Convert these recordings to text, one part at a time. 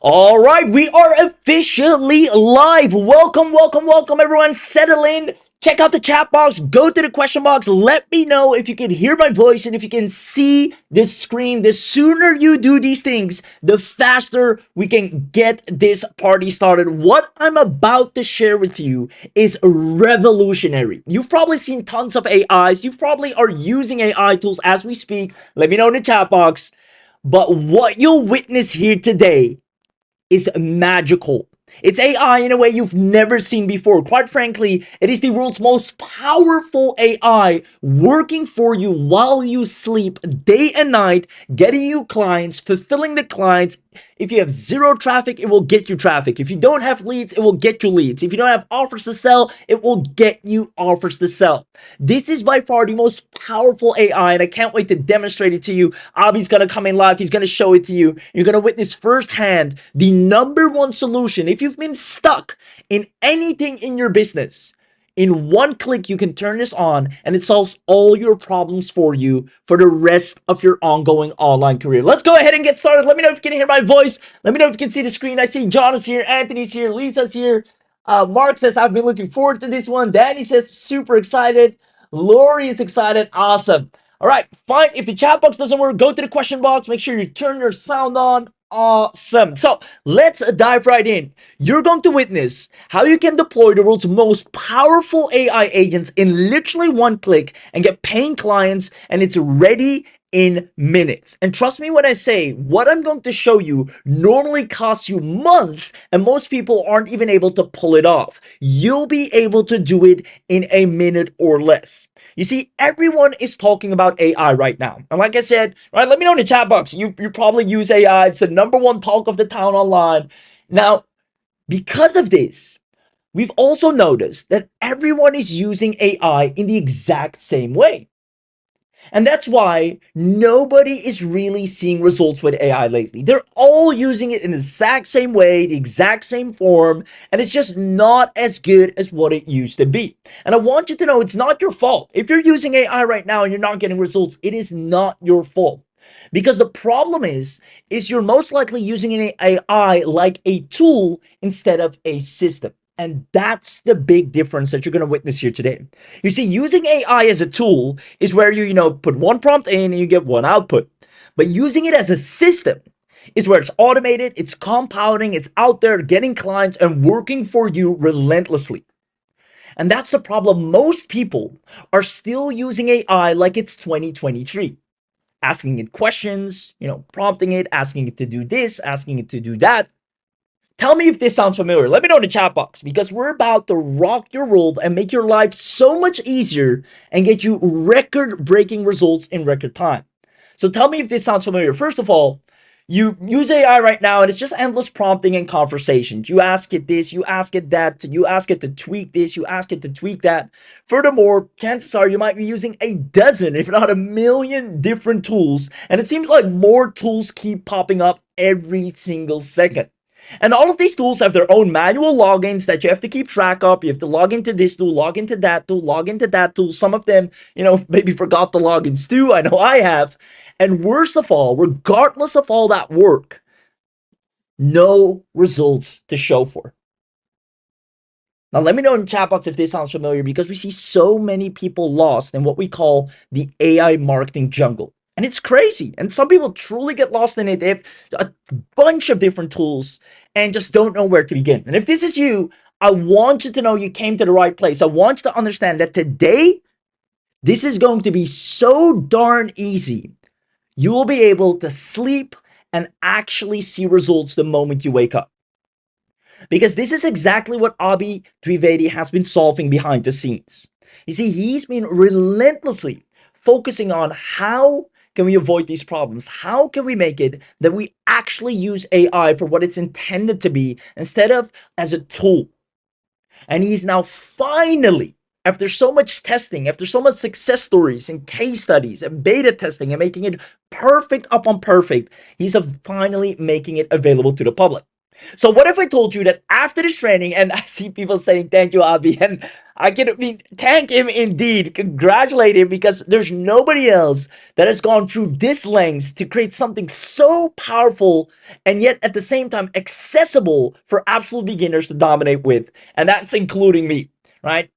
All right, we are officially live. Welcome, everyone. Settle in. Check out the chat box. Go to the question box. Let me know if you can hear my voice and if you can see this screen. The sooner you do these things, the faster we can get this party started. What I'm about to share with you is revolutionary. You've probably seen tons of AIs. You probably are using AI tools as we speak. Let me know in the chat box. But what you'll witness here today is magical. It's AI in a way you've never seen before. Quite frankly, it is the world's most powerful AI working for you while you sleep day and night, getting you clients, fulfilling the clients. If you have zero traffic, it will get you traffic. If you don't have leads, it will get you leads. If you don't have offers to sell, it will get you offers to sell. This is by far the most powerful AI, and I can't wait to demonstrate it to you. Abhi's gonna come in live. He's gonna show it to you. You're gonna witness firsthand the number one solution. If you've been stuck in anything in your business, in one click, you can turn this on and it solves all your problems for you for the rest of your ongoing online career. Let's go ahead and get started. Let me know if you can hear my voice. Let me know if you can see the screen. I see John is here, Anthony's here, Lisa's here. Mark says, I've been looking forward to this one. Danny says, super excited. Lori is excited. Awesome. All right, fine. If the chat box doesn't work, go to the question box. Make sure you turn your sound on. Awesome. So let's dive right in. You're going to witness how you can deploy the world's most powerful AI agents in literally one click and get paying clients, and it's ready in minutes. And trust me when I say what I'm going to show you normally costs you months, and most people aren't even able to pull it off. You'll be able to do it in a minute or less. You see, everyone is talking about AI right now. And like I said, right, let me know in the chat box. You probably use AI. It's the number one talk of the town online. Now, because of this, we've also noticed that everyone is using AI in the exact same way. And that's why nobody is really seeing results with AI lately. They're all using it in the exact same way, the exact same form, and it's just not as good as what it used to be. And I want you to know it's not your fault. If you're using AI right now and you're not getting results, it is not your fault. Because the problem is you're most likely using an AI like a tool instead of a system. And that's the big difference that you're going to witness here today. You see, using AI as a tool is where you put one prompt in and you get one output. But using it as a system is where it's automated, it's compounding, it's out there getting clients and working for you relentlessly. And that's the problem. Most people are still using AI like it's 2023. Asking it questions, prompting it, asking it to do this, asking it to do that. Tell me if this sounds familiar. Let me know in the chat box, because we're about to rock your world and make your life so much easier and get you record-breaking results in record time. So tell me if this sounds familiar. First of all, you use AI right now and it's just endless prompting and conversations. You ask it this, you ask it that, you ask it to tweak this, you ask it to tweak that. Furthermore, chances are you might be using a dozen, if not a million different tools. And it seems like more tools keep popping up every single second. And all of these tools have their own manual logins that you have to keep track of. You have to log into this tool, log into that tool, log into that tool. Some of them, maybe forgot the logins too. I know I have. And worst of all, regardless of all that work, no results to show for. Now, let me know in the chat box if this sounds familiar, because we see so many people lost in what we call the AI marketing jungle. And it's crazy. And some people truly get lost in it. They have a bunch of different tools and just don't know where to begin. And if this is you, I want you to know you came to the right place. I want you to understand that today, this is going to be so darn easy. You will be able to sleep and actually see results the moment you wake up. Because this is exactly what Abhi Dwivedi has been solving behind the scenes. You see, he's been relentlessly focusing on how can we avoid these problems? How can we make it that we actually use AI for what it's intended to be instead of as a tool? And he's now finally, after so much testing, after so much success stories and case studies and beta testing and making it perfect upon perfect, he's finally making it available to the public. So what if I told you that after this training, and I see people saying thank you, Avi, and thank him indeed, congratulate him, because there's nobody else that has gone through this lengths to create something so powerful and yet at the same time accessible for absolute beginners to dominate with, and that's including me, right?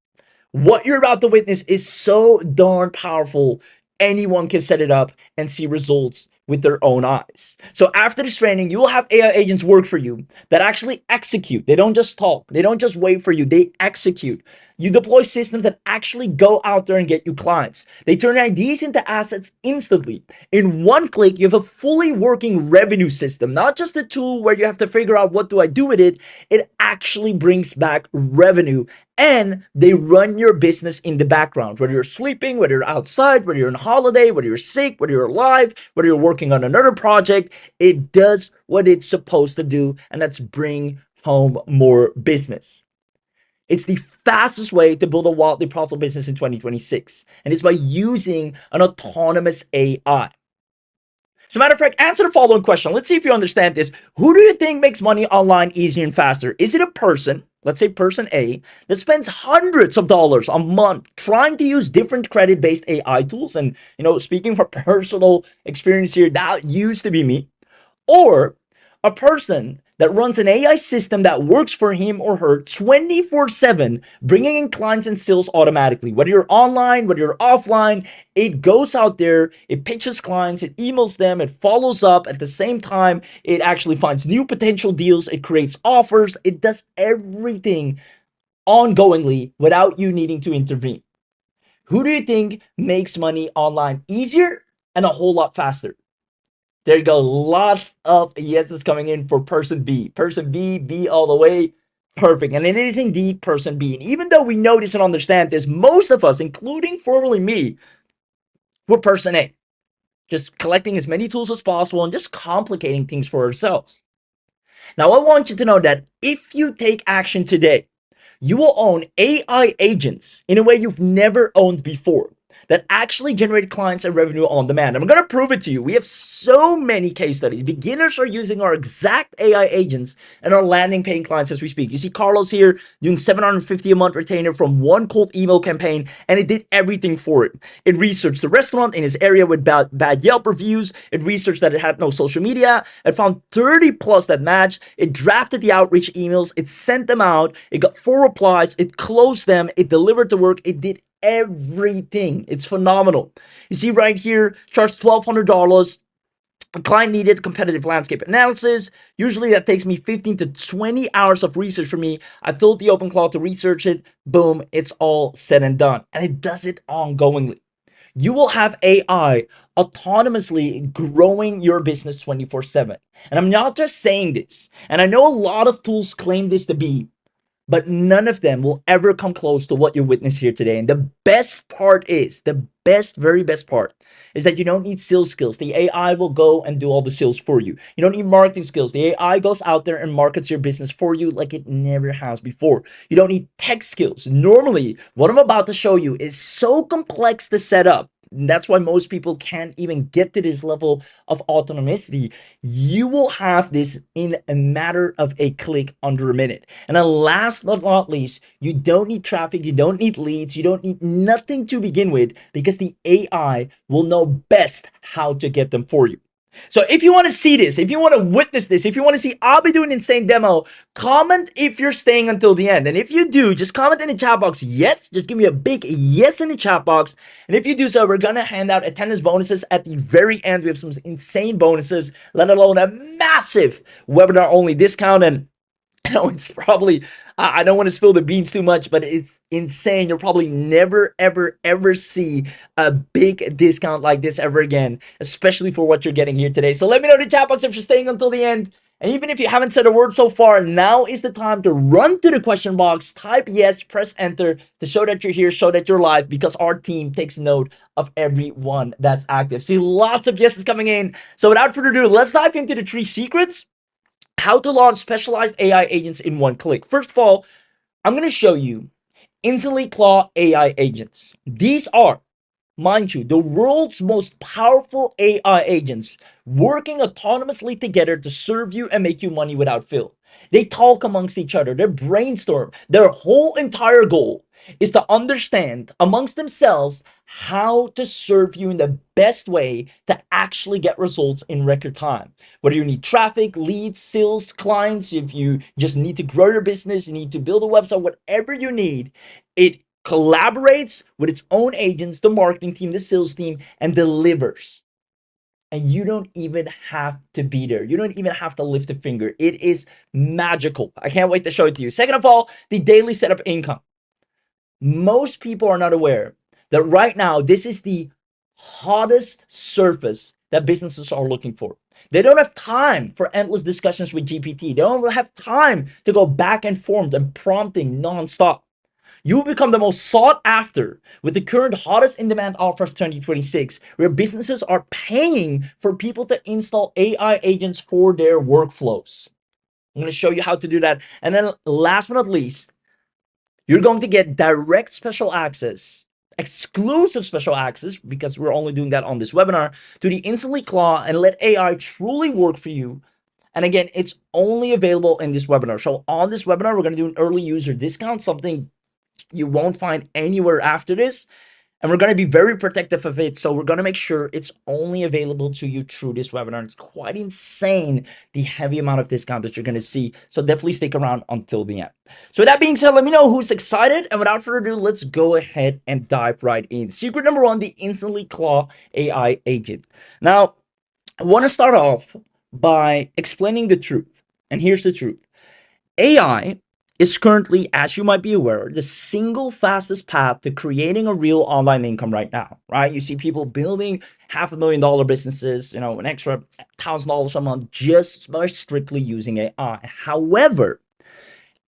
What you're about to witness is so darn powerful. Anyone can set it up and see results with their own eyes. So after this training, you will have AI agents work for you that actually execute. They don't just talk. They don't just wait for you. They execute. You deploy systems that actually go out there and get you clients. They turn ideas into assets instantly. In one click, you have a fully working revenue system, not just a tool where you have to figure out what do I do with it. It actually brings back revenue, and they run your business in the background, whether you're sleeping, whether you're outside, whether you're on holiday, whether you're sick, whether you're alive, whether you're working on another project. It does what it's supposed to do, and that's bring home more business. It's the fastest way to build a wildly profitable business in 2026, and it's by using an autonomous AI. As a matter of fact, answer the following question. Let's see if you understand this. Who do you think makes money online easier and faster? Is it a person, let's say person A, that spends hundreds of dollars a month trying to use different credit-based AI tools? And, speaking from personal experience here, that used to be me. Or a person that runs an AI system that works for him or her 24/7, bringing in clients and sales automatically. Whether you're online, whether you're offline, it goes out there, it pitches clients, it emails them, it follows up. At the same time, it actually finds new potential deals, it creates offers, it does everything ongoingly without you needing to intervene. Who do you think makes money online easier and a whole lot faster? There you go. Lots of yeses coming in for person B. Person B, B all the way. Perfect. And it is indeed person B. And even though we notice and understand this, most of us, including formerly me, were person A. Just collecting as many tools as possible and just complicating things for ourselves. Now, I want you to know that if you take action today, you will own AI agents in a way you've never owned before that actually generate clients and revenue on demand. I'm going to prove it to you. We have so many case studies. Beginners are using our exact AI agents and are landing paying clients as we speak. You see Carlos here doing $750 a month retainer from one cold email campaign, and it did everything for it. It researched the restaurant in his area with bad Yelp reviews. It researched that it had no social media. It found 30 plus that matched. It drafted the outreach emails. It sent them out. It got 4 replies. It closed them. It delivered the work. It did everything. It's phenomenal. You see right here, charged $1,200. A client needed competitive landscape analysis. Usually that takes me 15 to 20 hours of research for me. I filled the OpenClaw to research it. Boom, it's all said and done. And it does it ongoingly. You will have AI autonomously growing your business 24/7. And I'm not just saying this. And I know a lot of tools claim this to be, but none of them will ever come close to what you witness here today. And the best part is, the very best part is that you don't need sales skills. The AI will go and do all the sales for you. You don't need marketing skills. The AI goes out there and markets your business for you like it never has before. You don't need tech skills. Normally, what I'm about to show you is so complex to set up. And that's why most people can't even get to this level of autonomicity. You will have this in a matter of a click, under a minute. And then last but not least, you don't need traffic, you don't need leads, you don't need nothing to begin with, because the AI will know best how to get them for you. So if you want to see this, if you want to witness this, if you want to see Abby do an insane demo, comment if you're staying until the end. And if you do, just comment in the chat box, yes. Just give me a big yes in the chat box. And if you do so, we're going to hand out attendance bonuses at the very end. We have some insane bonuses, let alone a massive webinar only discount. And I know it's probably, I don't want to spill the beans too much, but it's insane. You'll probably never, ever, ever see a big discount like this ever again, especially for what you're getting here today. So let me know in the chat box if you're staying until the end. And even if you haven't said a word so far, now is the time to run to the question box, type yes, press enter to show that you're here, show that you're live, because our team takes note of everyone that's active. See, lots of yeses coming in. So without further ado, let's dive into the 3 secrets how to launch specialized AI agents in one click. First of all, I'm going to show you InstantlyClaw AI agents. These are mind you, the world's most powerful AI agents working autonomously together to serve you and make you money without fail. They talk amongst each other, they brainstorm. Their whole entire goal is to understand amongst themselves how to serve you in the best way to actually get results in record time. Whether you need traffic, leads, sales, clients, if you just need to grow your business, you need to build a website, whatever you need, it collaborates with its own agents, the marketing team, the sales team, and delivers. And you don't even have to be there. You don't even have to lift a finger. It is magical. I can't wait to show it to you. Second of all, the daily setup income. Most people are not aware that right now, this is the hottest surface that businesses are looking for. They don't have time for endless discussions with GPT. They don't have time to go back and forth and prompting nonstop. You will become the most sought after with the current hottest in demand offer of 2026, where businesses are paying for people to install AI agents for their workflows. I'm going to show you how to do that. And then last but not least, you're going to get direct special access, exclusive special access, because we're only doing that on this webinar, to the InstantlyClaw and let AI truly work for you. And again, it's only available in this webinar. So on this webinar, we're going to do an early user discount, something you won't find anywhere after this. And we're going to be very protective of it. So we're going to make sure it's only available to you through this webinar. It's quite insane, the heavy amount of discount that you're going to see. So definitely stick around until the end. So with that being said, let me know who's excited. And without further ado, let's go ahead and dive right in. Secret number one, the InstantlyClaw AI agent. Now, I want to start off by explaining the truth. And here's the truth. AI is currently, as you might be aware, the single fastest path to creating a real online income right now, right? You see people building $500,000 businesses, an extra $1,000 a month just by strictly using AI. However,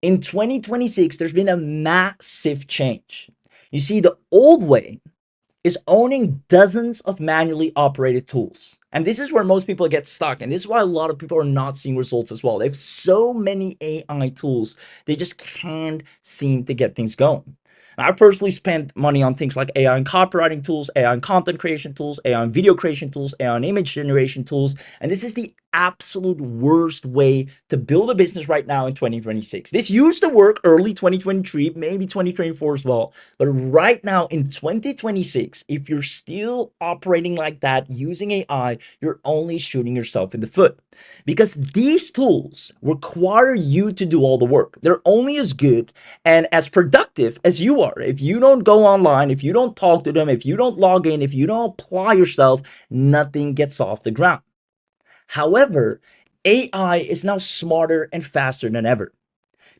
in 2026, there's been a massive change. You see, the old way is owning dozens of manually operated tools. And this is where most people get stuck. And this is why a lot of people are not seeing results as well. They have so many AI tools, they just can't seem to get things going. I've personally spent money on things like AI and copywriting tools, AI and content creation tools, AI and video creation tools, AI and image generation tools. And this is the absolute worst way to build a business right now in 2026. This used to work early 2023, maybe 2024 as well. But right now in 2026, if you're still operating like that using AI, you're only shooting yourself in the foot. Because these tools require you to do all the work. They're only as good and as productive as you are. If you don't go online, if you don't talk to them, if you don't log in, if you don't apply yourself, nothing gets off the ground. However, AI is now smarter and faster than ever.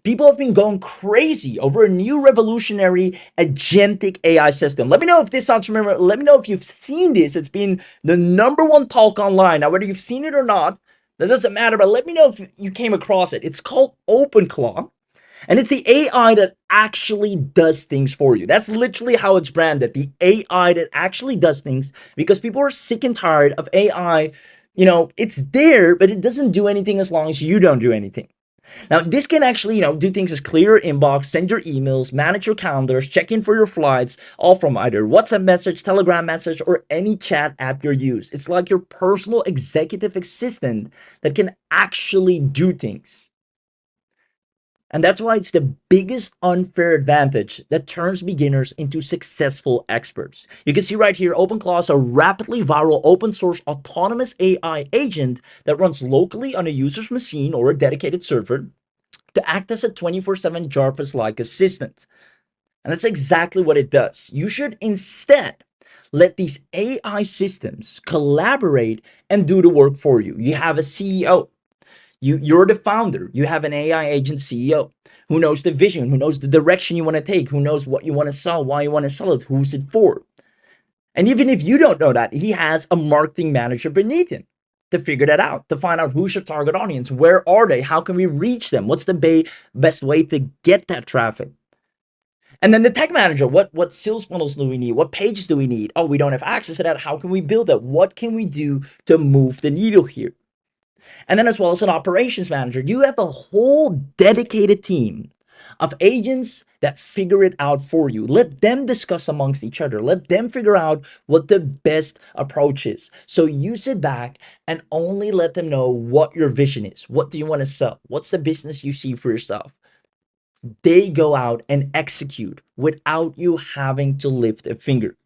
People have been going crazy over a new revolutionary agentic AI system. Let me know if this sounds familiar. Let me know if you've seen this. It's been the number one talk online. Now, whether you've seen it or not, that doesn't matter, but let me know if you came across it. It's called OpenClaw, and it's the AI that actually does things for you. That's literally how it's branded, the AI that actually does things, because people are sick and tired of AI. It's there, but it doesn't do anything as long as you don't do anything. Now, this can actually, do things as clear your inbox, send your emails, manage your calendars, check in for your flights, all from either WhatsApp message, Telegram message, or any chat app you use. It's like your personal executive assistant that can actually do things. And that's why it's the biggest unfair advantage that turns beginners into successful experts. You can see right here, OpenClaw is a rapidly viral open source autonomous AI agent that runs locally on a user's machine or a dedicated server to act as a 24/7 Jarvis-like assistant. And that's exactly what it does. You should instead let these AI systems collaborate and do the work for you. You have a CEO. You're the founder. You have an AI agent CEO who knows the vision, who knows the direction you want to take, who knows what you want to sell, why you want to sell it, who's it for. And even if you don't know that, he has a marketing manager beneath him to figure that out, to find out who's your target audience, where are they, how can we reach them, what's the best way to get that traffic. And then the tech manager, what sales funnels do we need? What pages do we need? Oh, we don't have access to that. How can we build that? What can we do to move the needle here? And then as well as an operations manager, you have a whole dedicated team of agents that figure it out for you. Let them discuss amongst each other. Let them figure out what the best approach is. So you sit back and only let them know what your vision is. What do you want to sell? What's the business you see for yourself? They go out and execute without you having to lift a finger.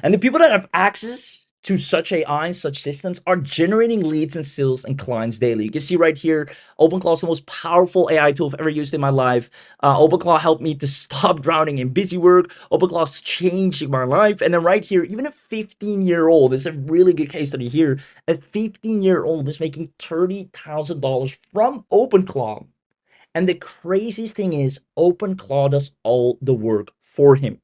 And the people that have access to such AI and such systems are generating leads and sales and clients daily. You can see right here, OpenClaw is the most powerful AI tool I've ever used in my life. OpenClaw helped me to stop drowning in busy work. OpenClaw's changing my life. And then right here, even a 15-year-old, this is a really good case study here. A 15-year-old is making $30,000 from OpenClaw. And the craziest thing is, OpenClaw does all the work for him.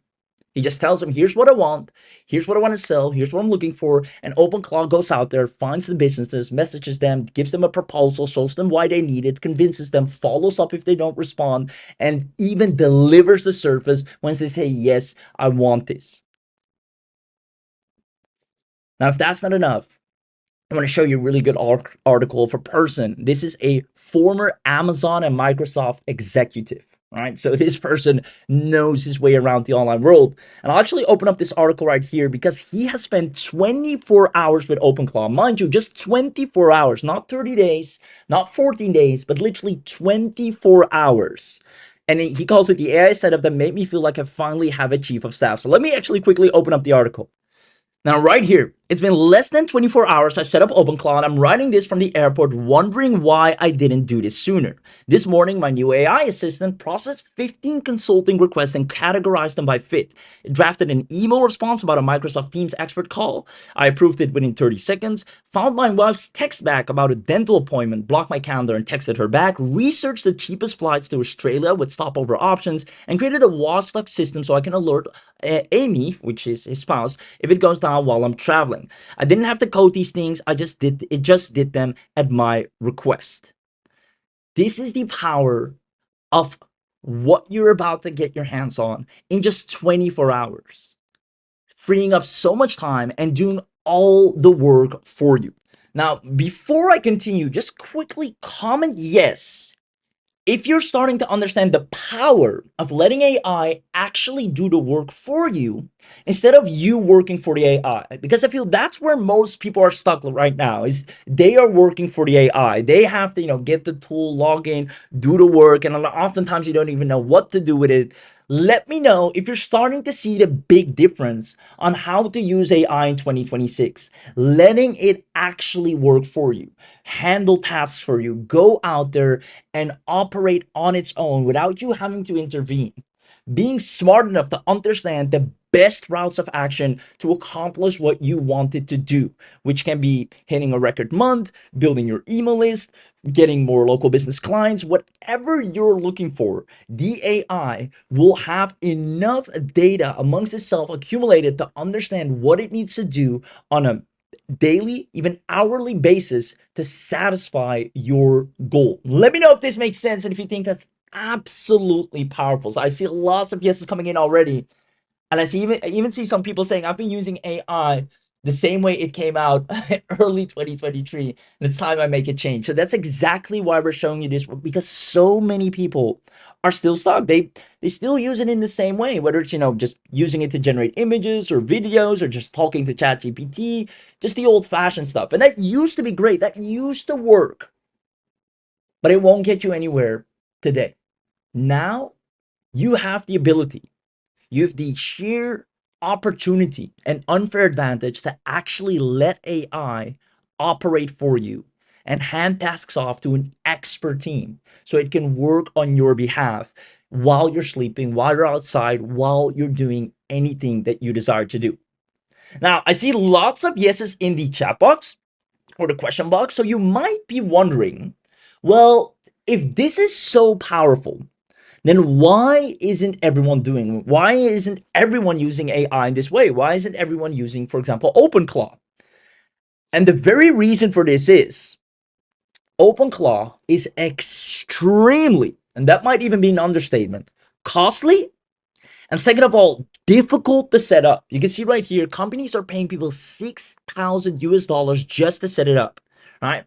He just tells them, here's what I want, here's what I want to sell, here's what I'm looking for. And OpenClaw goes out there, finds the businesses, messages them, gives them a proposal, shows them why they need it, convinces them, follows up if they don't respond, and even delivers the service once they say, yes, I want this. Now, if that's not enough, I want to show you a really good article of a person. This is a former Amazon and Microsoft executive. Right, so this person knows his way around the online world. And I'll actually open up this article right here because he has spent 24 hours with OpenClaw. Mind you, just 24 hours, not 30 days, not 14 days, but literally 24 hours. And he calls it the AI setup that made me feel like I finally have a chief of staff. So let me actually quickly open up the article. Now, right here, it's been less than 24 hours I set up OpenClaw, and I'm writing this from the airport wondering why I didn't do this sooner. This morning, my new AI assistant processed 15 consulting requests and categorized them by fit. It drafted an email response about a Microsoft Teams expert call. I approved it within 30 seconds, found my wife's text back about a dental appointment, blocked my calendar and texted her back, researched the cheapest flights to Australia with stopover options, and created a watchdog system so I can alert Amy, which is his spouse, if it goes down while I'm traveling. I didn't have to code these things. I just did them at my request. This is the power of what you're about to get your hands on in just 24 hours, freeing up so much time and doing all the work for you. Now, before I continue, just quickly comment yes if you're starting to understand the power of letting AI actually do the work for you instead of you working for the AI. Because I feel that's where most people are stuck right now, is they are working for the AI. They have to, get the tool, log in, do the work, and oftentimes you don't even know what to do with it. Let me know if you're starting to see the big difference on how to use AI in 2026, letting it actually work for you, handle tasks for you, go out there and operate on its own without you having to intervene. Being smart enough to understand the best routes of action to accomplish what you wanted to do, which can be hitting a record month, building your email list, getting more local business clients, whatever you're looking for. The AI will have enough data amongst itself accumulated to understand what it needs to do on a daily, even hourly basis to satisfy your goal. Let me know if this makes sense and if you think that's absolutely powerful. So I see lots of yeses coming in already. And I even see some people saying, I've been using AI the same way it came out early 2023, and it's time I make a change. So that's exactly why we're showing you this, because so many people are still stuck. They still use it in the same way, whether it's, just using it to generate images or videos or just talking to ChatGPT, just the old-fashioned stuff. And that used to be great. That used to work, but it won't get you anywhere today. Now you have the ability, you have the sheer opportunity and unfair advantage to actually let AI operate for you and hand tasks off to an expert team so it can work on your behalf while you're sleeping, while you're outside, while you're doing anything that you desire to do. Now, I see lots of yeses in the chat box or the question box, so you might be wondering, well, if this is so powerful, then why isn't everyone using AI in this way? Why isn't everyone using, for example, OpenClaw? And the very reason for this is OpenClaw is extremely, and that might even be an understatement, costly, and second of all, difficult to set up. You can see right here, companies are paying people 6,000 US dollars just to set it up, right?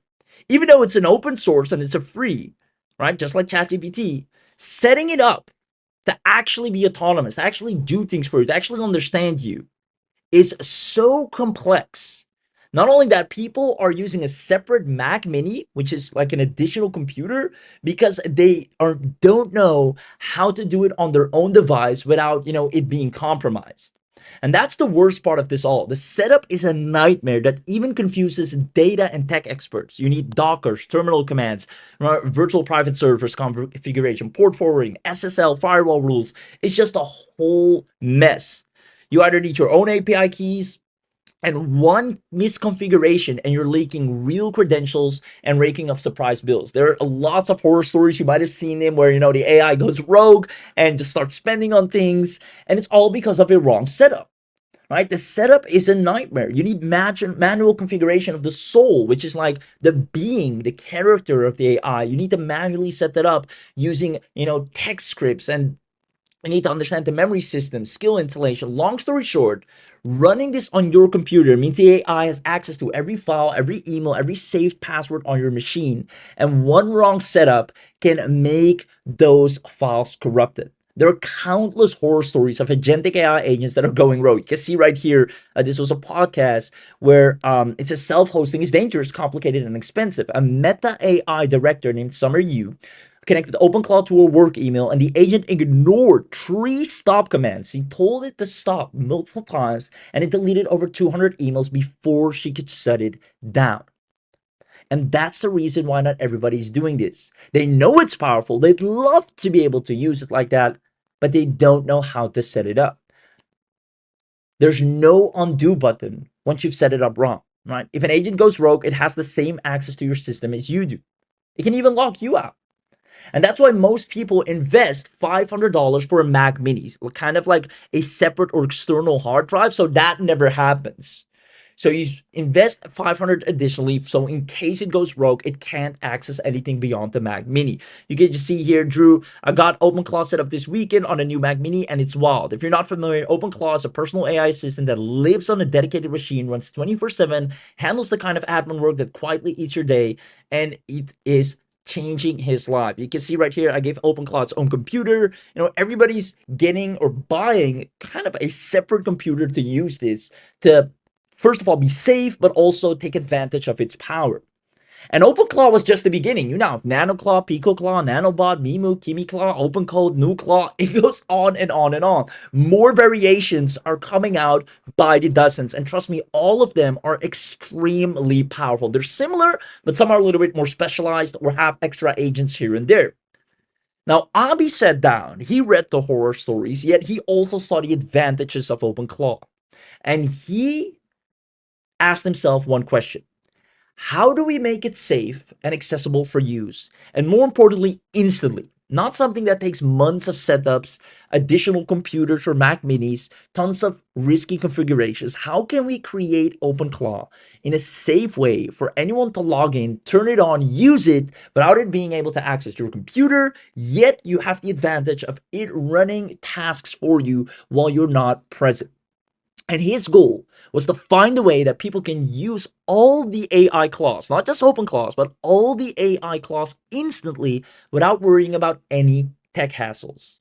Even though it's an open source and it's a free, right? Just like ChatGPT, setting it up to actually be autonomous, to actually do things for you, to actually understand you is so complex. Not only that, people are using a separate Mac Mini, which is like an additional computer, because they don't know how to do it on their own device without it being compromised. And that's the worst part of this all. The setup is a nightmare that even confuses data and tech experts. You need Dockers, terminal commands, virtual private servers configuration, port forwarding, SSL, firewall rules. It's just a whole mess. You either need your own API keys, and one misconfiguration and you're leaking real credentials and raking up surprise bills. There are lots of horror stories. You might have seen them where the AI goes rogue and just starts spending on things, and it's all because of a wrong setup. Right? The setup is a nightmare. You need manual configuration of the soul, which is like the being, the character of the AI. You need to manually set that up using text scripts, and you need to understand the memory system, skill installation. Long story short, running this on your computer means the AI has access to every file, every email, every saved password on your machine. And one wrong setup can make those files corrupted. There are countless horror stories of agentic AI agents that are going rogue. You can see right here, this was a podcast where it says self-hosting is dangerous, complicated, and expensive. A Meta AI director named Summer Yu connected OpenClaw to her work email, and the agent ignored 3 stop commands. He told it to stop multiple times, and it deleted over 200 emails before she could shut it down. And that's the reason why not everybody's doing this. They know it's powerful. They'd love to be able to use it like that, but they don't know how to set it up. There's no undo button once you've set it up wrong, right? If an agent goes rogue, it has the same access to your system as you do. It can even lock you out. And that's why most people invest $500 for a Mac Mini, kind of like a separate or external hard drive. So that never happens. So you invest 500 additionally, so in case it goes rogue, it can't access anything beyond the Mac Mini. You can just see here, Drew, I got OpenClaw set up this weekend on a new Mac Mini, and it's wild. If you're not familiar, OpenClaw is a personal AI assistant that lives on a dedicated machine, runs 24/7, handles the kind of admin work that quietly eats your day, and it is changing his life. You can see right here, I gave OpenClaw its own computer. Everybody's getting or buying kind of a separate computer to use this to, first of all, be safe, but also take advantage of its power. And OpenClaw was just the beginning. You now have NanoClaw, PicoClaw, NanoBot, Mimu, KimiClaw, OpenCode, NuClaw. It goes on and on and on. More variations are coming out by the dozens. And trust me, all of them are extremely powerful. They're similar, but some are a little bit more specialized or have extra agents here and there. Now, Abi sat down. He read the horror stories, yet he also saw the advantages of OpenClaw. And he asked himself one question: how do we make it safe and accessible for use? And more importantly, instantly. Not something that takes months of setups, additional computers for Mac Minis, tons of risky configurations. How can we create OpenClaw in a safe way for anyone to log in, turn it on, use it without it being able to access your computer, yet you have the advantage of it running tasks for you while you're not present? And his goal was to find a way that people can use all the AI claws, not just open claws, but all the AI claws instantly without worrying about any tech hassles.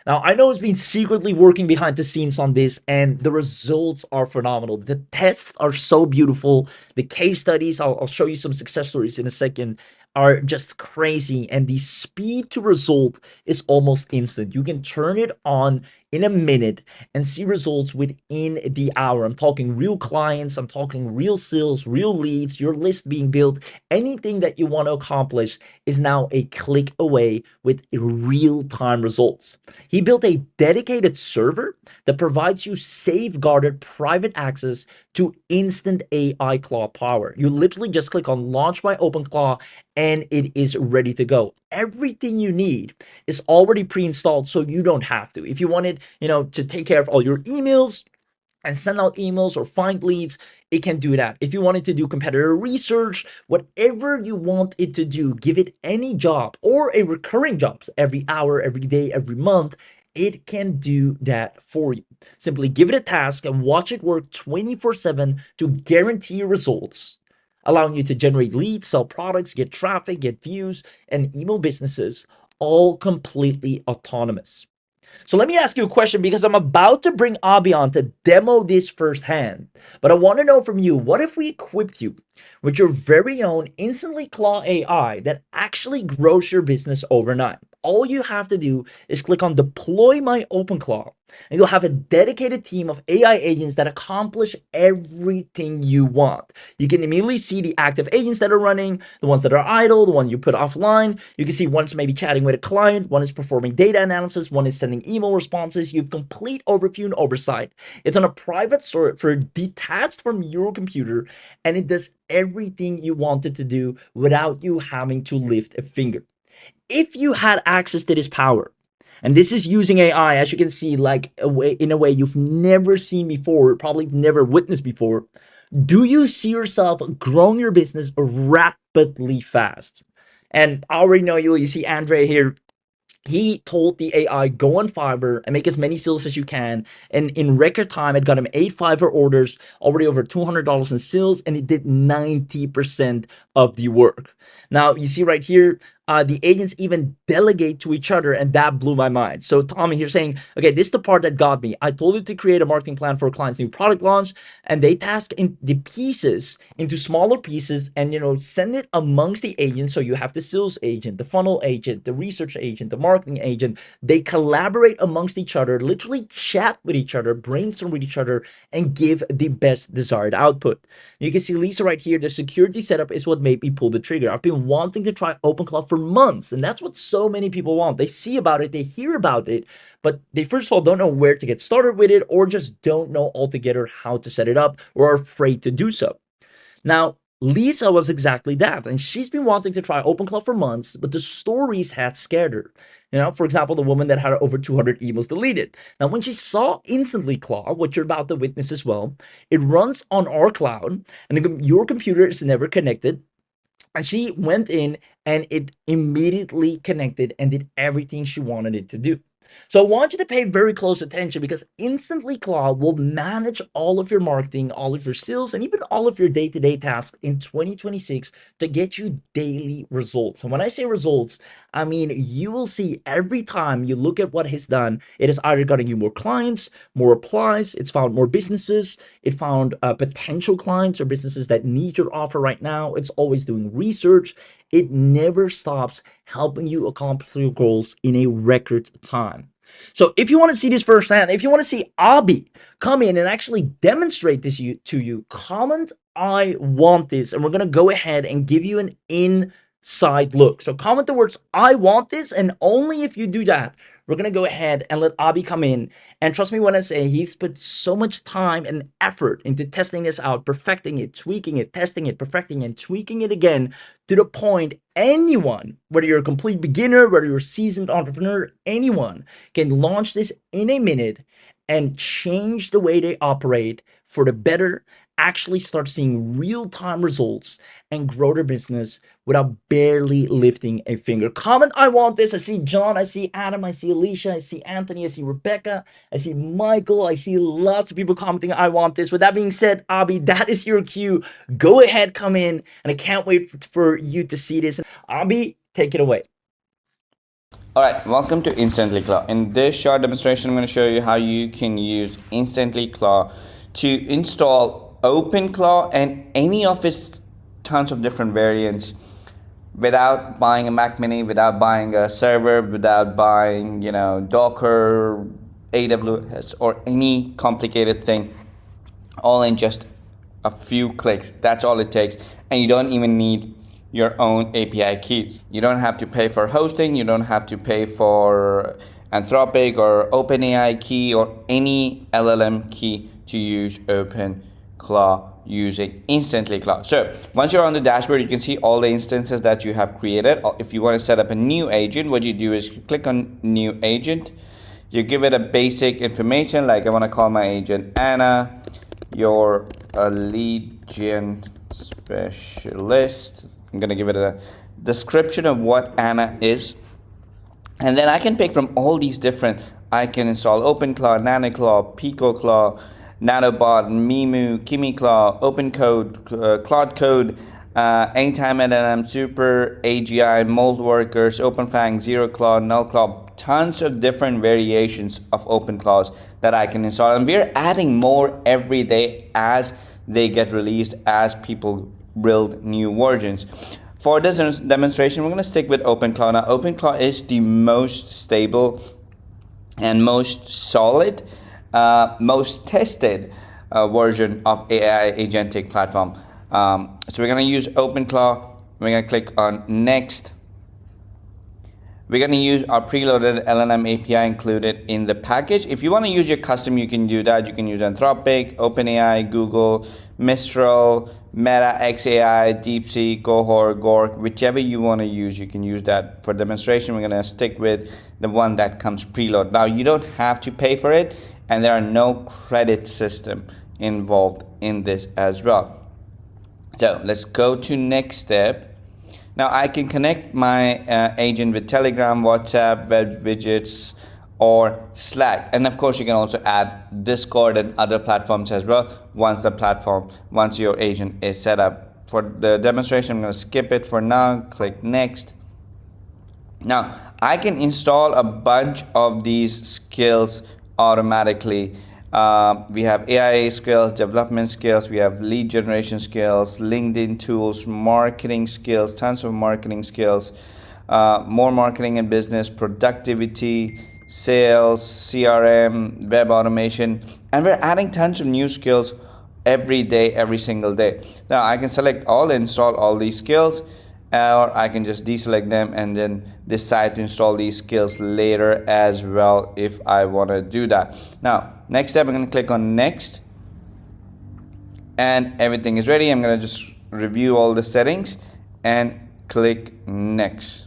Now, I know it's been secretly working behind the scenes on this, and the results are phenomenal. The tests are so beautiful. The case studies, I'll show you some success stories in a second, are just crazy. And the speed to result is almost instant. You can turn it on in a minute and see results within the hour. I'm talking real clients, I'm talking real sales, real leads, your list being built. Anything that you want to accomplish is now a click away with real-time results. He built a dedicated server that provides you safeguarded private access to instant AI Claw power. You literally just click on launch by OpenClaw and it is ready to go. Everything you need is already pre-installed, so you don't have to. If you wanted, to take care of all your emails and send out emails or find leads, it can do that. If you wanted to do competitor research, whatever you want it to do, give it any job or a recurring jobs every hour, every day, every month, it can do that for you. Simply give it a task and watch it work 24/7 to guarantee results allowing you to generate leads, sell products, get traffic, get views, and email businesses, all completely autonomous. So let me ask you a question because I'm about to bring Abhi on to demo this firsthand. But I want to know from you, what if we equipped you with your very own InstantlyClaw AI that actually grows your business overnight? All you have to do is click on Deploy My OpenClaw, and you'll have a dedicated team of AI agents that accomplish everything you want. You can immediately see the active agents that are running, the ones that are idle, the one you put offline. You can see one's maybe chatting with a client, one is performing data analysis, one is sending email responses. You have complete overview and oversight. It's on a private server detached from your computer, and it does everything you want it to do without you having to lift a finger. If you had access to this power, and this is using AI, as you can see, like in a way you've never seen before, probably never witnessed before, do you see yourself growing your business rapidly fast? And I already know you see Andre here. He told the AI, go on Fiverr and make as many sales as you can. And in record time, it got him 8 Fiverr orders, already over $200 in sales, and it did 90% of the work. Now, you see right here, the agents even delegate to each other, and that blew my mind. So Tommy here saying, okay, this is the part that got me. I told it to create a marketing plan for a client's new product launch, and they task in the pieces into smaller pieces and send it amongst the agents. So you have the sales agent, the funnel agent, the research agent, the marketing agent. They collaborate amongst each other, literally chat with each other, brainstorm with each other, and give the best desired output. You can see Lisa right here. The security setup is what made me pull the trigger. I've been wanting to try OpenClaw for months, and that's what so many people want. They see about it, they hear about it, but they first of all don't know where to get started with it, or just don't know altogether how to set it up, or are afraid to do so. Now, Lisa was exactly that, and she's been wanting to try OpenClaw for months, but the stories had scared her. For example, the woman that had over 200 emails deleted. Now, when she saw InstantlyClaw, what you're about to witness as well, it runs on our cloud, and your computer is never connected. And she went in and it immediately connected and did everything she wanted it to do. So I want you to pay very close attention, because InstantlyClaw will manage all of your marketing, all of your sales, and even all of your day-to-day tasks in 2026 to get you daily results. And when I say results, I mean you will see every time you look at what it's done, it is either getting you more clients, more applies, it's found more businesses, it found potential clients or businesses that need your offer right now. It's always doing research. It never stops helping you accomplish your goals in a record time. So if you want to see this firsthand, if you want to see Abhi come in and actually demonstrate this to you, comment I want this, and we're going to go ahead and give you an inside look. So comment the words I want this, and only if you do that, we're going to go ahead and let Abhi come in. And trust me when I say he's put so much time and effort into testing this out, perfecting it, tweaking it, testing it, perfecting it, tweaking it again, to the point anyone, whether you're a complete beginner, whether you're a seasoned entrepreneur, anyone can launch this in a minute and change the way they operate for the better, actually start seeing real-time results, and grow their business without barely lifting a finger. Comment I want this. I see John, I see Adam, I see Alicia, I see Anthony, I see Rebecca, I see Michael, I see lots of people commenting I want this. With that being said, Abhi, that is your cue. Go ahead, come in, and I can't wait for you to see this. Abhi, take it away. Alright, welcome to InstantlyClaw. In this short demonstration, I'm going to show you how you can use InstantlyClaw to install OpenClaw and any of its tons of different variants without buying a Mac Mini, without buying a server, without buying, Docker, AWS, or any complicated thing, all in just a few clicks. That's all it takes, and you don't even need your own API keys. You don't have to pay for hosting, you don't have to pay for Anthropic or OpenAI key or any LLM key to use OpenClaw using InstantlyClaw. So once you're on the dashboard, you can see all the instances that you have created. If you want to set up a new agent, what you do is you click on new agent, you give it a basic information, like I want to call my agent Anna, you're a lead gen specialist. I'm going to give it a description of what Anna is. And then I can pick from all these different, I can install OpenClaw, NanoClaw, PicoClaw, Nanobot, Mimu, KimiClaw, OpenCode, Cloud Code, Anytime LLM, Super, AGI, Mold Workers, OpenFang, ZeroClaw, NullClaw, tons of different variations of OpenClaws that I can install. And we're adding more every day as they get released, as people build new versions. For this demonstration, we're going to stick with OpenClaw. Now, OpenClaw is the most stable and most solid, most tested version of AI agentic platform. So we're going to use OpenClaw. We're going to click on Next. We're going to use our preloaded LLM API included in the package. If you want to use your custom, you can do that. You can use Anthropic, OpenAI, Google, Mistral, Meta, XAI, DeepSeek, Cohort, Gork, whichever you want to use, you can use that. For demonstration, we're going to stick with the one that comes preloaded. Now, you don't have to pay for it, and there are no credit system involved in this as well. So let's go to next step. Now I can connect my agent with Telegram, WhatsApp, web widgets, or Slack. And of course you can also add Discord and other platforms as well once your agent is set up. For the demonstration, I'm going to skip it for now, click next. Now I can install a bunch of these skills automatically. We have AI skills, development skills, we have lead generation skills, LinkedIn tools, marketing skills, tons of marketing skills, more marketing and business, productivity, sales, CRM, web automation, and we're adding tons of new skills every day, every single day. Now I can select all, install all these skills, or I can just deselect them and then decide to install these skills later as well if I want to do that. Now next step, I'm going to click on next, and everything is ready. I'm going to just review all the settings and click next.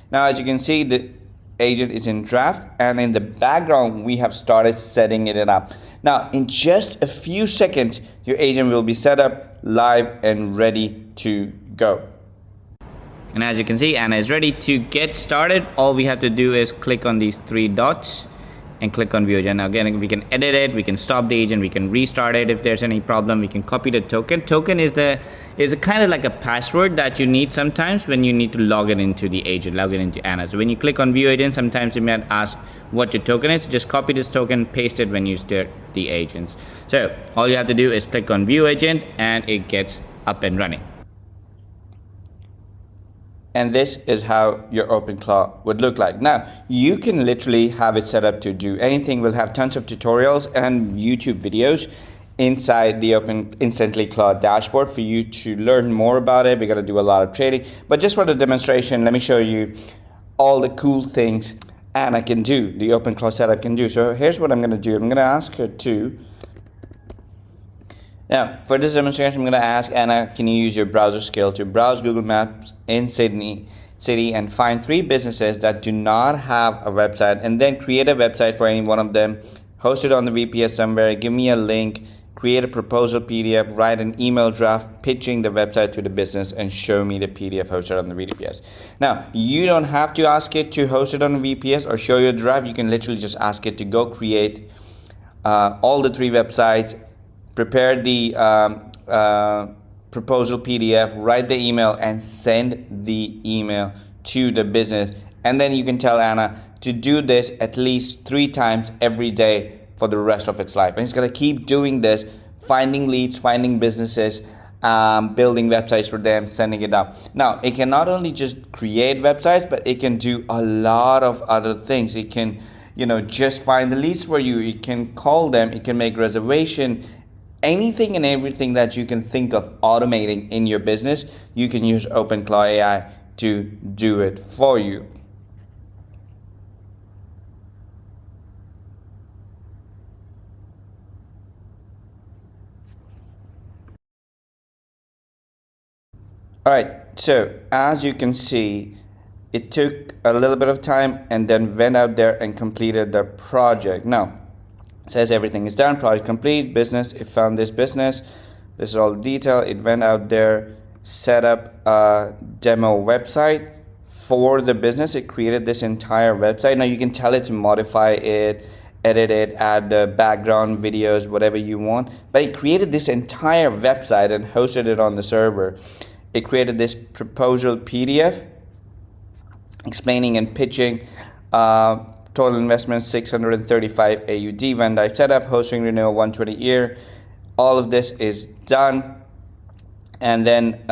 Now as you can see, the agent is in draft, and in the background we have started setting it up. Now in just a few seconds your agent will be set up, live, and ready to go. And as you can see, Anna is ready to get started. All we have to do is click on these three dots and click on view agent. Now again, we can edit it, we can stop the agent, we can restart it if there's any problem, we can copy the token. Token is a kind of like a password that you need sometimes when you need to log it into the agent, log it into Anna. So when you click on view agent, sometimes it might ask what your token is. Just copy this token, paste it when you start the agents. So all you have to do is click on view agent and it gets up and running. And this is how your OpenClaw would look like. Now, you can literally have it set up to do anything. We'll have tons of tutorials and YouTube videos inside the InstantlyClaw dashboard for you to learn more about it. We're going to do a lot of trading. But just for the demonstration, let me show you all the cool things Anna can do, the OpenClaw setup can do. So here's what I'm going to do. I'm going to ask her to... Now, for this demonstration, I'm going to ask Anna, can you use your browser skill to browse Google Maps in Sydney City and find 3 businesses that do not have a website, and then create a website for any one of them, host it on the VPS somewhere, give me a link, create a proposal PDF, write an email draft pitching the website to the business, and show me the PDF hosted on the VPS. Now, you don't have to ask it to host it on the VPS or show you a draft. You can literally just ask it to go create all the 3 websites, prepare the proposal PDF, write the email, and send the email to the business. And then you can tell Anna to do this at least 3 times every day for the rest of its life. And it's going to keep doing this, finding leads, finding businesses, building websites for them, sending it out. Now, it can not only just create websites, but it can do a lot of other things. It can, just find the leads for you. It can call them. It can make reservation. Anything and everything that you can think of automating in your business, you can use OpenClaw AI to do it for you. All right, so as you can see, it took a little bit of time and then went out there and completed the project. Now, it says everything is done, project complete, business, it found this business. This is all detail. It went out there, set up a demo website for the business. It created this entire website. Now you can tell it to modify it edit it, add the background videos, whatever you want. But it created this entire website and hosted it on the server. It created this proposal PDF explaining and pitching. Total investment 635 AUD. When I set up hosting renewal 120 year, all of this is done. And then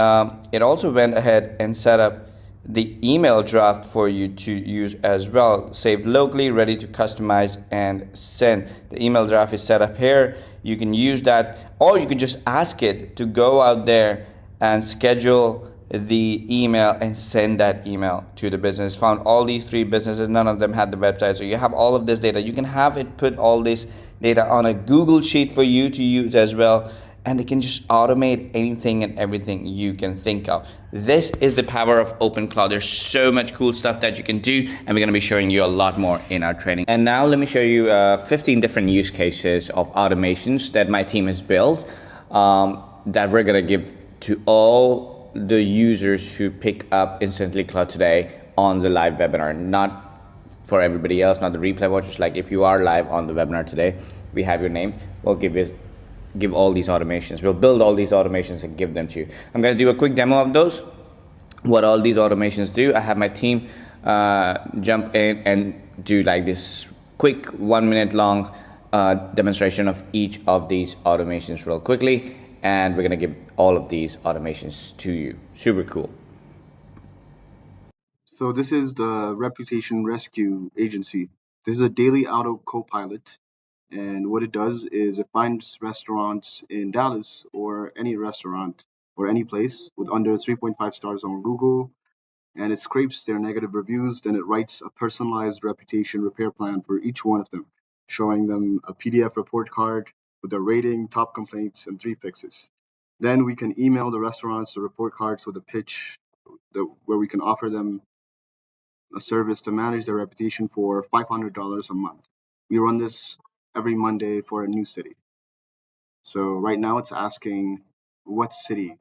it also went ahead and set up the email draft for you to use as well, saved locally, ready to customize and send. The email draft is set up here. You can use that, or you can just ask it to go out there and schedule the email and send that email to the business. Found all these three businesses, none of them had the website, so you have all of this data. You can have it put all this data on a Google sheet for you to use as well, and it can just automate anything and everything you can think of. This is the power of OpenClaw. There's so much cool stuff that you can do, and we're going to be showing you a lot more in our training. And now let me show you 15 different use cases of automations that my team has built, that we're going to give to all the users who pick up InstantlyClaw today on the live webinar. Not for everybody else, not the replay watchers. Like if you are live on the webinar today, we have your name. We'll give all these automations. We'll build all these automations and give them to you. I'm going to do a quick demo of those, what all these automations do. I have my team jump in and do like this quick 1 minute long demonstration of each of these automations real quickly, and we're going to give all of these automations to you. Super cool. So this is the Reputation Rescue Agency. This is a daily auto co-pilot, and what it does is it finds restaurants in Dallas or any restaurant or any place with under 3.5 stars on Google, and it scrapes their negative reviews. Then it writes a personalized reputation repair plan for each one of them, showing them a PDF report card with their rating, top complaints, and 3 fixes. Then we can email the restaurants the report cards with a pitch where we can offer them a service to manage their reputation for $500 a month. We run this every Monday for a new city. So right now it's asking what city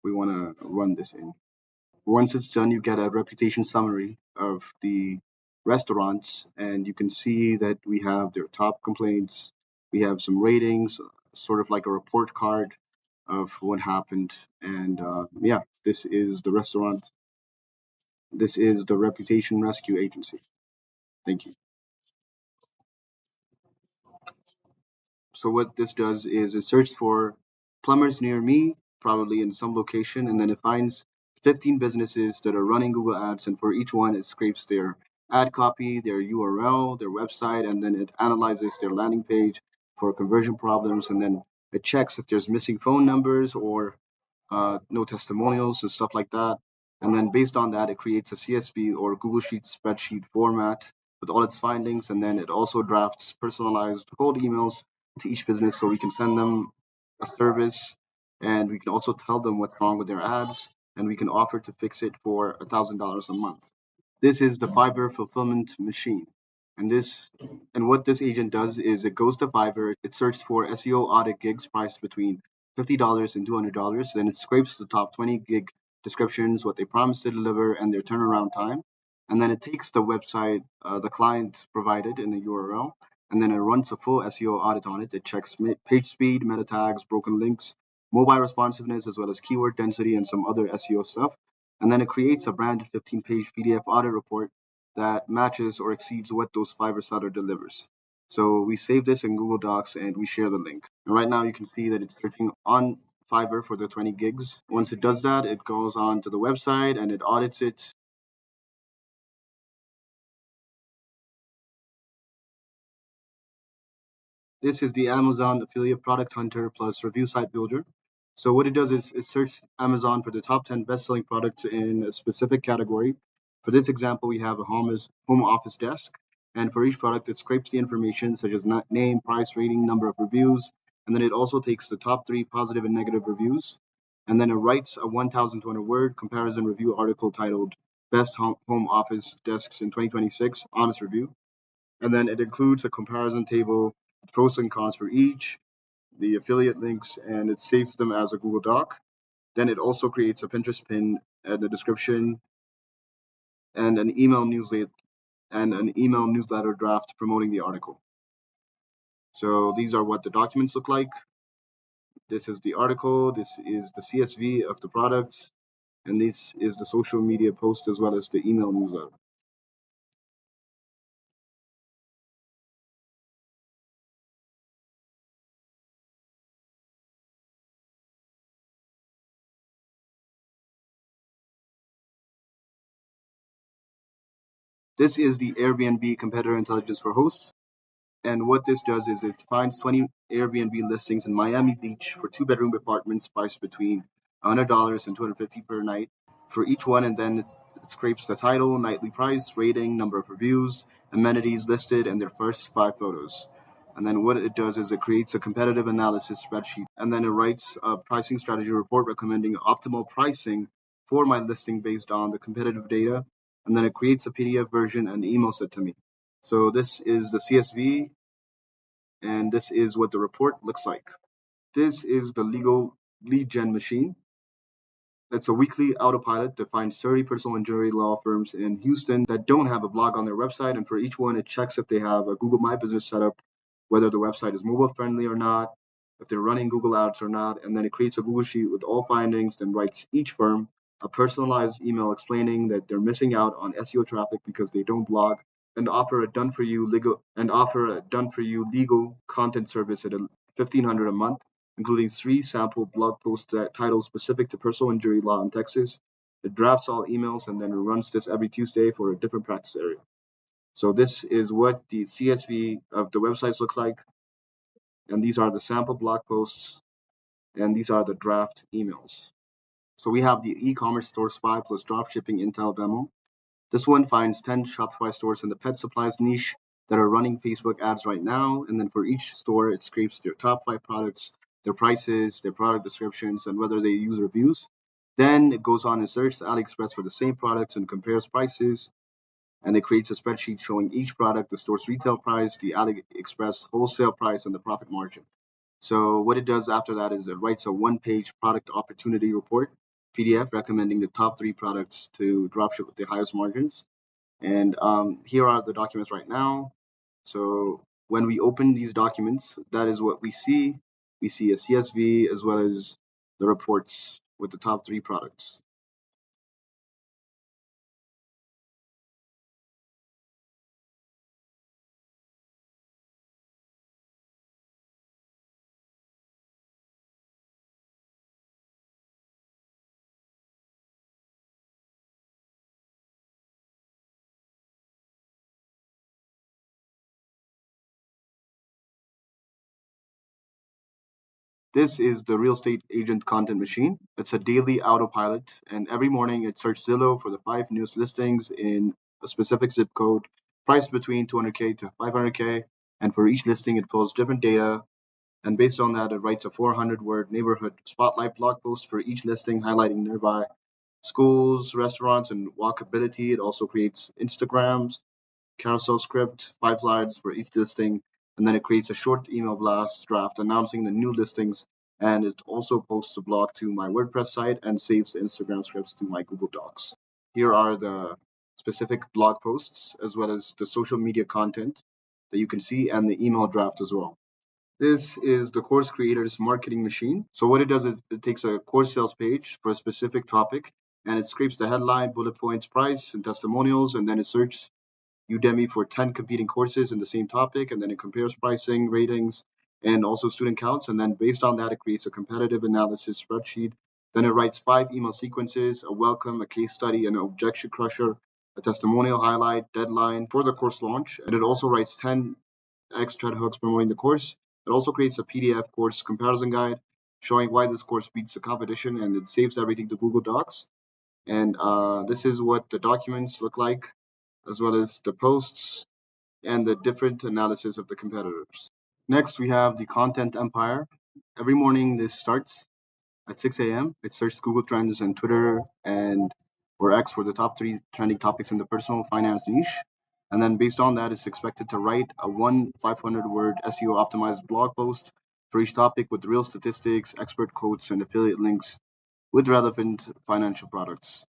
we want to run this in. Once it's done, you get a reputation summary of the restaurants, and you can see that we have their top complaints. We have some ratings, sort of like a report card of what happened. And yeah, this is the restaurant. This is the Reputation Rescue Agency. Thank you. So what this does is it searches for plumbers near me, probably in some location, and then it finds 15 businesses that are running Google Ads, and for each one, it scrapes their ad copy, their URL, their website, and then it analyzes their landing page for conversion problems, and then it checks if there's missing phone numbers or no testimonials and stuff like that. And then based on that, it creates a CSV or Google Sheets spreadsheet format with all its findings. And then it also drafts personalized cold emails to each business so we can send them a service, and we can also tell them what's wrong with their ads, and we can offer to fix it for $1,000 a month. This is the Fiverr fulfillment machine. And what this agent does is it goes to Fiverr, it searches for SEO audit gigs priced between $50 and $200. Then it scrapes the top 20 gig descriptions, what they promised to deliver, and their turnaround time. And then it takes the website the client provided in the URL, and then it runs a full SEO audit on it. It checks page speed, meta tags, broken links, mobile responsiveness, as well as keyword density and some other SEO stuff. And then it creates a branded 15-page PDF audit report that matches or exceeds what those Fiverr seller delivers. So we save this in Google Docs and we share the link. And right now you can see that it's searching on Fiverr for the 20 gigs. Once it does that, it goes on to the website and it audits it. This is the Amazon Affiliate Product Hunter plus Review Site Builder. So what it does is it searches Amazon for the top 10 best-selling products in a specific category. For this example, we have a home office desk, and for each product, it scrapes the information such as name, price, rating, number of reviews, and then it also takes the top 3 positive and negative reviews, and then it writes a 1,200-word comparison review article titled "Best Home Office Desks in 2026: Honest Review," and then it includes a comparison table, pros and cons for each, the affiliate links, and it saves them as a Google Doc. Then it also creates a Pinterest pin and a description and an email newsletter draft promoting the article. So these are what the documents look like. This is the article, this is the CSV of the products, and this is the social media post as well as the email newsletter. This is the Airbnb competitor intelligence for hosts. And what this does is it finds 20 Airbnb listings in Miami Beach for two-bedroom apartments priced between $100 and $250 per night for each one, and then it scrapes the title, nightly price, rating, number of reviews, amenities listed, and their first 5 photos. And then what it does is it creates a competitive analysis spreadsheet, and then it writes a pricing strategy report recommending optimal pricing for my listing based on the competitive data, and then it creates a PDF version and emails it to me. So this is the CSV, and this is what the report looks like. This is the legal lead gen machine. It's a weekly autopilot that finds 30 personal injury law firms in Houston that don't have a blog on their website, and for each one, it checks if they have a Google My Business set up, whether the website is mobile friendly or not, if they're running Google Ads or not, and then it creates a Google Sheet with all findings, then writes each firm a personalized email explaining that they're missing out on SEO traffic because they don't blog, and offer a done for you legal content service at $1,500 a month, including 3 sample blog post titles specific to personal injury law in Texas. It drafts all emails and then runs this every Tuesday for a different practice area. So this is what the CSV of the websites look like, and these are the sample blog posts, and these are the draft emails. So we have the e-commerce store spy plus dropshipping intel demo. This one finds 10 Shopify stores in the pet supplies niche that are running Facebook ads right now. And then for each store, it scrapes their top 5 products, their prices, their product descriptions, and whether they use reviews. Then it goes on and searches AliExpress for the same products and compares prices. And it creates a spreadsheet showing each product, the store's retail price, the AliExpress wholesale price, and the profit margin. So what it does after that is it writes a one-page product opportunity report, PDF, recommending the top 3 products to dropship with the highest margins. And here are the documents right now. So when we open these documents, that is what we see. We see a CSV as well as the reports with the top 3 products. This is the real estate agent content machine. It's a daily autopilot, and every morning it searches Zillow for the 5 newest listings in a specific zip code, priced between 200K to 500K. And for each listing, it pulls different data, and based on that, it writes a 400-word neighborhood spotlight blog post for each listing, highlighting nearby schools, restaurants, and walkability. It also creates Instagrams, carousel script, 5 slides for each listing, and then it creates a short email blast draft announcing the new listings. And it also posts a blog to my WordPress site and saves the Instagram scripts to my Google Docs. Here are the specific blog posts as well as the social media content that you can see and the email draft as well. This is the course creator's marketing machine. So what it does is it takes a course sales page for a specific topic and it scrapes the headline, bullet points, price, and testimonials, and then it searches Udemy for 10 competing courses in the same topic, and then it compares pricing, ratings, and also student counts. And then based on that, it creates a competitive analysis spreadsheet. Then it writes 5 email sequences, a welcome, a case study, an objection crusher, a testimonial highlight, deadline for the course launch. And it also writes 10 extra hooks promoting the course. It also creates a PDF course comparison guide showing why this course beats the competition, and it saves everything to Google Docs. And this is what the documents look like, as well as the posts and the different analysis of the competitors. Next, we have the content empire. Every morning, this starts at 6 a.m. It searches Google Trends and Twitter and or X for the top 3 trending topics in the personal finance niche. And then based on that, it's expected to write a 500-word SEO optimized blog post for each topic with real statistics, expert quotes, and affiliate links with relevant financial products.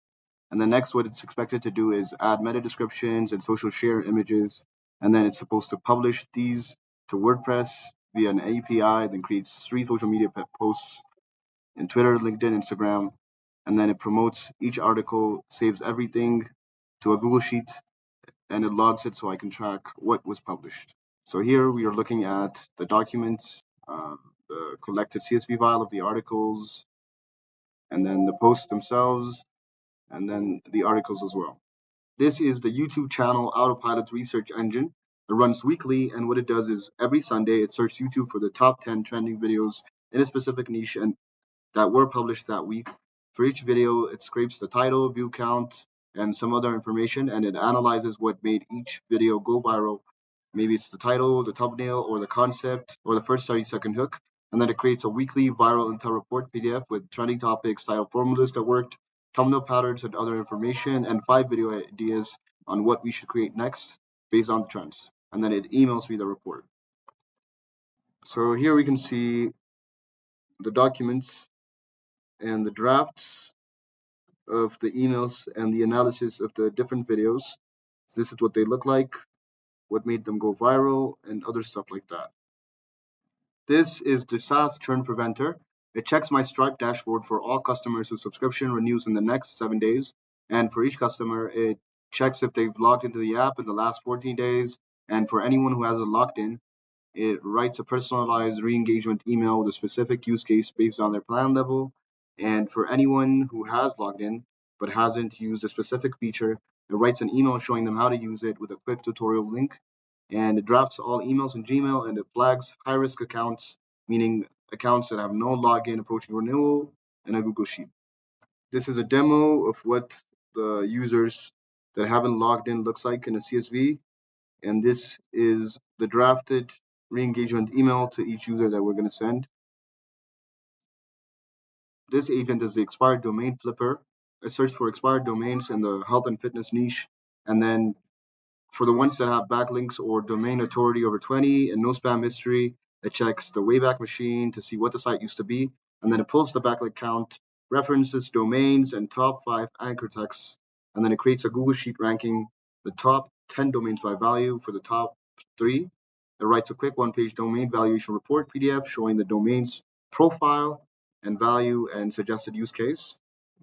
And then next, what it's expected to do is add meta descriptions and social share images. And then it's supposed to publish these to WordPress via an API, then creates 3 social media posts in Twitter, LinkedIn, Instagram, and then it promotes each article, saves everything to a Google Sheet, and it logs it so I can track what was published. So here we are looking at the documents, the collected CSV file of the articles, and then the posts themselves, and then the articles as well. This is the YouTube channel Autopilot Research Engine. It runs weekly, and what it does is every Sunday it searches YouTube for the top 10 trending videos in a specific niche and that were published that week. For each video, it scrapes the title, view count, and some other information, and it analyzes what made each video go viral. Maybe it's the title, the thumbnail, or the concept, or the first 30-second hook. And then it creates a weekly viral intel report PDF with trending topics, style formulas that worked, thumbnail patterns, and other information, and 5 video ideas on what we should create next based on the trends. And then it emails me the report. So here we can see the documents and the drafts of the emails and the analysis of the different videos. So this is what they look like, what made them go viral, and other stuff like that. This is the SaaS churn preventer. It checks my Stripe dashboard for all customers whose subscription renews in the next 7 days. And for each customer, it checks if they've logged into the app in the last 14 days. And for anyone who hasn't logged in, it writes a personalized re-engagement email with a specific use case based on their plan level. And for anyone who has logged in but hasn't used a specific feature, it writes an email showing them how to use it with a quick tutorial link. And it drafts all emails in Gmail and it flags high-risk accounts, meaning accounts that have no login approaching renewal, in a Google Sheet. This is a demo of what the users that haven't logged in looks like in a CSV. And this is the drafted re-engagement email to each user that we're going to send. This agent is the expired domain flipper. It searches for expired domains in the health and fitness niche. And then for the ones that have backlinks or domain authority over 20 and no spam history, it checks the Wayback Machine to see what the site used to be. And then it pulls the backlink count, references domains and top 5 anchor texts. And then it creates a Google Sheet ranking the top 10 domains by value for the top 3. It writes a quick one-page domain valuation report PDF showing the domain's profile and value and suggested use case.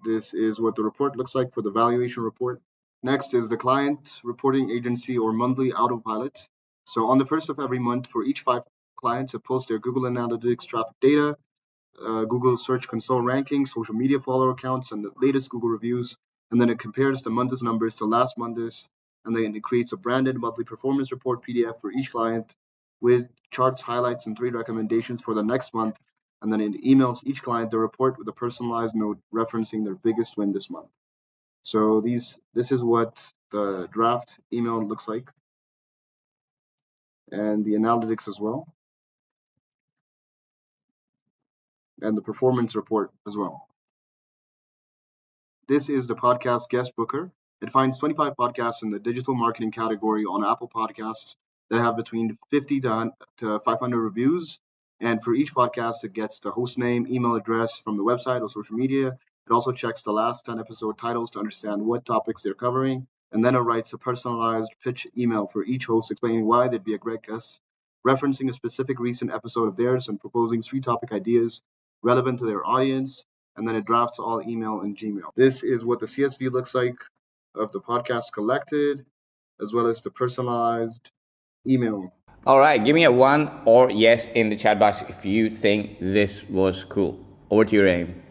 This is what the report looks like for the valuation report. Next is the client reporting agency or monthly autopilot. So on the first of every month, for each 5 clients, it pulls their Google Analytics traffic data, Google Search Console rankings, social media follower counts, and the latest Google reviews. And then it compares the month's numbers to last month's. And then it creates a branded monthly performance report PDF for each client with charts, highlights, and 3 recommendations for the next month. And then it emails each client the report with a personalized note referencing their biggest win this month. So this is what the draft email looks like, and the analytics as well, and the performance report as well. This is the podcast guest booker. It finds 25 podcasts in the digital marketing category on Apple Podcasts that have between 50 to 500 reviews. And for each podcast, it gets the host name, email address from the website or social media. It also checks the last 10 episode titles to understand what topics they're covering. And then it writes a personalized pitch email for each host explaining why they'd be a great guest, referencing a specific recent episode of theirs and proposing 3 topic ideas relevant to their audience. And then it drafts all email in Gmail. This is what the CSV looks like of the podcast collected, as well as the personalized email. All right, give me a 1 or yes in the chat box if you think this was cool. Over to your aim.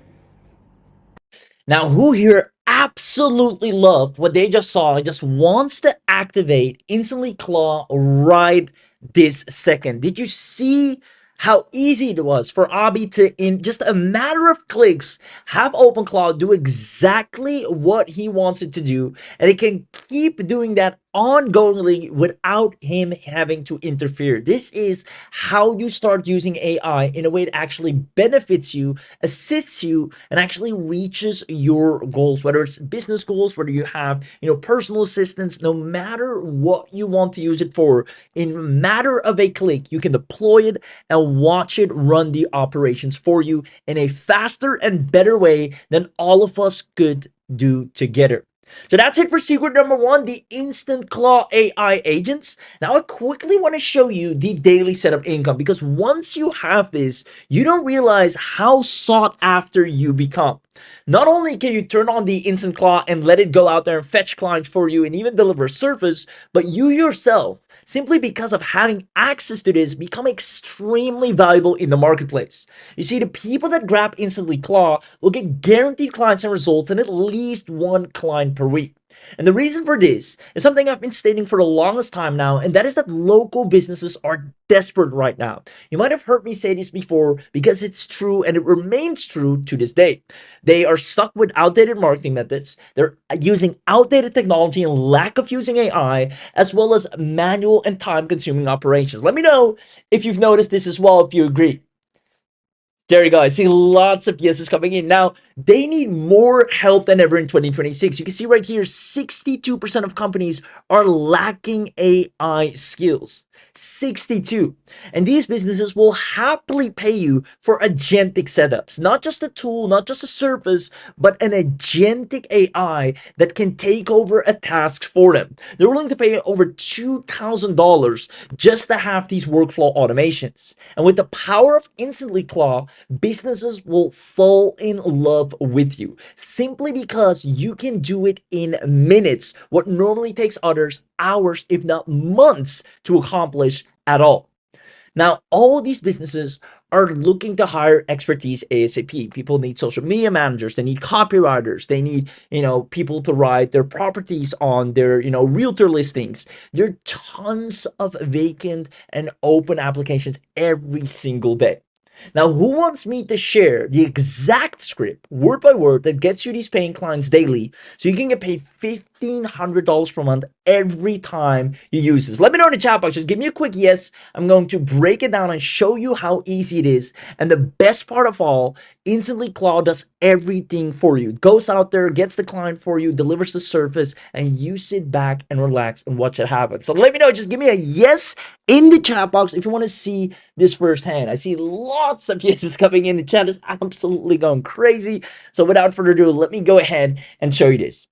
Now, who here absolutely loved what they just saw and just wants to activate InstantlyClaw right this second? Did you see how easy it was for Abby to, in just a matter of clicks, have OpenClaw do exactly what he wants it to do, and it can keep doing that ongoingly without him having to interfere? This is how you start using AI in a way that actually benefits you, assists you, and actually reaches your goals, whether it's business goals, whether you have, personal assistants. No matter what you want to use it for, in a matter of a click, you can deploy it and watch it run the operations for you in a faster and better way than all of us could do together. So that's it for secret number one, the InstantClaw AI agents. Now I quickly want to show you the daily setup income, because once you have this, you don't realize how sought after you become. Not only can you turn on the InstantClaw and let it go out there and fetch clients for you and even deliver service, but you yourself, simply because of having access to this, become extremely valuable in the marketplace. You see, the people that grab InstantlyClaw will get guaranteed clients and results and at least one client per week. And the reason for this is something I've been stating for the longest time now, and that is that local businesses are desperate right now. You might have heard me say this before because it's true and it remains true to this day. They are stuck with outdated marketing methods, they're using outdated technology and lack of using AI, as well as manual and time consuming operations. Let me know if you've noticed this as well, if you agree. There you go. I see lots of yeses coming in. Now, they need more help than ever in 2026. You can see right here, 62% of companies are lacking AI skills. 62. And these businesses will happily pay you for agentic setups. Not just a tool, not just a service, but an agentic AI that can take over a task for them. They're willing to pay over $2,000 just to have these workflow automations. And with the power of InstantlyClaw, businesses will fall in love with you simply because you can do it in minutes, what normally takes others hours, if not months, to accomplish at all. Now, all these businesses are looking to hire expertise ASAP. People need social media managers, they need copywriters, they need, people to write their properties on their, realtor listings. There are tons of vacant and open applications every single day. Now, who wants me to share the exact script, word by word, that gets you these paying clients daily so you can get paid $1,500 per month every time you use this? Let me know in the chat box. Just give me a quick yes. I'm going to break it down and show you how easy it is. And the best part of all, InstantlyClaw does everything for you. It goes out there, gets the client for you, delivers the service, and you sit back and relax and watch it happen. So let me know. Just give me a yes in the chat box if you want to see this firsthand. I see lots of yeses coming in. The chat is absolutely going crazy. So without further ado, let me go ahead and show you this.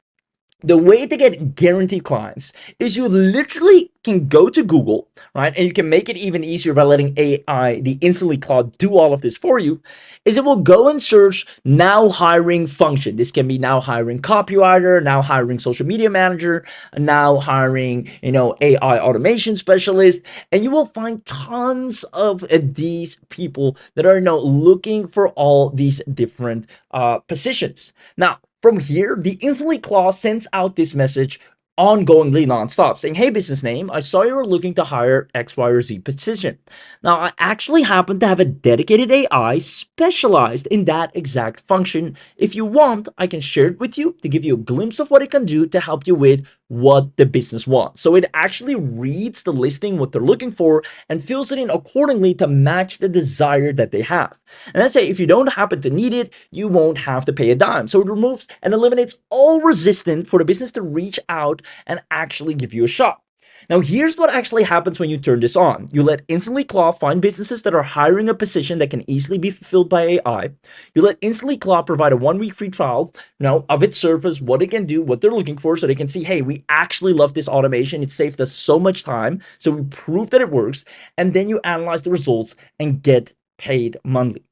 The way to get guaranteed clients is you literally can go to Google, right? And you can make it even easier by letting AI, the InstantlyClaw, do all of this for you. Is it will go and search now hiring function. This can be now hiring copywriter, now hiring social media manager, now hiring, AI automation specialist. And you will find tons of these people that are now looking for all these different positions. Now, from here, the InstantlyClaw sends out this message ongoingly nonstop saying, hey, business name, I saw you were looking to hire X, Y, or Z position. Now, I actually happen to have a dedicated AI specialized in that exact function. If you want, I can share it with you to give you a glimpse of what it can do to help you with what the business wants. So it actually reads the listing, what they're looking for, and fills it in accordingly to match the desire that they have. And let's say if you don't happen to need it, you won't have to pay a dime. So it removes and eliminates all resistance for the business to reach out and actually give you a shot. Now, here's what actually happens when you turn this on. You let InstantlyClaw find businesses that are hiring a position that can easily be fulfilled by AI. You let InstantlyClaw provide a 1-week free trial, of its service, what it can do, what they're looking for, so they can see, hey, we actually love this automation. It saved us so much time. So we prove that it works. And then you analyze the results and get paid monthly.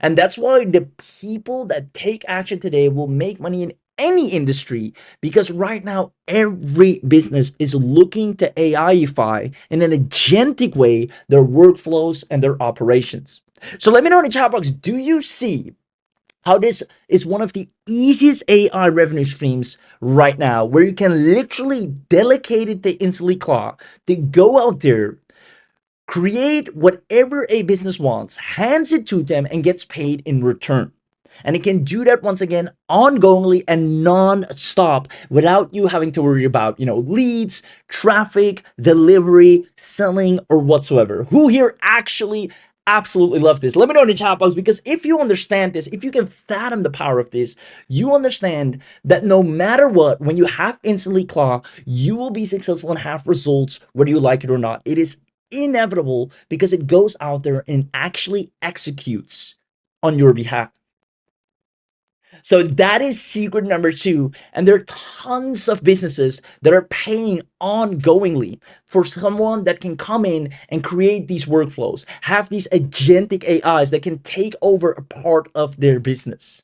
And that's why the people that take action today will make money in any industry, because right now every business is looking to AIify in an agentic way their workflows and their operations. So let me know in the chat box, do you see how this is one of the easiest AI revenue streams right now, where you can literally delegate it to InstantlyClaw to go out there, create whatever a business wants, hands it to them, and gets paid in return. And it can do that once again ongoingly and non-stop without you having to worry about, leads, traffic, delivery, selling, or whatsoever. Who here actually absolutely love this? Let me know in the chat box, because if you understand this, if you can fathom the power of this, you understand that no matter what, when you have InstantlyClaw, you will be successful and have results whether you like it or not. It is inevitable because it goes out there and actually executes on your behalf. So that is secret number two. And there are tons of businesses that are paying ongoingly for someone that can come in and create these workflows, have these agentic AIs that can take over a part of their business.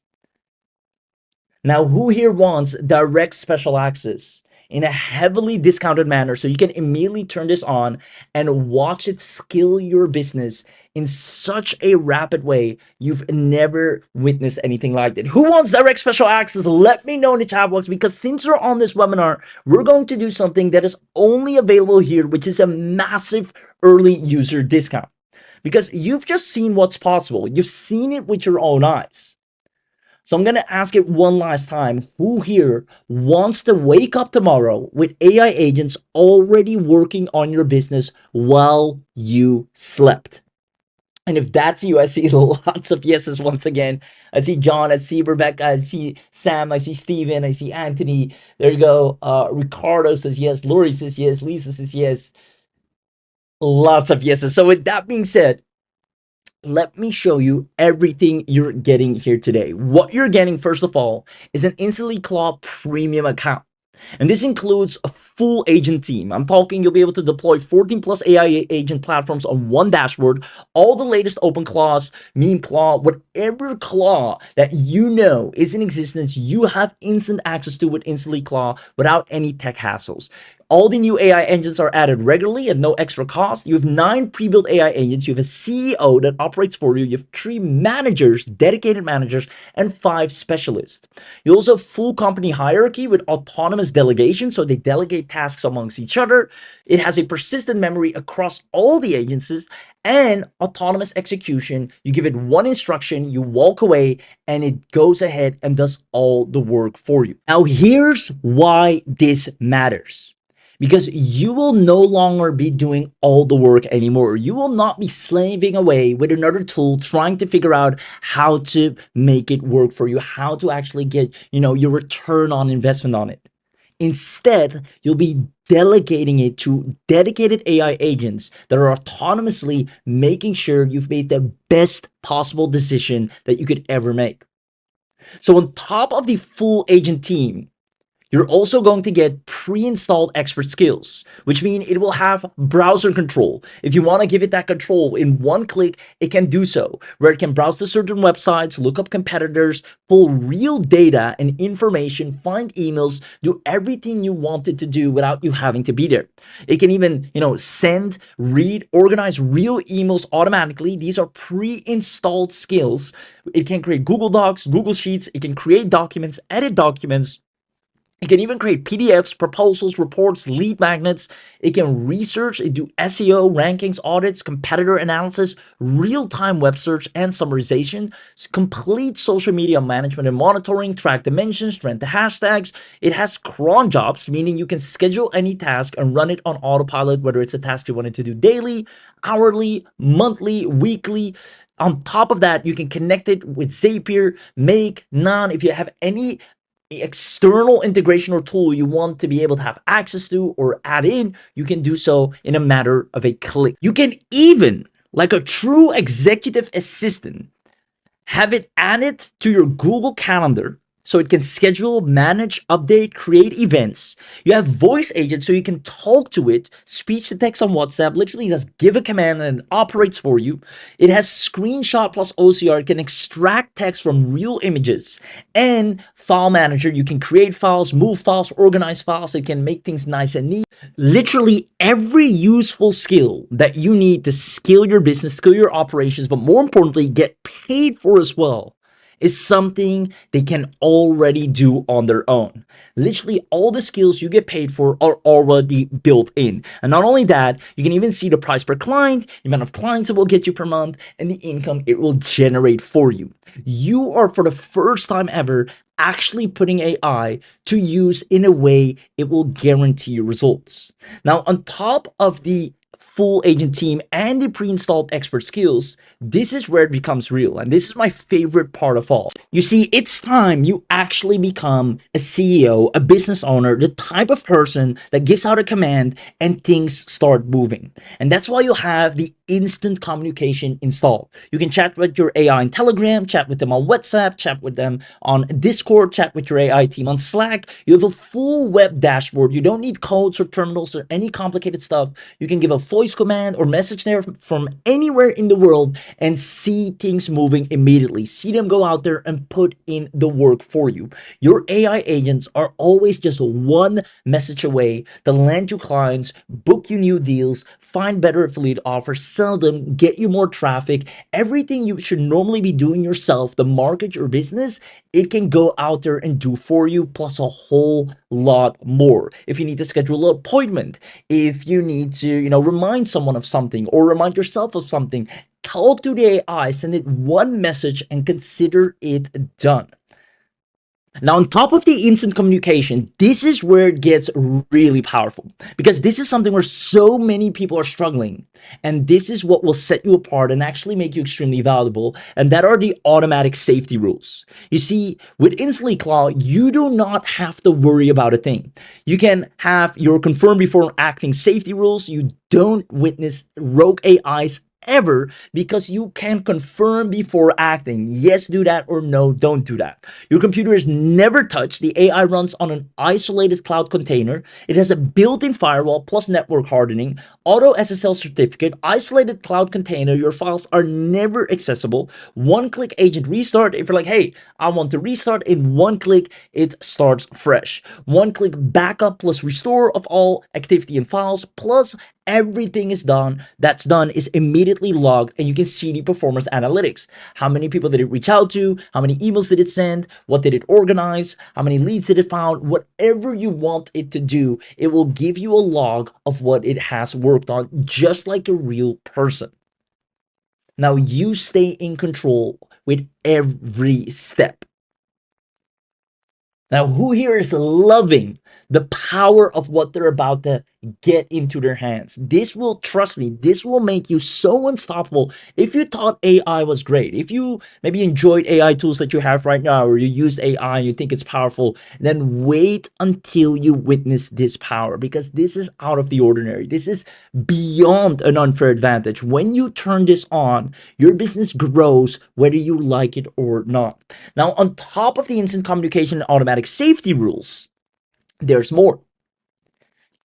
Now, who here wants direct special access in a heavily discounted manner so you can immediately turn this on and watch it scale your business in such a rapid way you've never witnessed anything like it? Who wants direct special access? Let me know in the chat box, because since you're on this webinar, we're going to do something that is only available here, which is a massive early user discount. Because you've just seen what's possible. You've seen it with your own eyes. So I'm going to ask it one last time. Who here wants to wake up tomorrow with AI agents already working on your business while you slept? And if that's you, I see lots of yeses once again. I see John, I see Rebecca, I see Sam, I see Steven, I see Anthony. There you go. Ricardo says yes. Lori says yes. Lisa says yes. Lots of yeses. So with that being said, let me show you everything you're getting here today. What you're getting, first of all, is an InstantlyClaw premium account. And this includes a full agent team. I'm talking you'll be able to deploy 14 plus AI agent platforms on one dashboard, all the latest open claws, meme claw, whatever claw that you know is in existence, you have instant access to with InstantlyClaw without any tech hassles. All the new AI engines are added regularly at no extra cost. You have 9 pre-built AI agents. You have a CEO that operates for you. You have 3 managers, dedicated managers, and 5 specialists. You also have full company hierarchy with autonomous delegation, so they delegate tasks amongst each other. It has a persistent memory across all the agencies and autonomous execution. You give it one instruction, you walk away, and it goes ahead and does all the work for you. Now, here's why this matters. Because you will no longer be doing all the work anymore. You will not be slaving away with another tool trying to figure out how to make it work for you, how to actually get, your return on investment on it. Instead, you'll be delegating it to dedicated AI agents that are autonomously making sure you've made the best possible decision that you could ever make. So on top of the full agent team, you're also going to get pre-installed expert skills, which means it will have browser control. If you want to give it that control in one click, it can do so, where it can browse to certain websites, look up competitors, pull real data and information, find emails, do everything you want it to do without you having to be there. It can even, send, read, organize real emails automatically. These are pre-installed skills. It can create Google Docs, Google Sheets. It can create documents, edit documents. It can even create PDFs, proposals, reports, lead magnets. It can research, it do SEO, rankings, audits, competitor analysis, real-time web search and summarization, complete social media management and monitoring, track dimensions, trend the hashtags. It has cron jobs, meaning you can schedule any task and run it on autopilot, whether it's a task you wanted to do daily, hourly, monthly, weekly. On top of that, you can connect it with Zapier, Make, Nan. If you have any external integration or tool you want to be able to have access to or add in, you can do so in a matter of a click. You can even, like a true executive assistant, have it added to your Google Calendar so it can schedule, manage, update, create events. You have voice agents so you can talk to it, speech to text on WhatsApp, literally just give a command and it operates for you. It has screenshot plus OCR. It can extract text from real images, and file manager. You can create files, move files, organize files. It can make things nice and neat. Literally every useful skill that you need to scale your business, scale your operations, but more importantly, get paid for as well, is something they can already do on their own. Literally all the skills you get paid for are already built in. And not only that, you can even see the price per client, the amount of clients it will get you per month, and the income it will generate for you. You are, for the first time ever, actually putting AI to use in a way it will guarantee you results. Now, on top of the full agent team and the pre-installed expert skills, this is where it becomes real. And this is my favorite part of all. You see, it's time you actually become a CEO, a business owner, the type of person that gives out a command and things start moving. And that's why you'll have the instant communication installed. You can chat with your AI on Telegram, chat with them on WhatsApp, chat with them on Discord, chat with your AI team on Slack. You have a full web dashboard. You don't need codes or terminals or any complicated stuff. You can give a voice command or message there from anywhere in the world and see things moving immediately. See them go out there and put in the work for you. Your AI agents are always just one message away to land you clients, book you new deals, find better affiliate offers, sell them, get you more traffic. Everything you should normally be doing yourself to market your business, it can go out there and do for you, plus a whole lot more. If you need to schedule an appointment, if you need to, remind someone of something or remind yourself of something, talk to the AI, send it one message and consider it done. Now, on top of the instant communication, this is where it gets really powerful, because this is something where so many people are struggling. And this is what will set you apart and actually make you extremely valuable. And that are the automatic safety rules. You see, with InstantlyClaw, you do not have to worry about a thing. You can have your confirm before acting safety rules. You don't witness rogue AIs ever, because you can confirm before acting. Yes, do that, or no, don't do that. Your computer is never touched. The AI runs on an isolated cloud container. It has a built-in firewall plus network hardening, auto SSL certificate, isolated cloud container. Your files are never accessible. One-click agent restart. If you're like, hey, I want to restart, in one click, it starts fresh. One-click backup plus restore of all activity and files, plus everything that's done is immediately logged, and you can see the performance analytics. How many people did it reach out to? How many emails did it send? What did it organize? How many leads did it found? Whatever you want it to do, it will give you a log of what it has worked on, just like a real person. Now you stay in control with every step. Now, who here is loving the power of what they're about to get into their hands? This will, trust me, this will make you so unstoppable. If you thought AI was great, if you maybe enjoyed AI tools that you have right now, or you use AI and you think it's powerful, then wait until you witness this power, because this is out of the ordinary. This is beyond an unfair advantage. When you turn this on, your business grows whether you like it or not. Now, on top of the instant communication and automatic safety rules, there's more,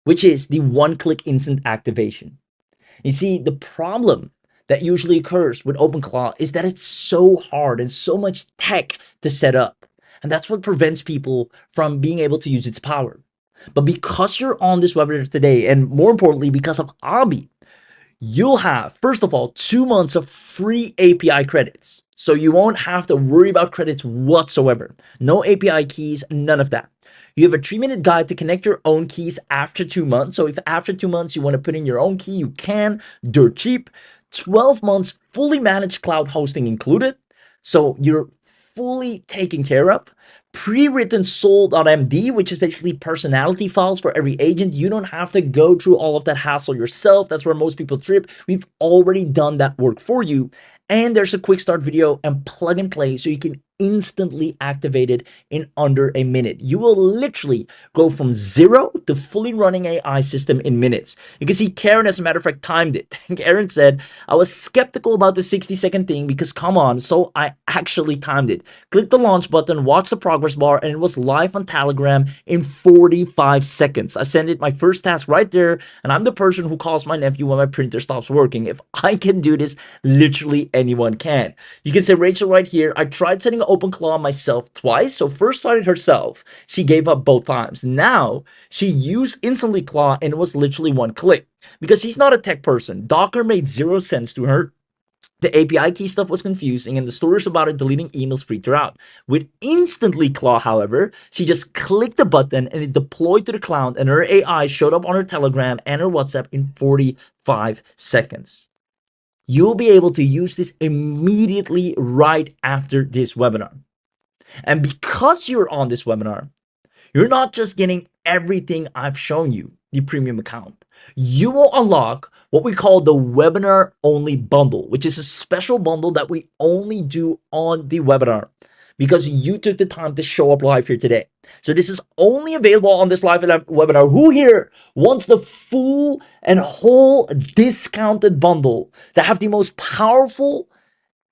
which is the one-click instant activation. You see, the problem that usually occurs with OpenClaw is that it's so hard and so much tech to set up. And that's what prevents people from being able to use its power. But because you're on this webinar today, and more importantly, because of Abi, you'll have, first of all, 2 months of free API credits. So you won't have to worry about credits whatsoever. No API keys, none of that. You have a 3-minute guide to connect your own keys after 2 months. So if after 2 months you want to put in your own key, you can, dirt cheap. 12 months fully managed cloud hosting included. So you're fully taken care of. Pre-written soul.md, which is basically personality files for every agent. You don't have to go through all of that hassle yourself. That's where most people trip. We've already done that work for you. And there's a quick start video and plug and play, so you can instantly activate it in under a minute. You will literally go from 0 to fully running AI system in minutes. You can see Karen, as a matter of fact, timed it. Karen said, I was skeptical about the 60-second thing because come on, so I actually timed it. Click the launch button, watch the progress bar, and it was live on Telegram in 45 seconds. I sent it my first task right there, and I'm the person who calls my nephew when my printer stops working. If I can do this, literally anyone can. You can say Rachel right here, I tried setting OpenClaw myself twice. So first tried it herself. She gave up both times. Now she used InstantlyClaw and it was literally one click. Because she's not a tech person. Docker made 0 sense to her. The API key stuff was confusing, and the stories about it deleting emails freaked her out. With InstantlyClaw, however, she just clicked the button and it deployed to the cloud, and her AI showed up on her Telegram and her WhatsApp in 45 seconds. You'll be able to use this immediately right after this webinar. And because you're on this webinar, you're not just getting everything I've shown you. the premium account, you will unlock what we call the webinar only bundle, which is a special bundle that we only do on the webinar because you took the time to show up live here today. So this is only available on this live webinar. Who here wants the full and whole discounted bundle that have the most powerful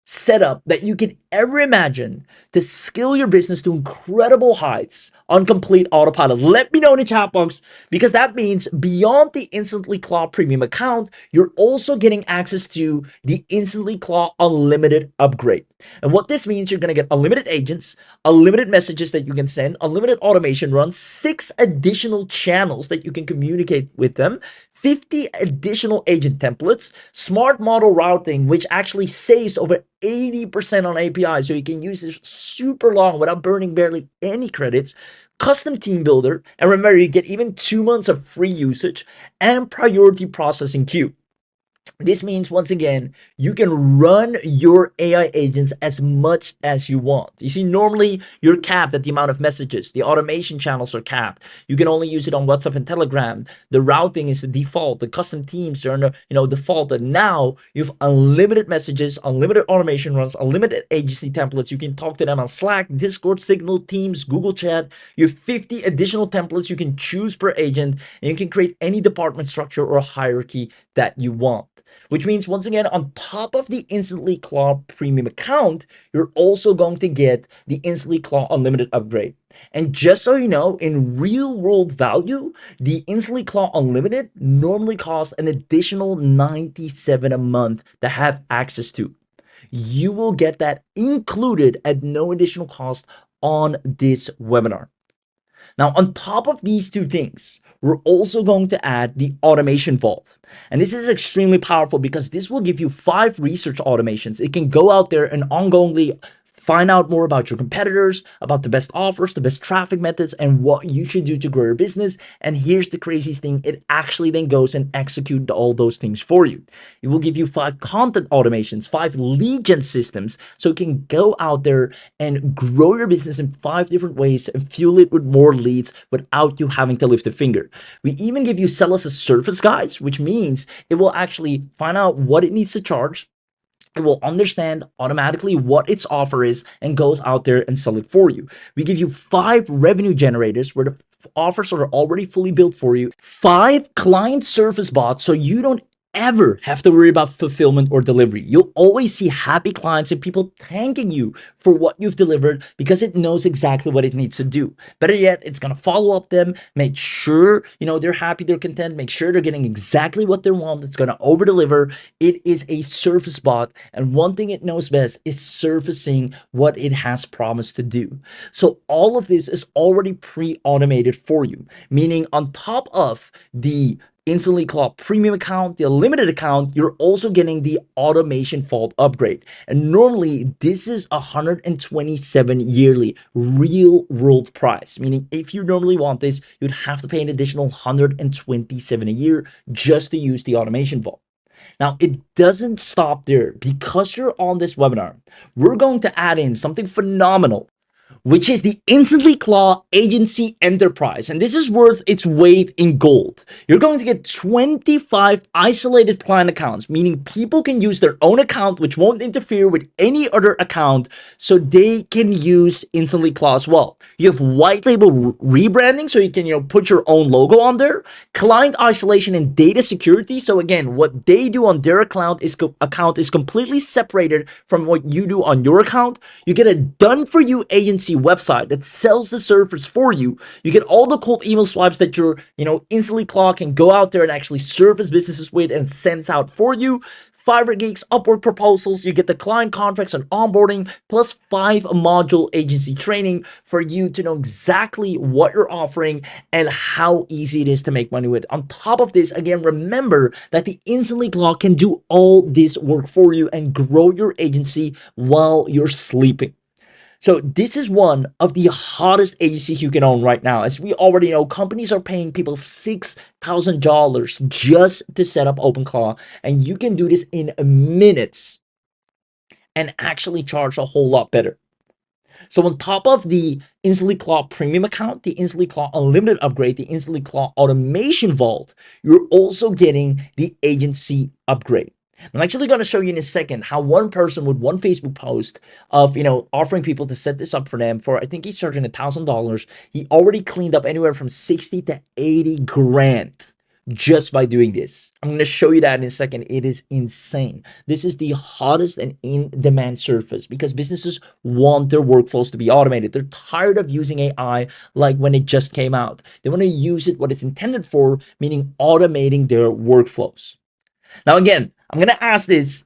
setup that you could ever imagine to scale your business to incredible heights on complete autopilot? Let me know in the chat box, because that means beyond the InstantlyClaw premium account, you're also getting access to the InstantlyClaw unlimited upgrade. And what this means, you're going to get unlimited agents, unlimited messages that you can send, unlimited automation runs, 6 additional channels that you can communicate with them, 50 additional agent templates, smart model routing, which actually saves over 80% on API, so you can use this super long without burning barely any credits, custom team builder, and remember, you get even 2 months of free usage, and priority processing queue. This means, once again, you can run your AI agents as much as you want. You see, normally you're capped at the amount of messages. The automation channels are capped. You can only use it on WhatsApp and Telegram. The routing is the default. The custom teams are default. And now you have unlimited messages, unlimited automation runs, unlimited agency templates. You can talk to them on Slack, Discord, Signal, Teams, Google Chat. You have 50 additional templates you can choose per agent, and you can create any department structure or hierarchy that you want. Which means, once again, on top of the InstantlyClaw premium account, you're also going to get the InstantlyClaw unlimited upgrade. And just so you know, in real world value, the InstantlyClaw unlimited normally costs an additional $97 a month to have access to. You will get that included at no additional cost on this webinar. Now, on top of these two things, we're also going to add the automation vault. And this is extremely powerful because this will give you 5 research automations. It can go out there and ongoingly find out more about your competitors, about the best offers, the best traffic methods, and what you should do to grow your business. And here's the craziest thing, it actually then goes and executes all those things for you. It will give you 5 content automations, 5 lead gen systems, so it can go out there and grow your business in 5 different ways and fuel it with more leads without you having to lift a finger. We even give you sell as a service guides, which means it will actually find out what it needs to charge. It will understand automatically what its offer is and goes out there and sell it for you. We give you 5 revenue generators where the offers are already fully built for you, 5 client service bots, so you don't ever have to worry about fulfillment or delivery. You'll always see happy clients and people thanking you for what you've delivered because it knows exactly what it needs to do. Better yet, it's going to follow up them, make sure they're happy, they're content, make sure they're getting exactly what they want. It's going to over deliver. It is a service bot, and one thing it knows best is servicing what it has promised to do. So all of this is already pre-automated for you, meaning on top of the InstantlyClaw premium account, the unlimited account, you're also getting the automation vault upgrade. And normally this is $127 yearly real world price, meaning if you normally want this, you'd have to pay an additional $127 a year just to use the automation vault. Now, it doesn't stop there. Because you're on this webinar, we're going to add in something phenomenal, which is the InstantlyClaw Agency Enterprise. And this is worth its weight in gold. You're going to get 25 isolated client accounts, meaning people can use their own account, which won't interfere with any other account, so they can use InstantlyClaw as well. You have white label rebranding, so you can put your own logo on there. Client isolation and data security. So again, what they do on their account is completely separated from what you do on your account. You get a done-for-you agency website that sells the service for you. You get all the cold email swipes that your InstantlyClaw can go out there and actually service businesses with and sends out for you. Fiverr gigs, Upwork proposals, you get the client contracts and onboarding, plus 5 module agency training for you to know exactly what you're offering and how easy it is to make money with. On top of this, again, remember that the InstantlyClaw can do all this work for you and grow your agency while you're sleeping. So this is one of the hottest agencies you can own right now. As we already know, companies are paying people $6,000 just to set up OpenClaw, and you can do this in minutes and actually charge a whole lot better. So on top of the InstantlyClaw premium account, the InstantlyClaw unlimited upgrade, the InstantlyClaw automation vault, you're also getting the agency upgrade. I'm actually going to show you in a second how one person with one Facebook post of offering people to set this up for them for, I think he's charging $1,000. He already cleaned up anywhere from 60 to 80 grand just by doing this. I'm going to show you that in a second. It is insane. This is the hottest and in-demand surface because businesses want their workflows to be automated. They're tired of using AI like when it just came out. They want to use it what it's intended for, meaning automating their workflows. Now, again, I'm going to ask this.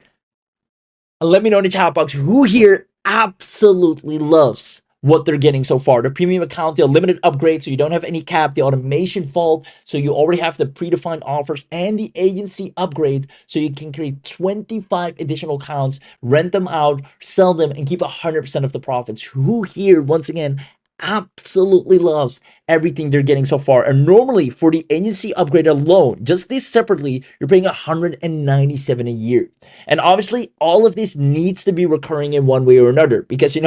Let me know in the chat box who here absolutely loves what they're getting so far. The premium account, the unlimited upgrade, so you don't have any cap, the automation vault, so you already have the predefined offers, and the agency upgrade, so you can create 25 additional accounts, rent them out, sell them, and keep 100% of the profits. Who here, once again, absolutely loves everything they're getting so far? And normally for the agency upgrade alone, just this separately, you're paying $197 a year. And obviously all of this needs to be recurring in one way or another because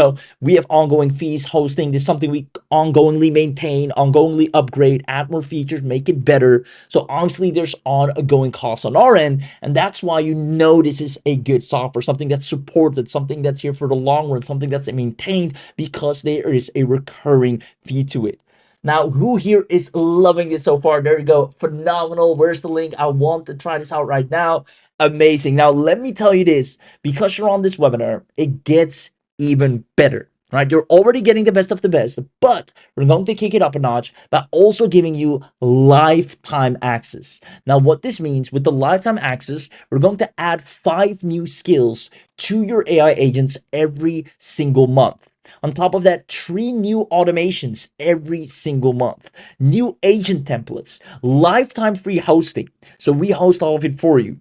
we have ongoing fees. Hosting this is something we ongoingly maintain, ongoingly upgrade, add more features, make it better. So obviously there's ongoing costs on our end, and that's why this is a good software, something that's supported, something that's here for the long run, something that's maintained because there is a recurring fee to it. Now, who here is loving this so far? There you go. Phenomenal. Where's the link? I want to try this out right now. Amazing. Now, let me tell you this. Because you're on this webinar, it gets even better, right? You're already getting the best of the best, but we're going to kick it up a notch by also giving you lifetime access. Now, what this means with the lifetime access, we're going to add 5 new skills to your AI agents every single month. On top of that, 3 new automations every single month, new agent templates, lifetime free hosting. So we host all of it for you.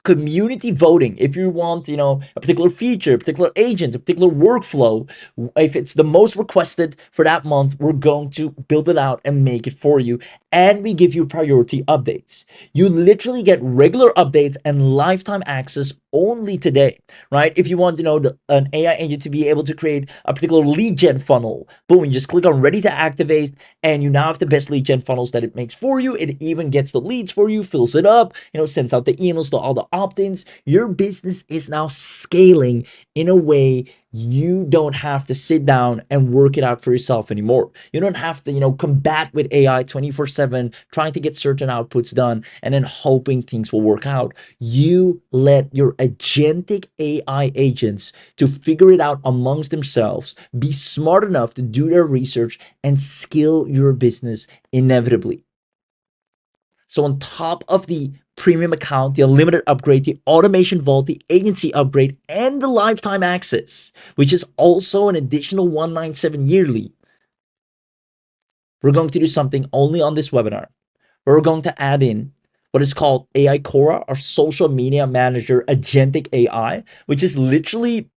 Community voting. If you want, a particular feature, a particular agent, a particular workflow, if it's the most requested for that month, we're going to build it out and make it for you. And we give you priority updates. You literally get regular updates and lifetime access only today, right? If you want, an AI agent to be able to create a particular lead gen funnel, boom, you just click on ready to activate, and you now have the best lead gen funnels that it makes for you. It even gets the leads for you, fills it up, sends out the emails to all the opt-ins. Your business is now scaling in a way you don't have to sit down and work it out for yourself anymore. You don't have to, combat with AI 24/7, trying to get certain outputs done and then hoping things will work out. You let your agentic AI agents to figure it out amongst themselves, be smart enough to do their research, and scale your business inevitably. So on top of the premium account, the unlimited upgrade, the automation vault, the agency upgrade, and the lifetime access, which is also an additional $197 yearly, we're going to do something only on this webinar. We're going to add in what is called AI Cora, our social media manager agentic AI, which is literally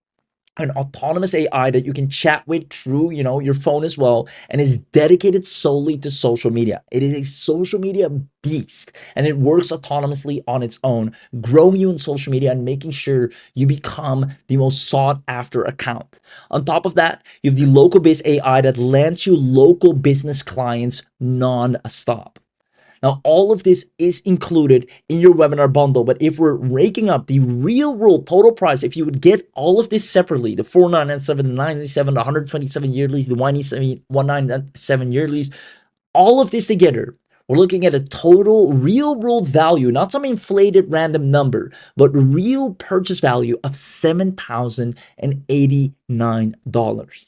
an autonomous AI that you can chat with through, your phone as well, and is dedicated solely to social media. It is a social media beast, and it works autonomously on its own, growing you in social media and making sure you become the most sought after account. On top of that, you have the local based AI that lands you local business clients non-stop. Now, all of this is included in your webinar bundle, but if we're raking up the real world total price, if you would get all of this separately, the 497, the 97, the 127 yearlies, the 197 yearlies, all of this together, we're looking at a total real world value, not some inflated random number, but real purchase value of $7,089.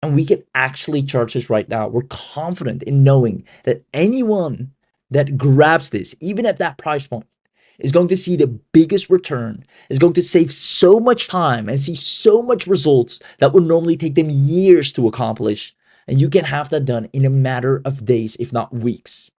And we can actually charge this right now. We're confident in knowing that anyone that grabs this, even at that price point, is going to see the biggest return, is going to save so much time and see so much results that would normally take them years to accomplish. And you can have that done in a matter of days, if not weeks.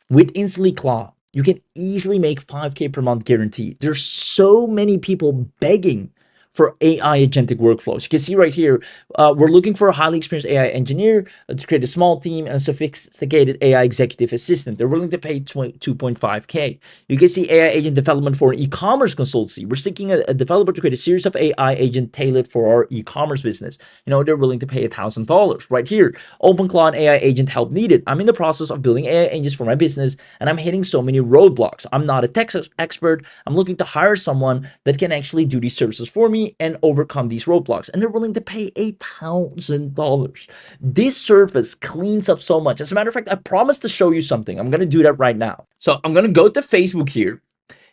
With InstantlyClaw, you can easily make 5K per month guaranteed. There's so many people begging for AI agentic workflows. You can see right here, we're looking for a highly experienced AI engineer to create a small team and a sophisticated AI executive assistant. They're willing to pay 2.5K. You can see AI agent development for an e-commerce consultancy. We're seeking a developer to create a series of AI agent tailored for our e-commerce business. They're willing to pay $1,000. Right here, OpenClaw and AI agent help needed. I'm in the process of building AI agents for my business, and I'm hitting so many roadblocks. I'm not a tech expert. I'm looking to hire someone that can actually do these services for me and overcome these roadblocks. And they're willing to pay $1,000. This service cleans up so much. As a matter of fact, I promised to show you something. I'm going to do that right now. So I'm going to go to Facebook here.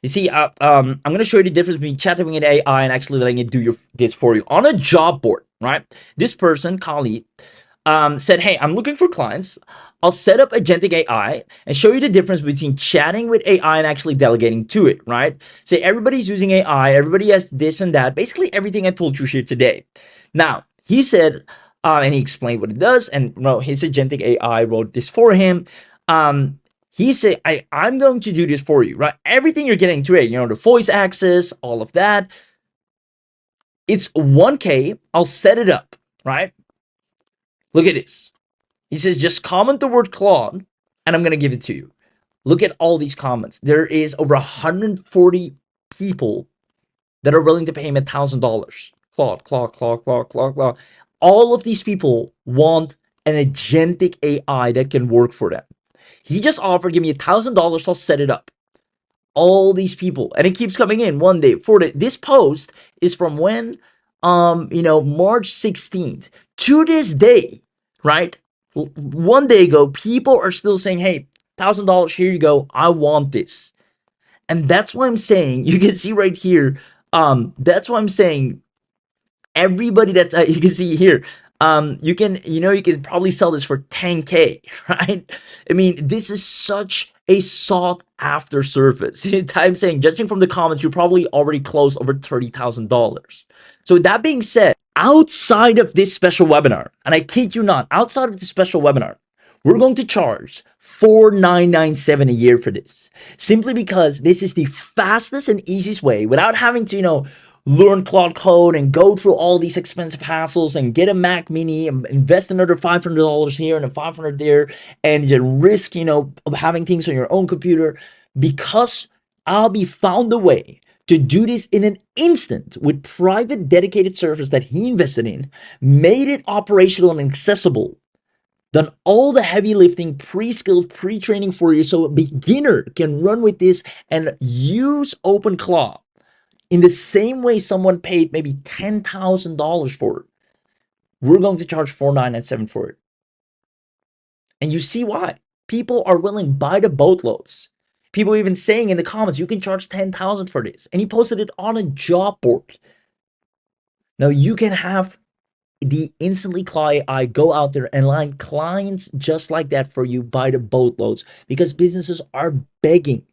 You see, I'm going to show you the difference between chatting with AI and actually letting it do this for you on a job board, right? This person, Kali, said, hey, I'm looking for clients. I'll set up agentic AI and show you the difference between chatting with AI and actually delegating to it, right? Say everybody's using AI, everybody has this and that, basically everything I told you here today. Now, he said, and he explained what it does, and his agentic AI wrote this for him. He said, I'm going to do this for you, right? Everything you're getting to it, the voice access, all of that. It's 1K. I'll set it up, right? Look at this. He says, just comment the word Claude, and I'm going to give it to you. Look at all these comments. There is over 140 people that are willing to pay him $1,000. Claude, Claude, Claude, Claude, Claude, Claude. All of these people want an agentic AI that can work for them. He just offered, give me $1,000, I'll set it up. All these people, and it keeps coming in 1 day, 4 days. This post is from when? March 16th. To this day, right? 1 day ago, people are still saying, hey, $1,000, here you go. I want this. And that's why I'm saying, you can see right here, that's why I'm saying everybody that's, you can see here, you can probably sell this for 10K, right? I mean, this is such a sought after service. I'm saying, judging from the comments, you probably already closed over $30,000. So that being said, outside of this special webinar, and I kid you not, outside of this special webinar, we're going to charge $4,997 a year for this, simply because this is the fastest and easiest way without having to, learn Claude Code and go through all these expensive hassles and get a Mac Mini and invest another $500 here and $500 there and the risk, of having things on your own computer. Because I'll be found a way to do this in an instant with private dedicated servers that he invested in, made it operational and accessible, done all the heavy lifting, pre-skilled, pre-training for you so a beginner can run with this and use OpenClaw in the same way someone paid maybe $10,000 for it. We're going to charge $4,997 for it. And you see why. People are willing by the boatloads. People even saying in the comments, you can charge $10,000 for this. And he posted it on a job board. Now you can have the InstantlyClaw AI go out there and line clients just like that for you by the boatloads, because businesses are begging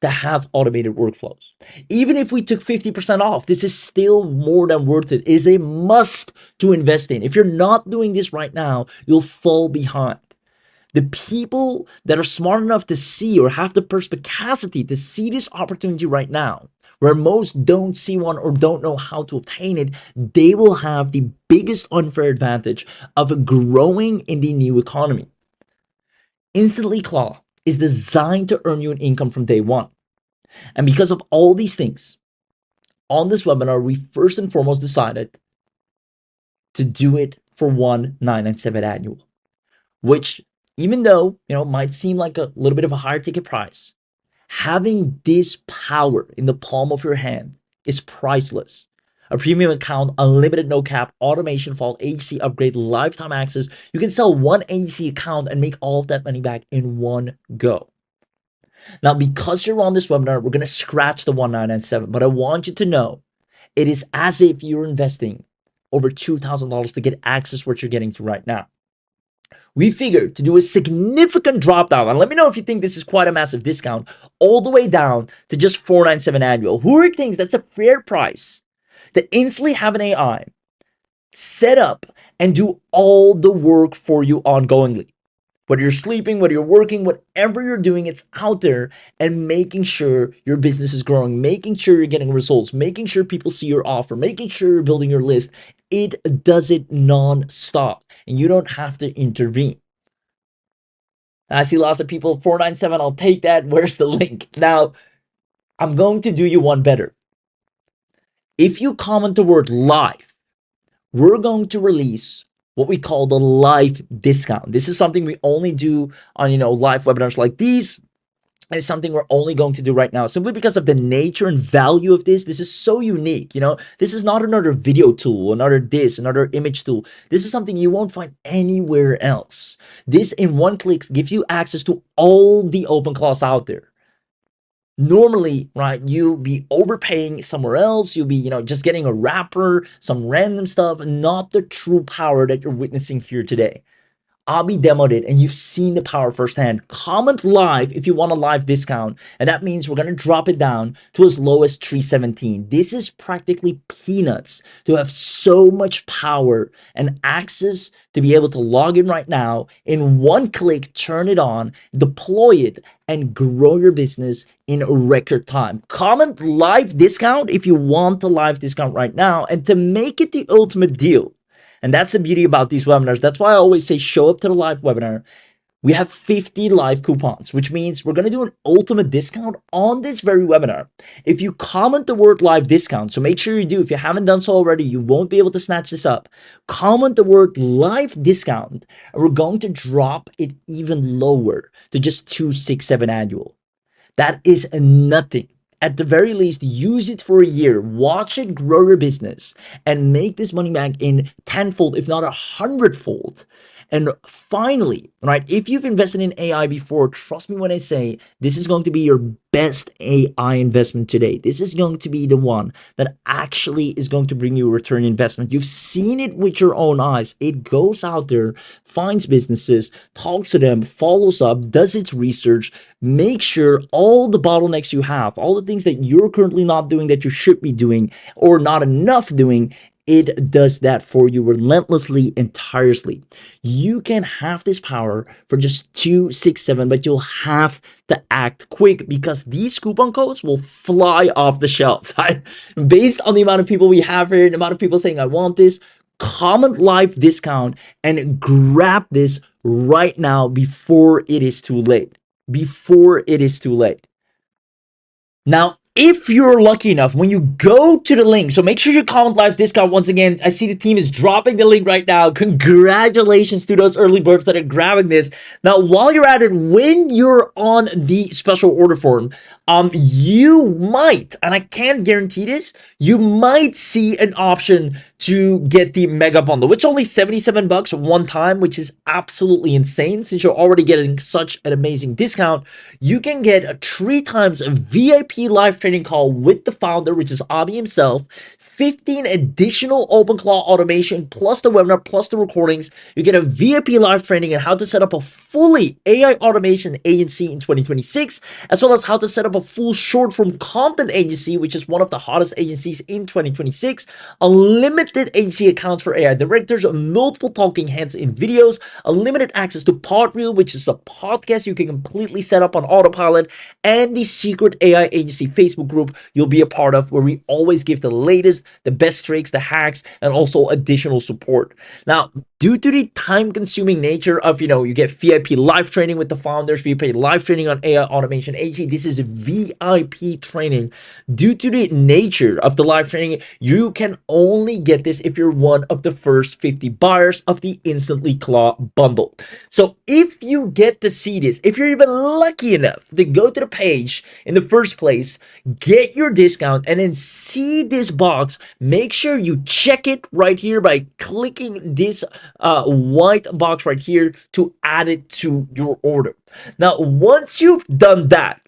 to have automated workflows. Even if we took 50% off, this is still more than worth it. It is a must to invest in. If you're not doing this right now, you'll fall behind. The people that are smart enough to see or have the perspicacity to see this opportunity right now, where most don't see one or don't know how to obtain it, they will have the biggest unfair advantage of growing in the new economy. InstantlyClaw is designed to earn you an income from day one. And because of all these things, on this webinar, we first and foremost decided to do it for $1,997 annual, which, even though, might seem like a little bit of a higher ticket price, having this power in the palm of your hand is priceless. A premium account, unlimited no cap, automation for all agency upgrade, lifetime access. You can sell one agency account and make all of that money back in one go. Now, because you're on this webinar, we're going to scratch the $1,997, but I want you to know it is as if you're investing over $2,000 to get access to what you're getting to right now. We figured to do a significant drop down, and let me know if you think this is quite a massive discount, all the way down to just $497 annual. Who thinks that's a fair price to instantly have an AI set up and do all the work for you ongoingly? Whether you're sleeping, whether you're working, whatever you're doing, it's out there, and making sure your business is growing, making sure you're getting results, making sure people see your offer, making sure you're building your list. It does it non-stop, and you don't have to intervene. I see lots of people, 497, I'll take that. Where's the link? Now, I'm going to do you one better. If you comment the word live, we're going to release what we call the live discount. This is something we only do on, live webinars like these. It's something we're only going to do right now, simply because of the nature and value of this. This is so unique. This is not another video tool, another image tool. This is something you won't find anywhere else. This, in one click, gives you access to all the open claws out there. Normally, right, you'll be overpaying somewhere else. You'll be, just getting a wrapper, some random stuff, not the true power that you're witnessing here today. Abi demoed it, and you've seen the power firsthand. Comment live if you want a live discount, and that means we're going to drop it down to as low as $317. This is practically peanuts to have so much power and access to be able to log in right now, in one click, turn it on, deploy it, and grow your business in record time. Comment live discount if you want the live discount right now, and to make it the ultimate deal. And that's the beauty about these webinars. That's why I always say show up to the live webinar. We have 50 live coupons, which means we're going to do an ultimate discount on this very webinar. If you comment the word live discount, so make sure you do. If you haven't done so already, you won't be able to snatch this up. Comment the word live discount, and we're going to drop it even lower to just $267 annual. That is nothing. At the very least, use it for a year, watch it grow your business, and make this money back in tenfold, if not 100-fold. And finally, right, if you've invested in AI before, trust me when I say this is going to be your best AI investment today. This is going to be the one that actually is going to bring you a return investment. You've seen it with your own eyes. It goes out there, finds businesses, talks to them, follows up, does its research, makes sure all the bottlenecks you have, all the things that you're currently not doing that you should be doing or not enough doing, it does that for you relentlessly and tirelessly. You can have this power for just $267, but you'll have to act quick because these coupon codes will fly off the shelves. Based on the amount of people we have here, the amount of people saying, I want this, comment live discount and grab this right now before it is too late. Before it is too late. Now, if you're lucky enough, when you go to the link, so make sure you comment live discount once again. I see the team is dropping the link right now. Congratulations to those early birds that are grabbing this. Now, while you're at it, when you're on the special order form, you might, and I can't guarantee this, you might see an option to get the mega bundle, which only $77 one time, which is absolutely insane. Since you're already getting such an amazing discount, you can get a 3 times VIP live training call with the founder, which is Abi himself, 15 additional OpenClaw automation, plus the webinar, plus the recordings. You get a VIP live training on how to set up a fully AI automation agency in 2026, as well as how to set up a full short form content agency, which is one of the hottest agencies in 2026, unlimited agency accounts for AI directors, multiple talking heads in videos, unlimited access to Podreel, which is a podcast you can completely set up on autopilot, and the secret AI agency Facebook group you'll be a part of, where we always give the latest, the best tricks, the hacks, and also additional support. Now, due to the time-consuming nature of, you get VIP live training with the founders, VIP live training on AI automation agency, this is a VIP training. Due to the nature of the live training, you can only get this if you're one of the first 50 buyers of the InstantlyClaw bundle. So if you get to see this, if you're even lucky enough to go to the page in the first place, get your discount, and then see this box, make sure you check it right here by clicking this white box right here to add it to your order. Now, once you've done that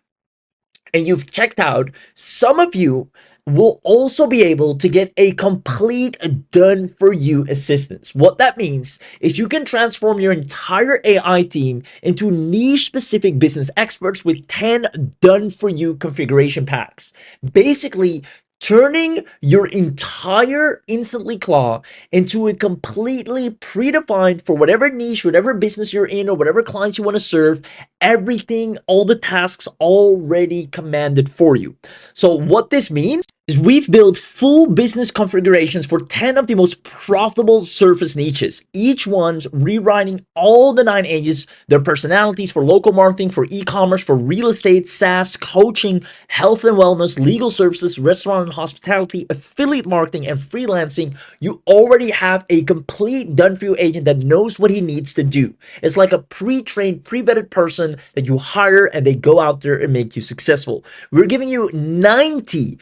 and you've checked out, some of you will also be able to get a complete done-for-you assistance. What that means is you can transform your entire AI team into niche-specific business experts with 10 done-for-you configuration packs. Basically, turning your entire InstantlyClaw into a completely predefined for whatever niche, whatever business you're in, or whatever clients you want to serve, everything, all the tasks already commanded for you. So what this means is we've built full business configurations for 10 of the most profitable surface niches, each one's rewriting all the 9 H's, their personalities for local marketing, for e-commerce, for real estate, SaaS, coaching, health and wellness, legal services, restaurant and hospitality, affiliate marketing, and freelancing. You already have a complete done-for-you agent that knows what he needs to do. It's like a pre-trained, pre-vetted person that you hire and they go out there and make you successful. We're giving you 90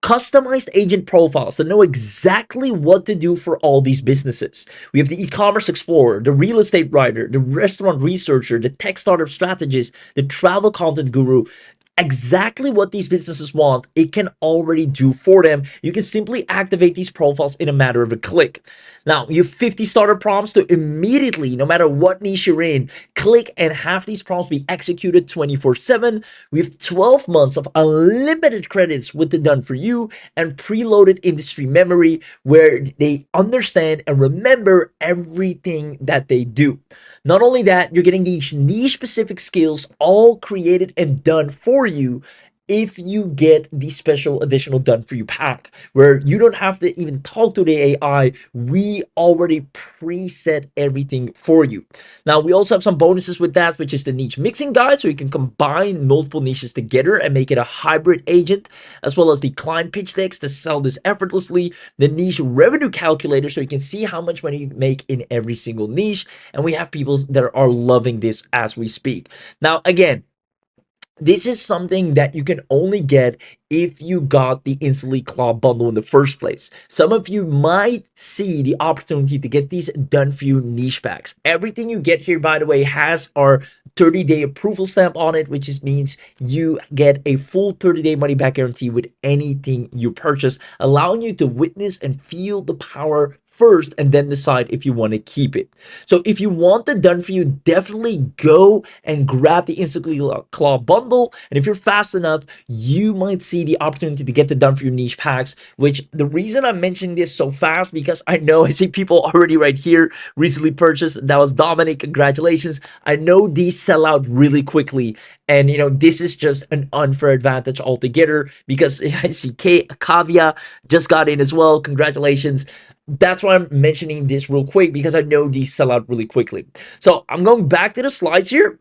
customized agent profiles that know exactly what to do for all these businesses. We have the e-commerce explorer, the real estate writer, the restaurant researcher, the tech startup strategist, the travel content guru. Exactly what these businesses want, it can already do for them. You can simply activate these profiles in a matter of a click. Now, you have 50 starter prompts to immediately, no matter what niche you're in, click and have these prompts be executed 24/7. We have 12 months of unlimited credits with the done for you and preloaded industry memory where they understand and remember everything that they do. Not only that, you're getting these niche specific skills all created and done for you if you get the special additional done for you pack where you don't have to even talk to the AI. We already preset everything for you. Now, we also have some bonuses with that, which is the niche mixing guide, so you can combine multiple niches together and make it a hybrid agent, as well as the client pitch decks to sell this effortlessly, the niche revenue calculator, so you can see how much money you make in every single niche. And we have people that are loving this as we speak. Now, again, this is something that you can only get if you got the InstantlyClaw bundle in the first place. Some of you might see the opportunity to get these done for you niche packs. Everything you get here, by the way, has our 30-day approval stamp on it, which just means you get a full 30-day money back guarantee with anything you purchase, allowing you to witness and feel the power first and then decide if you want to keep it. So if you want the done for you, definitely go and grab the InstantlyClaw bundle. And if you're fast enough, you might see the opportunity to get the done for you niche packs, which the reason I'm mentioning this so fast, because I know I see people already right here recently purchased. That was Dominic. Congratulations. I know these sell out really quickly. And, this is just an unfair advantage altogether because I see Kavia just got in as well. Congratulations. That's why I'm mentioning this real quick because I know these sell out really quickly. So I'm going back to the slides here.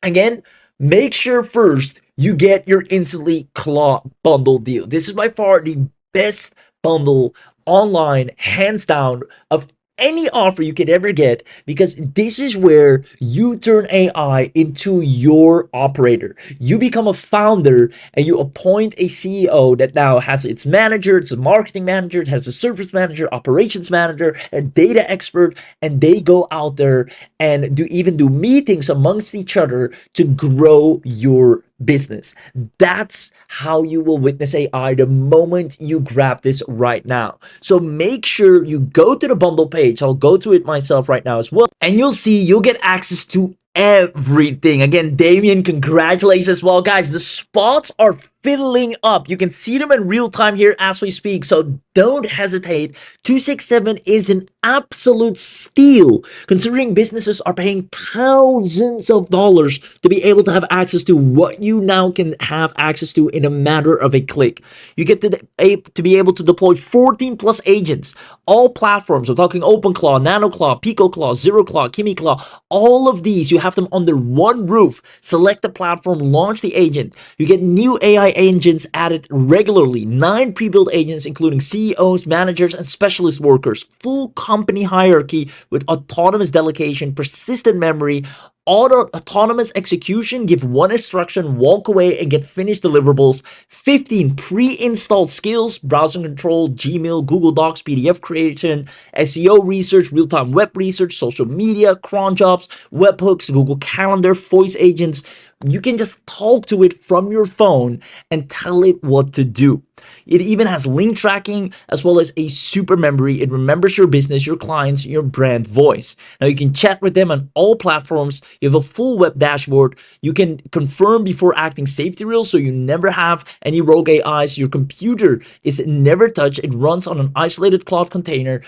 Again, make sure first you get your InstantlyClaw bundle deal. This is by far the best bundle online, hands down, of any offer you could ever get, because this is where you turn AI into your operator. You become a founder and you appoint a CEO that now has its manager, it's a marketing manager, it has a service manager, operations manager, a data expert, and they go out there and do meetings amongst each other to grow your business. That's how you will witness AI the moment you grab this right now. So make sure you go to the bundle page. I'll go to it myself right now as well. And you'll see you'll get access to everything. Again, Damien, congratulations as well. Guys, the spots are filling up. You can see them in real time here as we speak. So don't hesitate. 267 is an absolute steal, considering businesses are paying thousands of dollars to be able to have access to what you now can have access to in a matter of a click. You get to be able to deploy 14 plus agents, all platforms. We're talking OpenClaw, NanoClaw, PicoClaw, ZeroClaw, KimiClaw. All of these, you have them under one roof. Select the platform, launch the agent. You get new AI agents added regularly. 9 pre-built agents, including CEOs, managers, and specialist workers. Full company hierarchy with autonomous delegation, persistent memory, autonomous execution. Give one instruction, walk away, and get finished deliverables. 15 pre-installed skills: browser control, Gmail, Google Docs, PDF creation, SEO research, real-time web research, social media, cron jobs, webhooks, Google Calendar, voice agents. You can just talk to it from your phone and tell it what to do. It even has link tracking as well as a super memory. It remembers your business, your clients, your brand voice. Now you can chat with them on all platforms. You have a full web dashboard. You can confirm before acting safety rules so you never have any rogue AIs. Your computer is never touched. It runs on an isolated cloud container.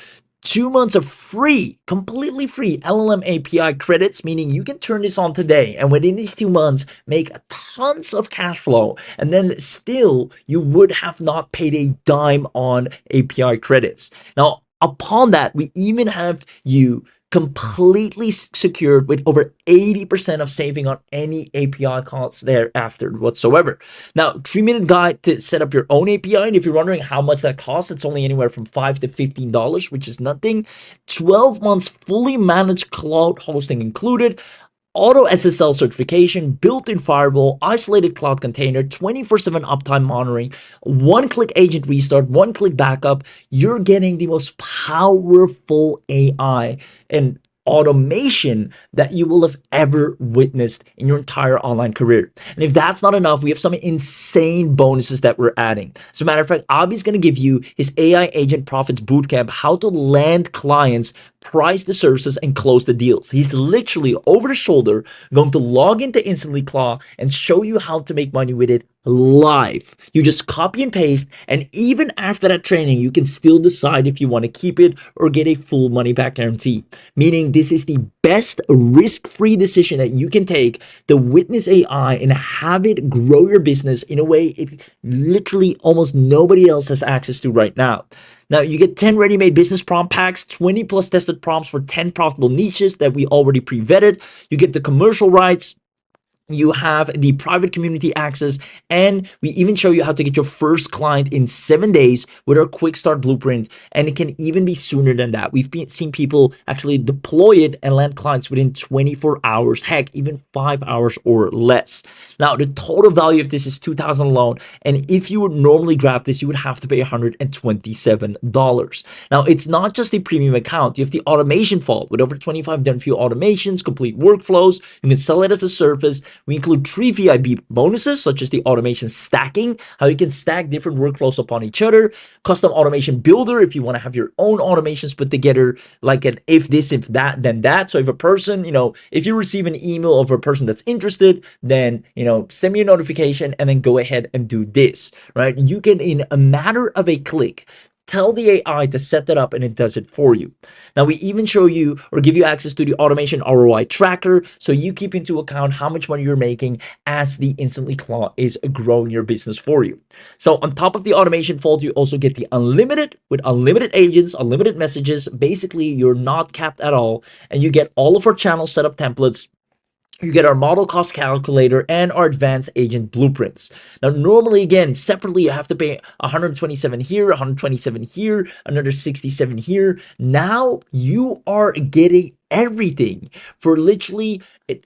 2 months of free, completely free LLM API credits, meaning you can turn this on today and within these 2 months make tons of cash flow. And then still, you would have not paid a dime on API credits. Now, upon that, we even have you completely secured with over 80% of saving on any API costs thereafter whatsoever. Now, 3-minute guide to set up your own API. And if you're wondering how much that costs, it's only anywhere from $5 to $15, which is nothing. 12 months fully managed cloud hosting included. Auto SSL certification, built-in firewall, isolated cloud container, 24/7 uptime monitoring, one-click agent restart, one-click backup. You're getting the most powerful AI and automation that you will have ever witnessed in your entire online career. And if that's not enough, we have some insane bonuses that we're adding. As a matter of fact, Abhi's going to give you his AI Agent Profits Bootcamp, how to land clients, price the services, and close the deals. He's literally over the shoulder going to log into InstantlyClaw and show you how to make money with it live. You just copy and paste, and even after that training, you can still decide if you want to keep it or get a full money back guarantee. Meaning this is the best risk-free decision that you can take to witness AI and have it grow your business in a way it literally almost nobody else has access to right now. Now, you get 10 ready-made business prompt packs, 20 plus tested prompts for 10 profitable niches that we already pre-vetted. You get the commercial rights. You have the private community access, and we even show you how to get your first client in 7 days with our quick start blueprint, and it can even be sooner than that. We've seen people actually deploy it and land clients within 24 hours, heck, even 5 hours or less. Now, the total value of this is $2,000 alone, and if you would normally grab this, you would have to pay $127. Now, it's not just a premium account. You have the automation vault with over 25 done for you automations, complete workflows. You can sell it as a service. We include 3 VIP bonuses, such as the automation stacking, how you can stack different workflows upon each other, custom automation builder, if you want to have your own automations put together, like an if this, if that, then that. So if a person, if you receive an email of a person that's interested, then, send me a notification and then go ahead and do this, right? You can, in a matter of a click, tell the AI to set that up and it does it for you. Now, we even show you or give you access to the automation ROI tracker so you keep into account how much money you're making as the InstantlyClaw is growing your business for you. So on top of the automation vault, you also get the unlimited with unlimited agents, unlimited messages. Basically, you're not capped at all, and you get all of our channel setup templates. You get our model cost calculator and our advanced agent blueprints. Now, normally, again, separately, you have to pay 127 here, 127 here, another 67 here. Now, you are getting everything for literally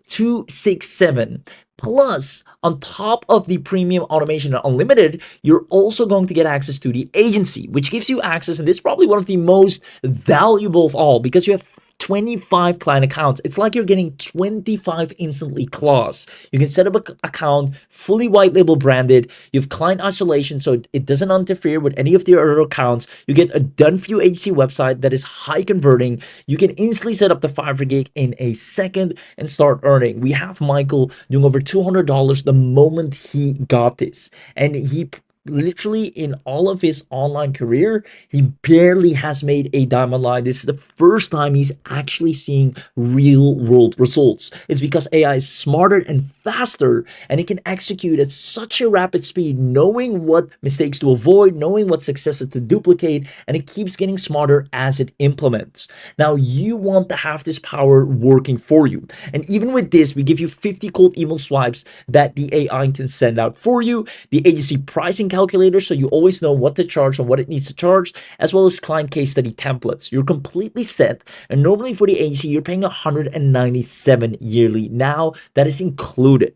267. Plus, on top of the premium automation and unlimited, you're also going to get access to the agency, which gives you access, and this is probably one of the most valuable of all, because you have 25 client accounts. It's like you're getting 25 InstantlyClaws. You can set up an account, fully white label branded. You have client isolation, so it doesn't interfere with any of the other accounts. You get a done for you agency website that is high converting. You can instantly set up the Fiverr gig in a second and start earning. We have Michael doing over $200 the moment he got this, and he literally in all of his online career, he barely has made a dime online. This is the first time he's actually seeing real world results. It's because AI is smarter and faster, and it can execute at such a rapid speed, knowing what mistakes to avoid, knowing what successes to duplicate, and it keeps getting smarter as it implements. Now, you want to have this power working for you. And even with this, we give you 50 cold email swipes that the AI can send out for you, the agency pricing calculator, so you always know what to charge and what it needs to charge, as well as client case study templates. You're completely set, and normally for the agency, you're paying $197 yearly. Now, that is included.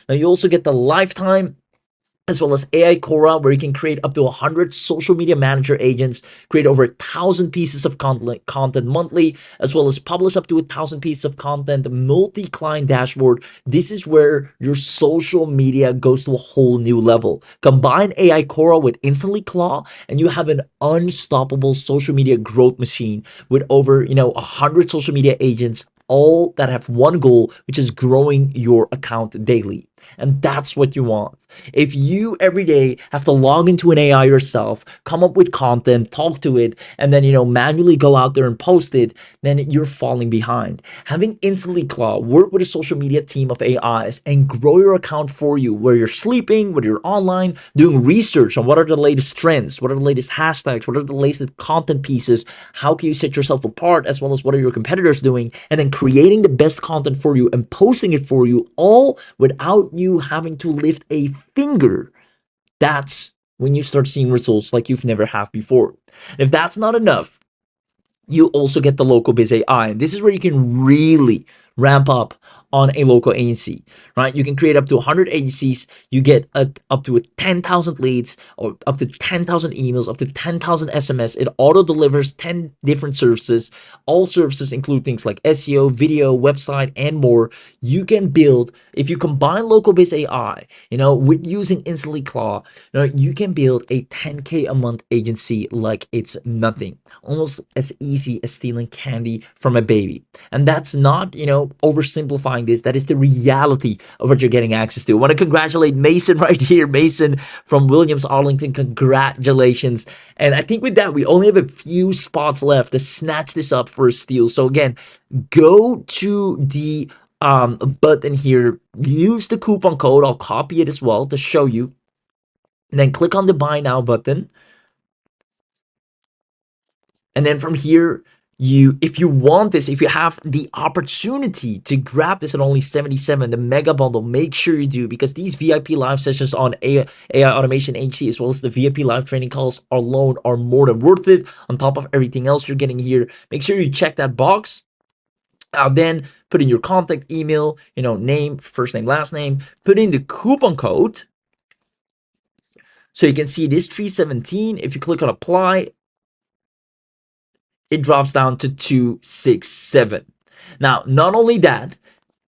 Now, you also get the lifetime as well as AI Cora, where you can create up to 100 social media manager agents, create over 1,000 pieces of content monthly, as well as publish up to 1,000 pieces of content, multi-client dashboard. This is where your social media goes to a whole new level. Combine AI Cora with Instantly Claw, and you have an unstoppable social media growth machine with over 100 social media agents, all that have one goal, which is growing your account daily. And that's what you want. If you every day have to log into an AI yourself, come up with content, talk to it, and then manually go out there and post it, then you're falling behind. Having Instantly Claw work with a social media team of AIs and grow your account for you, where you're sleeping, where you're online, doing research on what are the latest trends, what are the latest hashtags, what are the latest content pieces, how can you set yourself apart, as well as what are your competitors doing, and then creating the best content for you and posting it for you, all without you having to lift a finger. That's when you start seeing results like you've never had before. And if that's not enough, you also get the local biz AI. And this is where you can really ramp up on a local agency, right? You can create up to 100 agencies. You get up to 10,000 leads, or up to 10,000 emails, up to 10,000 SMS. It auto delivers 10 different services. All services include things like SEO, video, website, and more. You can build, if you combine local biz AI, with using Instantly Claw, you can build a 10K a month agency like it's nothing. Almost as easy as stealing candy from a baby. And that's not, oversimplifying this. That is the reality of what you're getting access to. I want to congratulate Mason right here. Mason from Williams Arlington. Congratulations. And I think with that, we only have a few spots left to snatch this up for a steal. So again, go to the button here. Use the coupon code. I'll copy it as well to show you. And then click on the buy now button. And then from here, if you want this, if you have the opportunity to grab this at only 77, the mega bundle, make sure you do, because these VIP live sessions on AI Automation HC, as well as the VIP live training calls alone, are more than worth it. On top of everything else you're getting here, make sure you check that box. Then put in your contact email, name, first name, last name, put in the coupon code. So you can see this 317. If you click on apply, it drops down to 267. Now, not only that,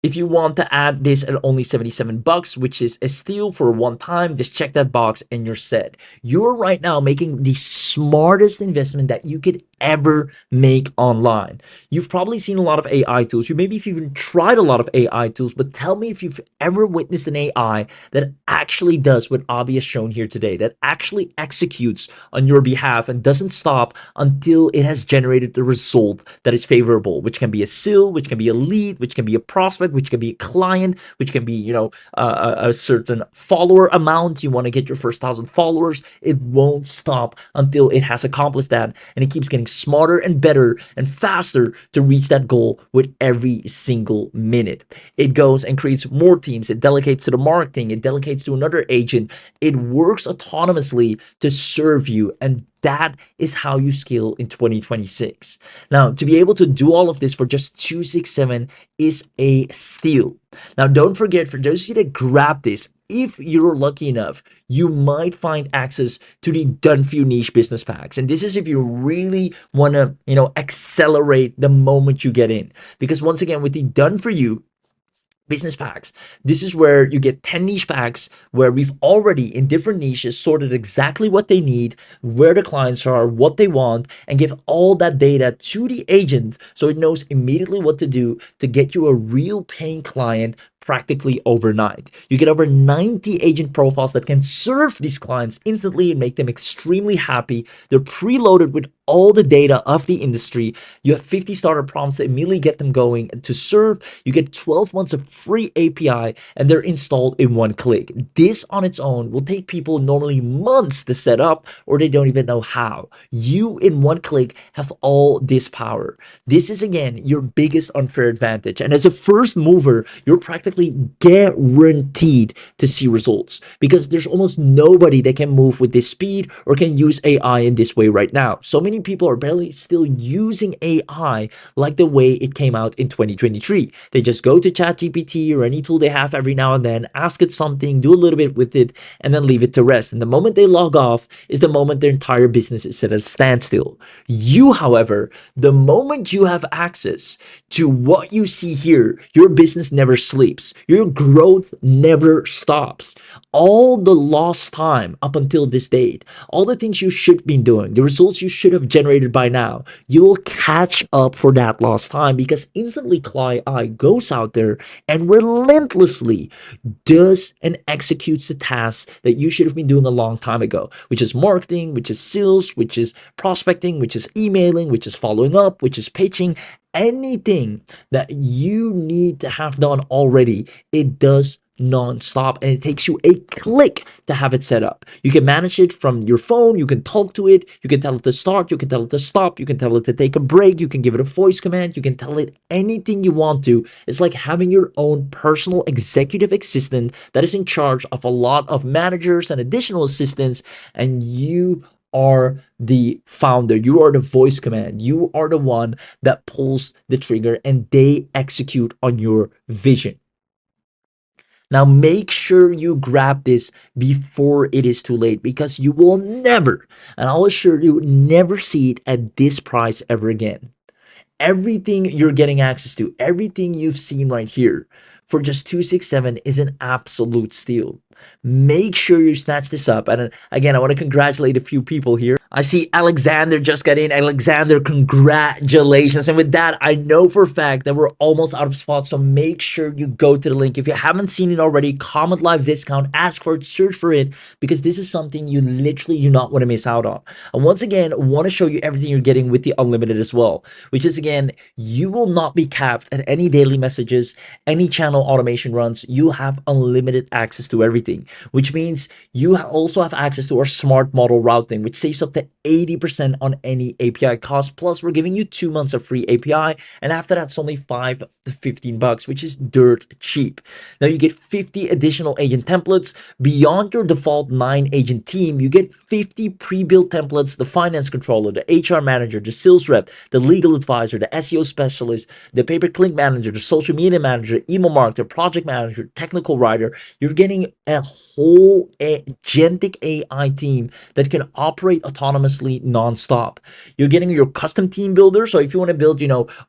if you want to add this at only $77, which is a steal for one time, just check that box and you're set. You're right now making the smartest investment that you could ever make online. You've probably seen a lot of AI tools. You maybe even tried a lot of AI tools, but tell me if you've ever witnessed an AI that actually does what Abhi has shown here today, that actually executes on your behalf and doesn't stop until it has generated the result that is favorable, which can be a sale, which can be a lead, which can be a prospect, which can be a client, which can be, a certain follower amount. You want to get your first 1,000 followers. It won't stop until it has accomplished that, and it keeps getting smarter and better and faster to reach that goal with every single minute. It goes and creates more teams. It delegates to the marketing. It delegates to another agent. It works autonomously to serve you, and that is how you scale in 2026. Now, to be able to do all of this for just 267 is a steal. Now, don't forget, for those of you that grab this, if you're lucky enough, you might find access to the Done For You Niche Business Packs. And this is if you really want to, accelerate the moment you get in. Because once again, with the Done For You business packs, this is where you get 10 niche packs where we've already in different niches sorted exactly what they need, where the clients are, what they want, and give all that data to the agent so it knows immediately what to do to get you a real paying client practically overnight. You get over 90 agent profiles that can serve these clients instantly and make them extremely happy. They're preloaded with all the data of the industry. You have 50 starter prompts to immediately get them going to serve. You get 12 months of free API, and they're installed in one click. This on its own will take people normally months to set up, or they don't even know how. You in one click have all this power. This is again your biggest unfair advantage. And as a first mover, you're practically practically guaranteed to see results because there's almost nobody that can move with this speed or can use AI in this way right now. So many people are barely still using AI like the way it came out in 2023. They just go to ChatGPT or any tool they have every now and then, ask it something, do a little bit with it, and then leave it to rest. And the moment they log off is the moment their entire business is at a standstill. You, however, the moment you have access to what you see here, your business never sleeps. Your growth never stops. All the lost time up until this date, all the things you should be doing, the results you should have generated by now, you will catch up for that lost time because Instantly Claw AI goes out there and relentlessly does and executes the tasks that you should have been doing a long time ago, which is marketing, which is sales, which is prospecting, which is emailing, which is following up, which is pitching. Anything that you need to have done already, it does non-stop, and it takes you a click to have it set up. You can manage it from your phone, you can talk to it, you can tell it to start, you can tell it to stop, you can tell it to take a break, you can give it a voice command, you can tell it anything you want to. It's like having your own personal executive assistant that is in charge of a lot of managers and additional assistants, and you are the founder. You are the voice command. You are the one that pulls the trigger and they execute on your vision. Now make sure you grab this before it is too late because you will never, and I'll assure you, never see it at this price ever again. Everything you're getting access to, everything you've seen right here for just 267 is an absolute steal. Make sure you snatch this up. And again, I want to congratulate a few people here. I see Alexander just got in. Alexander, congratulations. And with that, I know for a fact that we're almost out of spots. So make sure you go to the link. If you haven't seen it already, comment live discount, ask for it, search for it, because this is something you literally do not want to miss out on. And once again, I want to show you everything you're getting with the unlimited as well, which is again, you will not be capped at any daily messages, any channel automation runs. You have unlimited access to everything, which means you also have access to our smart model routing, which saves up to 80% on any API cost. Plus, we're giving you 2 months of free API, and after that, it's only $5 to $15, which is dirt cheap. Now you get 50 additional agent templates beyond your default 9-agent team. You get 50 pre-built templates: the finance controller, the HR manager, the sales rep, the legal advisor, the SEO specialist, the pay-per-click manager, the social media manager, email marketer, project manager, technical writer. You're getting a whole agentic AI team that can operate autonomously non-stop. You're getting your custom team builder. So if you want to build,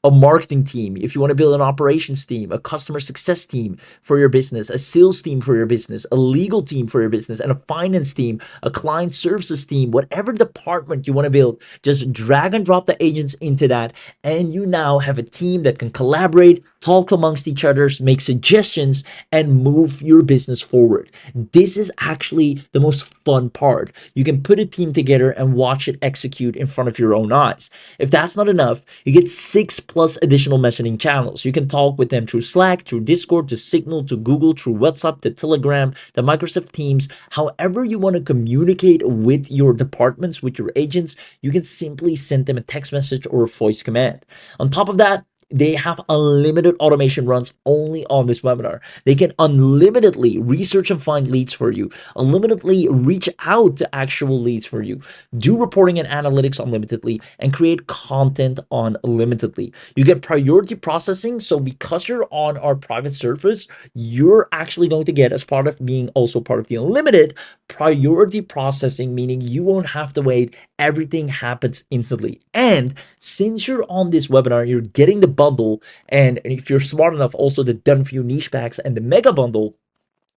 a marketing team, if you want to build an operations team, a customer success team for your business, a sales team for your business, a legal team for your business, and a finance team, a client services team, whatever department you want to build, just drag and drop the agents into that, and you now have a team that can collaborate, talk amongst each other, make suggestions, and move your business forward. This is actually the most fun part. You can put a team together and watch it execute in front of your own eyes. If that's not enough, you get 6+ additional messaging channels. You can talk with them through Slack, through Discord, to Signal, to Google, through WhatsApp, to Telegram, to Microsoft Teams. However you want to communicate with your departments, with your agents, you can simply send them a text message or a voice command. On top of that, they have unlimited automation runs only on this webinar. They can unlimitedly research and find leads for you, unlimitedly reach out to actual leads for you, do reporting and analytics unlimitedly, and create content unlimitedly. You get priority processing. So because you're on our private service, you're actually going to get, as part of being also part of the unlimited, priority processing, meaning you won't have to wait. Everything happens instantly. And since you're on this webinar, you're getting the bundle, and if you're smart enough, also the done for you niche packs and the mega bundle.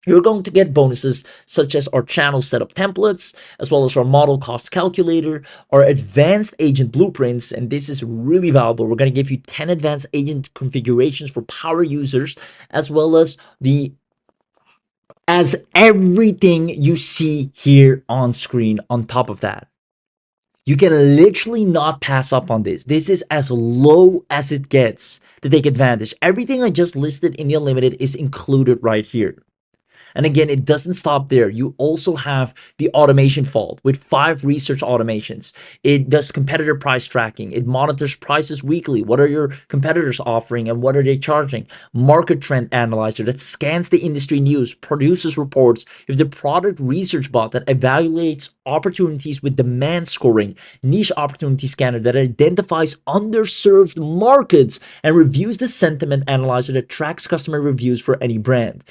You're going to get bonuses such as our channel setup templates, as well as our model cost calculator, our advanced agent blueprints, and this is really valuable. We're going to give you 10 advanced agent configurations for power users, as well as everything you see here on screen on top of that. You can literally not pass up on this. This is as low as it gets to take advantage. Everything I just listed in the unlimited is included right here. And again, it doesn't stop there. You also have the automation vault with 5 research automations. It does competitor price tracking. It monitors prices weekly. What are your competitors offering and what are they charging? Market trend analyzer that scans the industry news, produces reports. If the product research bot that evaluates opportunities with demand scoring, niche opportunity scanner that identifies underserved markets and reviews the sentiment analyzer that tracks customer reviews for any brand.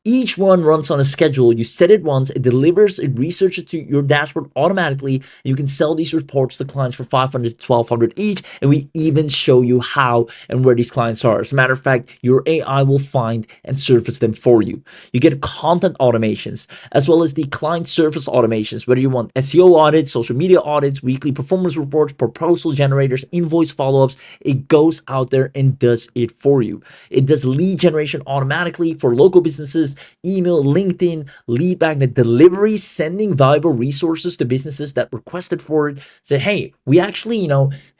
Each one runs on a schedule. You set it once, it delivers, it researches to your dashboard automatically. You can sell these reports to clients for 500 to 1200 each, and we even show you how and where these clients are. As a matter of fact, your AI will find and surface them for you. You get content automations as well as the client service automations, whether you want SEO audits, social media audits, weekly performance reports, proposal generators, invoice follow-ups. It goes out there and does it for you. It does lead generation automatically for local businesses, email, LinkedIn, lead magnet delivery, sending valuable resources to businesses that requested for it. Say, hey, we actually,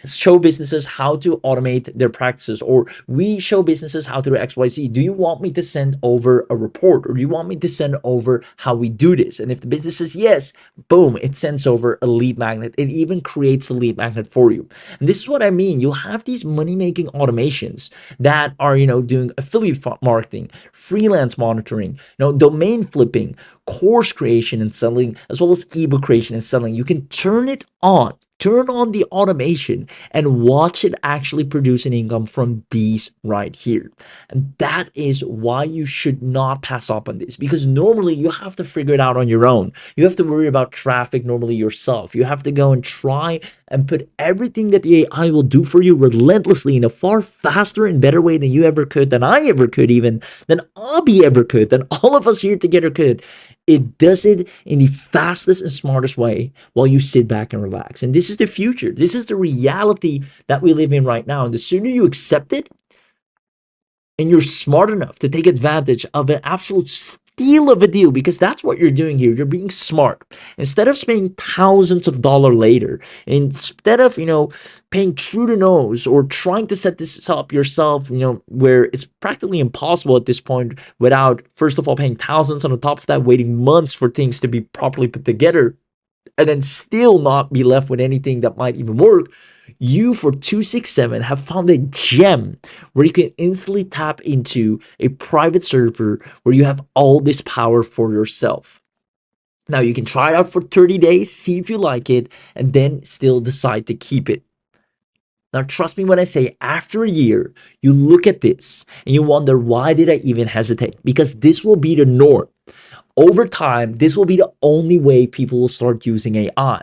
show businesses how to automate their practices, or we show businesses how to do XYZ. Do you want me to send over a report, or do you want me to send over how we do this? And if the business says yes, boom, it sends over a lead magnet. It even creates a lead magnet for you. And this is what I mean. You'll have these money-making automations that are, doing affiliate marketing, freelance monitoring, domain flipping, course creation and selling, as well as ebook creation and selling. You can turn it on. Turn on the automation and watch it actually produce an income from these right here. And that is why you should not pass up on this, because normally you have to figure it out on your own. You have to worry about traffic normally yourself. You have to go and try and put everything that the AI will do for you relentlessly in a far faster and better way than you ever could, than I ever could, even than Abby ever could, than all of us here together could. It does it in the fastest and smartest way while you sit back and relax. And this is the future. This is the reality that we live in right now. And the sooner you accept it, and you're smart enough to take advantage of an absolute steal of a deal, because that's what you're doing here. You're being smart. Instead of spending thousands of dollars later, instead of, paying through the nose or trying to set this up yourself, where it's practically impossible at this point without, first of all, paying thousands, on top of that, waiting months for things to be properly put together, and then still not be left with anything that might even work. You, for 267, have found a gem where you can instantly tap into a private server where you have all this power for yourself. Now, you can try it out for 30 days, see if you like it, and then still decide to keep it. Now, trust me when I say, after a year, you look at this and you wonder, why did I even hesitate? Because this will be the norm. Over time, this will be the only way people will start using AI.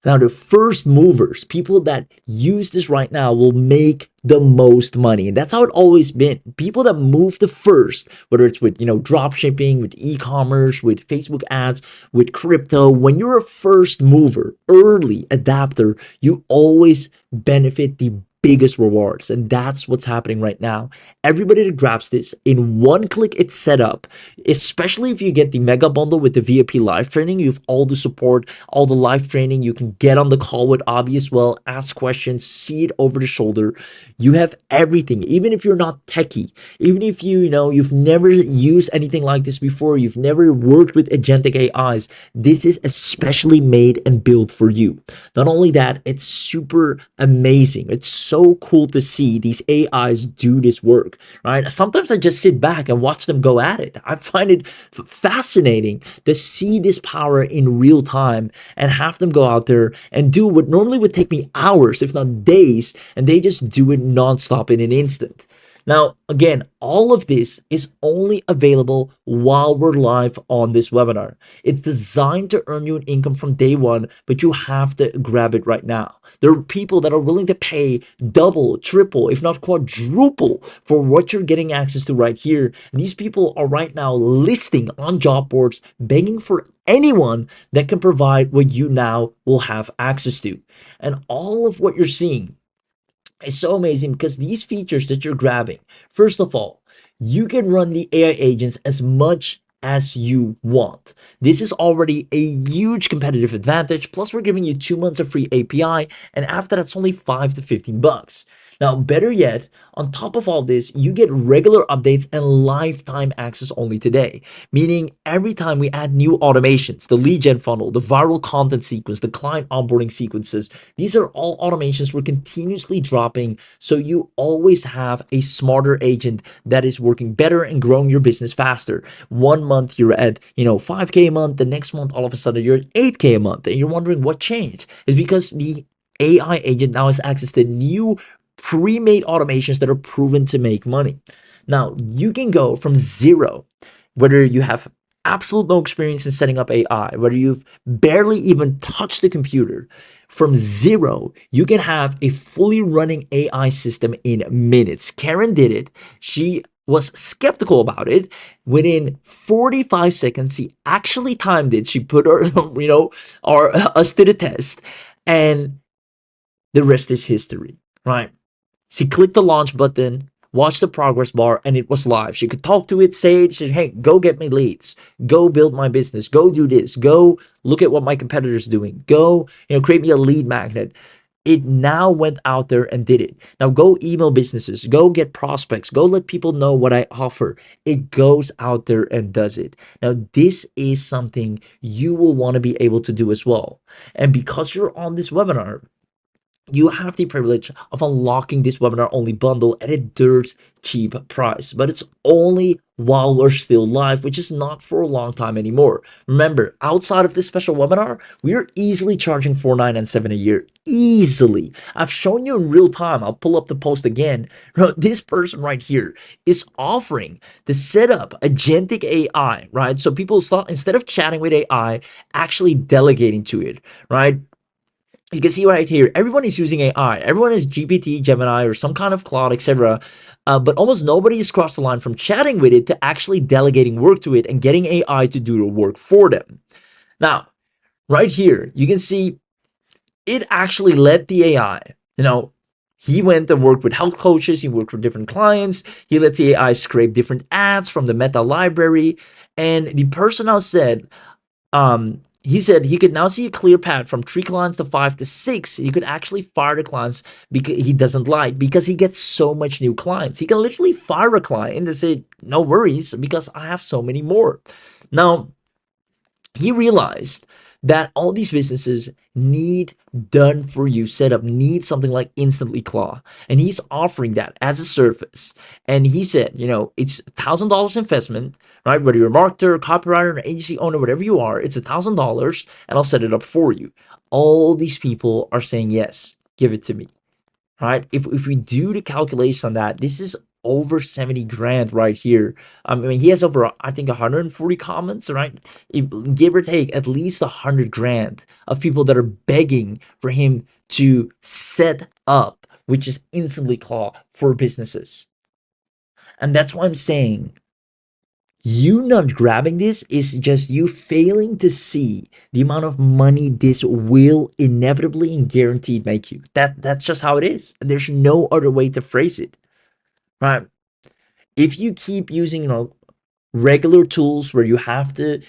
Now, the first movers, people that use this right now, will make the most money. And that's how it always been. People that move the first, whether it's with, drop shipping, with e-commerce, with Facebook ads, with crypto, when you're a first mover, early adapter, you always benefit the biggest rewards. And that's what's happening right now. Everybody that grabs this, in one click, it's set up. Especially if you get the mega bundle with the VIP live training, you have all the support, all the live training. You can get on the call with Abby as well, ask questions, see it over the shoulder. You have everything. Even if you're not techie, even if you've never used anything like this before, you've never worked with agentic AIs, this is especially made and built for you. Not only that, it's super amazing. It's so cool to see these AIs do this work, right? Sometimes I just sit back and watch them go at it. I find it fascinating to see this power in real time and have them go out there and do what normally would take me hours, if not days, and they just do it nonstop in an instant. Now, again, all of this is only available while we're live on this webinar. It's designed to earn you an income from day one, but you have to grab it right now. There are people that are willing to pay double, triple, if not quadruple for what you're getting access to right here. And these people are right now listing on job boards, begging for anyone that can provide what you now will have access to. And all of what you're seeing, it's so amazing because these features that you're grabbing, first of all, you can run the AI agents as much as you want. This is already a huge competitive advantage. Plus, we're giving you 2 months of free API, and after that's only $5 to $15. Now, better yet, on top of all this, you get regular updates and lifetime access only today. Meaning, every time we add new automations, the lead gen funnel, the viral content sequence, the client onboarding sequences, these are all automations we're continuously dropping. So you always have a smarter agent that is working better and growing your business faster. 1 month you're at, 5K a month. The next month, all of a sudden, you're at 8K a month. And you're wondering what changed. It's because the AI agent now has access to new pre-made automations that are proven to make money. Now, you can go from zero, whether you have absolute no experience in setting up AI, whether you've barely even touched the computer, from zero, you can have a fully running AI system in minutes. Karen did it. She was skeptical about it. Within 45 seconds, she actually timed it. She put her, us to the test, and the rest is history, right? She clicked the launch button, watched the progress bar, and it was live. She could talk to it, say it, hey, go get me leads, go build my business, go do this, go look at what my competitor's doing, go, create me a lead magnet. It now went out there and did it. Now go email businesses, go get prospects, go let people know what I offer. It goes out there and does it. Now this is something you will want to be able to do as well. And because you're on this webinar, you have the privilege of unlocking this webinar only bundle at a dirt cheap price, but it's only while we're still live, which is not for a long time anymore. Remember, outside of this special webinar, we are easily charging $4,997 a year. Easily. I've shown you in real time. I'll pull up the post again. This person right here is offering to set up agentic AI, right? So people start, instead of chatting with AI, actually delegating to it, right? You can see right here, everyone is using AI. Everyone is GPT, Gemini, or some kind of cloud, etc. But almost nobody has crossed the line from chatting with it to actually delegating work to it and getting AI to do the work for them. Now, right here, you can see it actually let the AI, he went and worked with health coaches. He worked with different clients. He let the AI scrape different ads from the meta library. And the person now said, he said he could now see a clear path from 3 clients to 5 to 6. He could actually fire the clients because he doesn't like, because he gets so much new clients. He can literally fire a client and say, no worries, because I have so many more. Now, he realized that all these businesses need done for you setup, need something like InstantlyClaw, and he's offering that as a service. And he said, it's $1,000 investment, right? Whether you're a marketer, copywriter, an agency owner, whatever you are, it's $1,000, and I'll set it up for you. All these people are saying yes, give it to me, right? If we do the calculation on that, this is over 70 grand right here. I mean, he has over, I think, 140 comments, right? Give or take at least 100 grand of people that are begging for him to set up, which is InstantlyClaw for businesses. And that's why I'm saying, you not grabbing this is just you failing to see the amount of money this will inevitably and guaranteed make you. That's just how it is. There's no other way to phrase it, right? If you keep using, regular tools where you have to,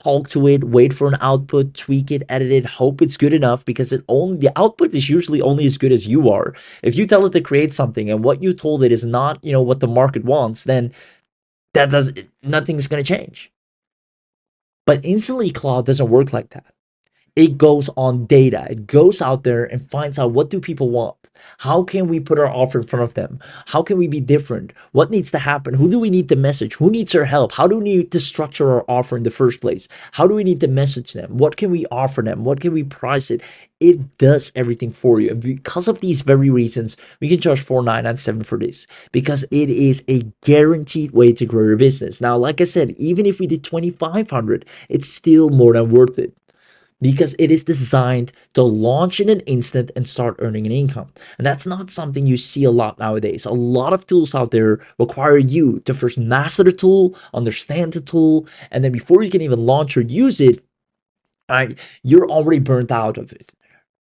talk to it, wait for an output, tweak it, edit it, hope it's good enough, because the output is usually only as good as you are. If you tell it to create something and what you told it is not, what the market wants, then nothing's going to change. But InstantlyClaw doesn't work like that. It goes on data. It goes out there and finds out, what do people want? How can we put our offer in front of them? How can we be different? What needs to happen? Who do we need to message? Who needs our help? How do we need to structure our offer in the first place? How do we need to message them? What can we offer them? What can we price it? It does everything for you. And because of these very reasons, we can charge $4,997 for this, because it is a guaranteed way to grow your business. Now, like I said, even if we did $2,500, it's still more than worth it, because it is designed to launch in an instant and start earning an income. And that's not something you see a lot nowadays. A lot of tools out there require you to first master the tool, understand the tool, and then before you can even launch or use it, right, you're already burnt out of it,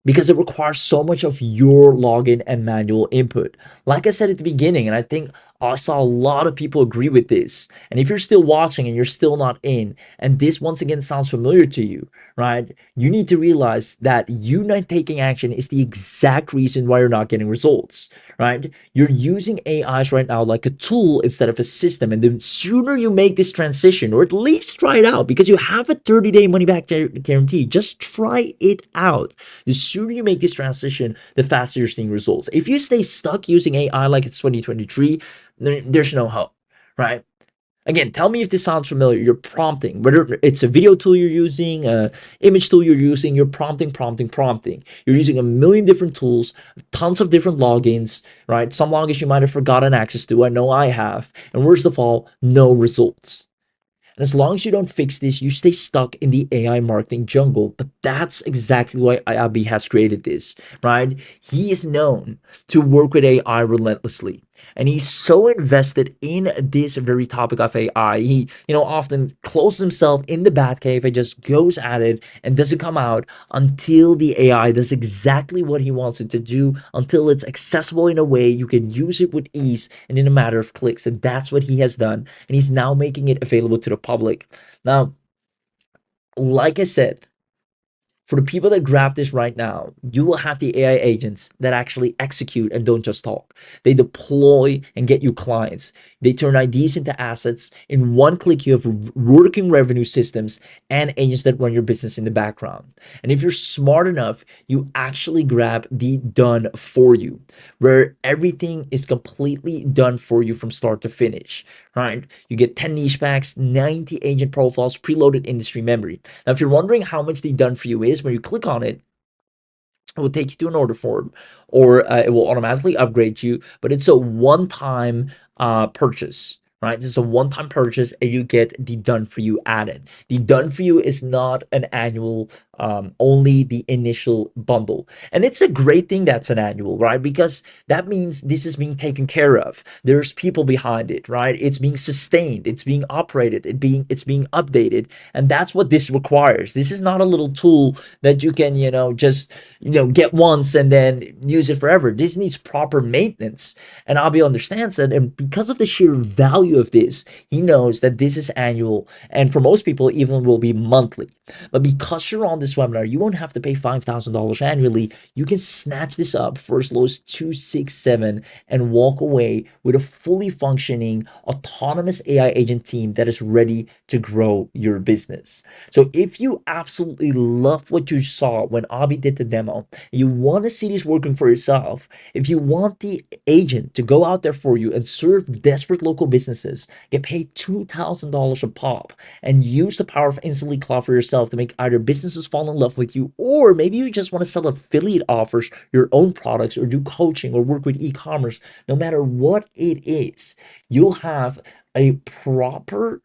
because it requires so much of your login and manual input. Like I said at the beginning, and I think I saw a lot of people agree with this. And if you're still watching and you're still not in, and this once again sounds familiar to you, right? You need to realize that you not taking action is the exact reason why you're not getting results, right? You're using AIs right now like a tool instead of a system. And the sooner you make this transition, or at least try it out, because you have a 30-day money back guarantee, just try it out. The sooner you make this transition, the faster you're seeing results. If you stay stuck using AI like it's 2023, there's no hope, right? Again, tell me if this sounds familiar. You're prompting, whether it's a video tool you're using, a image tool you're using, you're prompting. You're using a million different tools, tons of different logins, right? Some logins you might have forgotten access to. I know I have. And worst of all, no results. And as long as you don't fix this, you stay stuck in the AI marketing jungle. But that's exactly why Abi has created this, right? He is known to work with AI relentlessly. And he's so invested in this very topic of AI. He, often closes himself in the Batcave and just goes at it and doesn't come out until the AI does exactly what he wants it to do, until it's accessible in a way you can use it with ease and in a matter of clicks. And that's what he has done. And he's now making it available to the public. Now, like I said, for the people that grab this right now, you will have the AI agents that actually execute and don't just talk. They deploy and get you clients. They turn ideas into assets. In one click, you have working revenue systems and agents that run your business in the background. And if you're smart enough, you actually grab the done for you, where everything is completely done for you from start to finish, right? You get 10 niche packs, 90 agent profiles, preloaded industry memory. Now, if you're wondering how much the done for you is, when you click on it, it will take you to an order form, or it will automatically upgrade you, but it's a one-time purchase, right? It's a one-time purchase, and you get the done for you added. The done for you is not an annual, only the initial bundle. And it's a great thing that's an annual, right? Because that means this is being taken care of. There's people behind it, right? It's being sustained, it's being operated, it's being updated, and that's what this requires. This is not a little tool that you can, just get once and then use it forever. This needs proper maintenance. And Abi understands that. And because of the sheer value of this, he knows that this is annual. And for most people, even will be monthly. But because you're on this webinar, you won't have to pay $5,000 annually. You can snatch this up for as low as 267 and walk away with a fully functioning autonomous AI agent team that is ready to grow your business. So if you absolutely love what you saw when Abi did the demo, you want to see this working for yourself, if you want the agent to go out there for you and serve desperate local businesses, get paid $2,000 a pop, and use the power of InstantlyClaw for yourself to make either businesses fall in love with you, or maybe you just want to sell affiliate offers, your own products, or do coaching or work with e-commerce, no matter what it is, you'll have a proper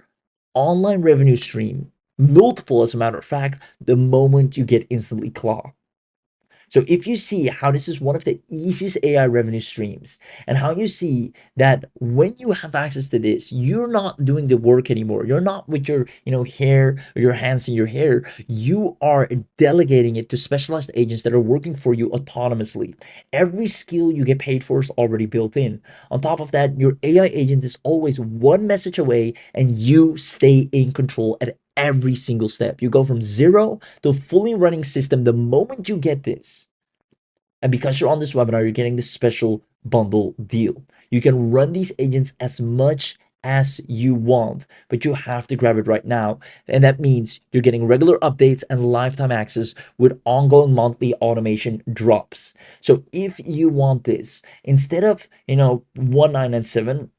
online revenue stream, multiple as a matter of fact, the moment you get InstantlyClaw. So if you see how this is one of the easiest AI revenue streams, and how you see that when you have access to this, you're not doing the work anymore. You're not with your, hair or your hands in your hair. You are delegating it to specialized agents that are working for you autonomously. Every skill you get paid for is already built in. On top of that, your AI agent is always one message away, and you stay in control at every single step. You go from zero to a fully running system the moment you get this. And because you're on this webinar, you're getting this special bundle deal. You can run these agents as much as you want, but you have to grab it right now. And that means you're getting regular updates and lifetime access with ongoing monthly automation drops. So if you want this, instead of, 1997,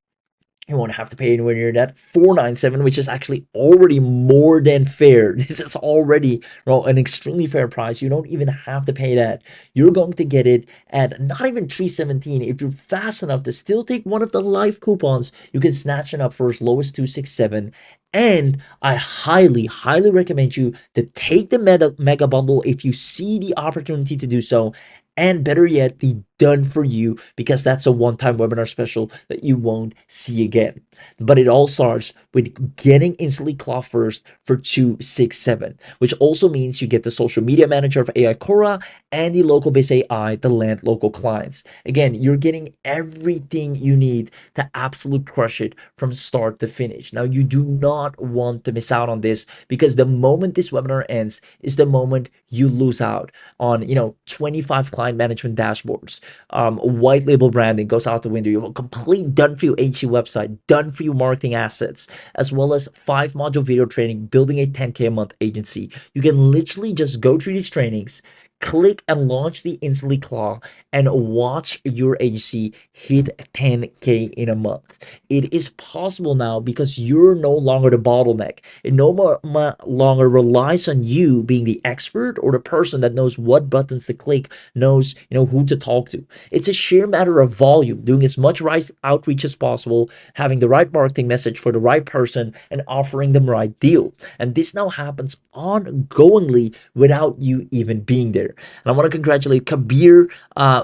you won't have to pay anywhere near that. 497, which is actually already more than fair. This is already, an extremely fair price. You don't even have to pay that. You're going to get it at not even 317. If you're fast enough to still take one of the live coupons, you can snatch it up for as low as 267. And I highly, highly recommend you to take the mega bundle if you see the opportunity to do so, and better yet, the done for you, because that's a one-time webinar special that you won't see again. But it all starts with getting Instantly Claw first for 267, which also means you get the social media manager of AI Cora and the local base AI to land local clients. Again, you're getting everything you need to absolute crush it from start to finish. Now, you do not want to miss out on this, because the moment this webinar ends is the moment you lose out on 25 client management dashboards. White label branding goes out the window. You have a complete done for you HC website, done for you marketing assets, as well as 5 module video training, building a 10K a month agency. You can literally just go through these trainings, click and launch the Instantly Claw, and watch your agency hit 10K in a month. It is possible now because you're no longer the bottleneck. It no longer relies on you being the expert or the person that knows what buttons to click, knows who to talk to. It's a sheer matter of volume, doing as much right outreach as possible, having the right marketing message for the right person, and offering them the right deal. And this now happens ongoingly without you even being there. And I want to congratulate Kabir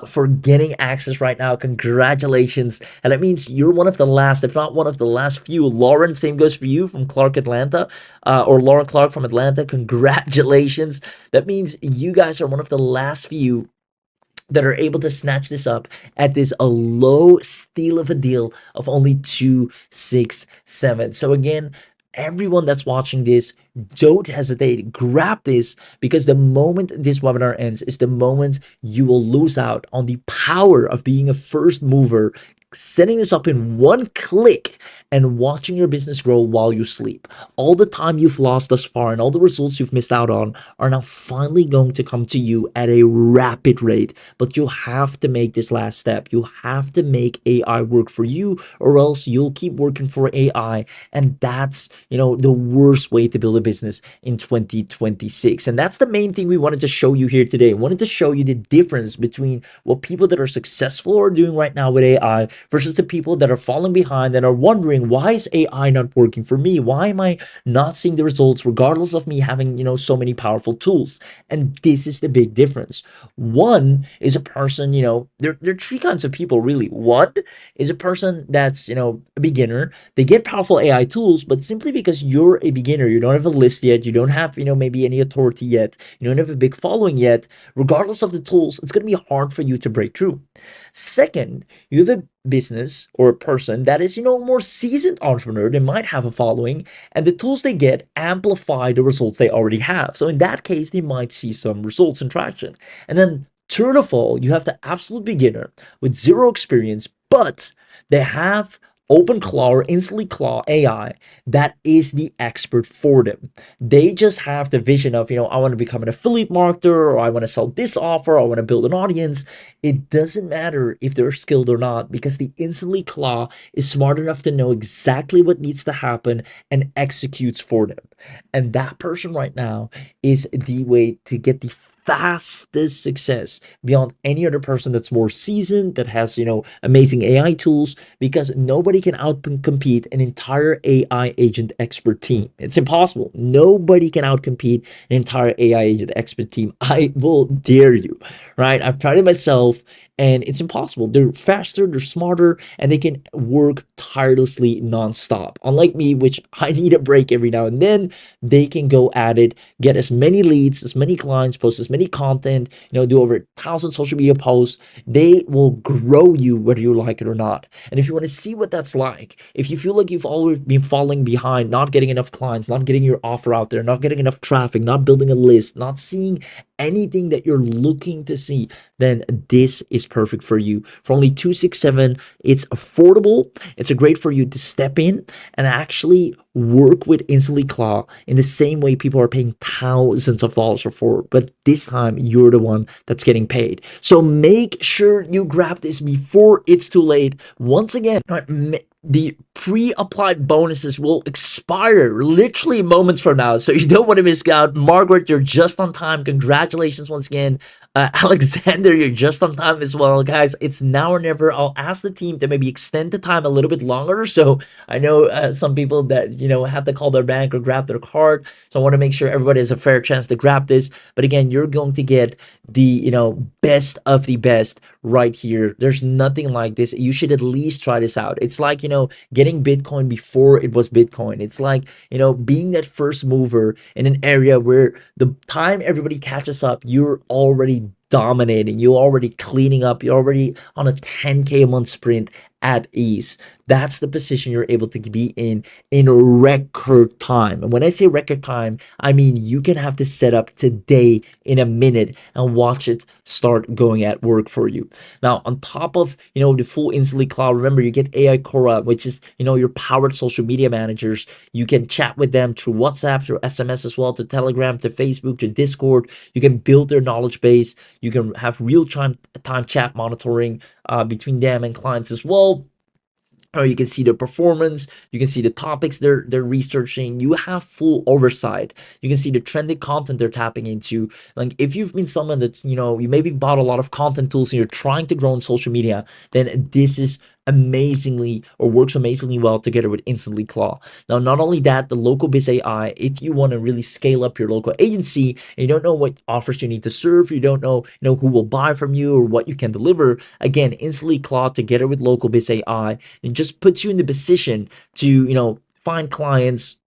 for getting access right now. Congratulations. And that means you're one of the last, if not one of the last few. Lauren, same goes for you from Clark, Atlanta, or Lauren Clark from Atlanta. Congratulations. That means you guys are one of the last few that are able to snatch this up at this a low steal of a deal of only 267. So again, everyone that's watching this, don't hesitate, grab this, because the moment this webinar ends is the moment you will lose out on the power of being a first mover, setting this up in one click and watching your business grow while you sleep. All the time you've lost thus far and all the results you've missed out on are now finally going to come to you at a rapid rate. But you have to make this last step. You have to make AI work for you, or else you'll keep working for AI. And that's, the worst way to build a business in 2026. And that's the main thing we wanted to show you here today. We wanted to show you the difference between what people that are successful are doing right now with AI versus the people that are falling behind and are wondering, why is AI not working for me? Why am I not seeing the results regardless of me having, so many powerful tools? And this is the big difference. One is a person, there are 3 kinds of people really. One is a person that's, a beginner. They get powerful AI tools, but simply because you're a beginner, you don't have a list yet, you don't have, maybe any authority yet, you don't have a big following yet, regardless of the tools, it's going to be hard for you to break through. Second, you have a business or a person that is, more seasoned entrepreneur. They might have a following, and the tools they get amplify the results they already have. So in that case, they might see some results and traction. And then third of all, you have the absolute beginner with zero experience, but they have OpenClaw or InstantlyClaw AI that is the expert for them. They just have the vision of, I want to become an affiliate marketer, or I want to sell this offer, or I want to build an audience. It doesn't matter if they're skilled or not, because the InstantlyClaw is smart enough to know exactly what needs to happen and executes for them. And that person right now is the way to get the fastest success beyond any other person that's more seasoned, that has, amazing AI tools, because nobody can outcompete an entire AI agent expert team. It's impossible. Nobody can outcompete an entire AI agent expert team. I will dare you, right? I've tried it myself, and it's impossible. They're faster, they're smarter, and they can work tirelessly nonstop. Unlike me, which I need a break every now and then, they can go at it, get as many leads, as many clients, post as many content, do over 1,000 social media posts. They will grow you whether you like it or not. And if you want to see what that's like, if you feel like you've always been falling behind, not getting enough clients, not getting your offer out there, not getting enough traffic, not building a list, not seeing anything that you're looking to see, then this is perfect for you. For only 267, it's affordable. It's a great for you to step in and actually work with InstantlyClaw in the same way people are paying thousands of dollars for, but this time you're the one that's getting paid. So make sure you grab this before it's too late. Once again, the pre-applied bonuses will expire literally moments from now, so you don't want to miss out. Margaret, you're just on time. Congratulations once again. Alexander, you're just on time as well, guys. It's now or never. I'll ask the team to maybe extend the time a little bit longer. So I know some people that have to call their bank or grab their card. So I want to make sure everybody has a fair chance to grab this. But again, you're going to get the best of the best right here. There's nothing like this. You should at least try this out. It's like getting Bitcoin before it was Bitcoin. It's like being that first mover in an area where the time everybody catches up, you're already dominating. You're already cleaning up. You're already on a 10K a month sprint at ease. That's the position you're able to be in record time. And when I say record time, I mean you can have this set up today in a minute and watch it start going at work for you. Now, on top of the full InstantlyClaw, remember you get AI Cora, which is your powered social media managers. You can chat with them through WhatsApp, through SMS as well, to Telegram, to Facebook, to Discord. You can build their knowledge base. You can have real time chat monitoring between them and clients as well. Or you can see the performance, you can see the topics they're researching. You have full oversight. You can see the trending content they're tapping into. Like if you've been someone that you maybe bought a lot of content tools and you're trying to grow on social media, then this is amazingly or works amazingly well together with InstantlyClaw. Now, not only that, the local biz AI, if you want to really scale up your local agency and you don't know what offers you need to serve, you don't know who will buy from you or what you can deliver, again, InstantlyClaw together with local biz AI, it just puts you in the position to find clients,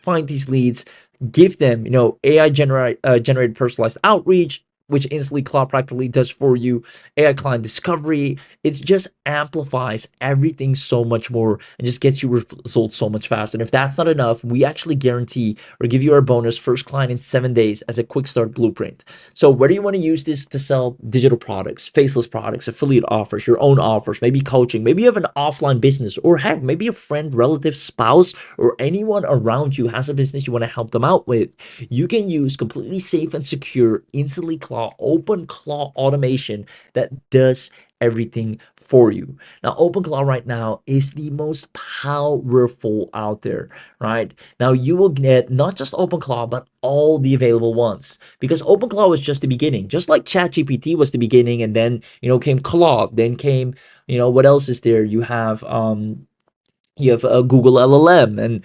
find these leads, give them AI generated personalized outreach, which InstantlyClaw practically does for you, AI client discovery. It just amplifies everything so much more and just gets you results so much faster. And if that's not enough, we actually guarantee or give you our bonus first client in 7 days as a quick start blueprint. So whether you want to use this to sell digital products, faceless products, affiliate offers, your own offers, maybe coaching, maybe you have an offline business, or heck, maybe a friend, relative, spouse, or anyone around you has a business you want to help them out with, you can use completely safe and secure InstantlyClaw open claw automation that does everything for you. Now, OpenClaw right now is the most powerful out there, right? Now, you will get not just OpenClaw, but all the available ones, because OpenClaw was just the beginning, just like ChatGPT was the beginning, and then came Claude, then came what else is there? You have a Google LLM, and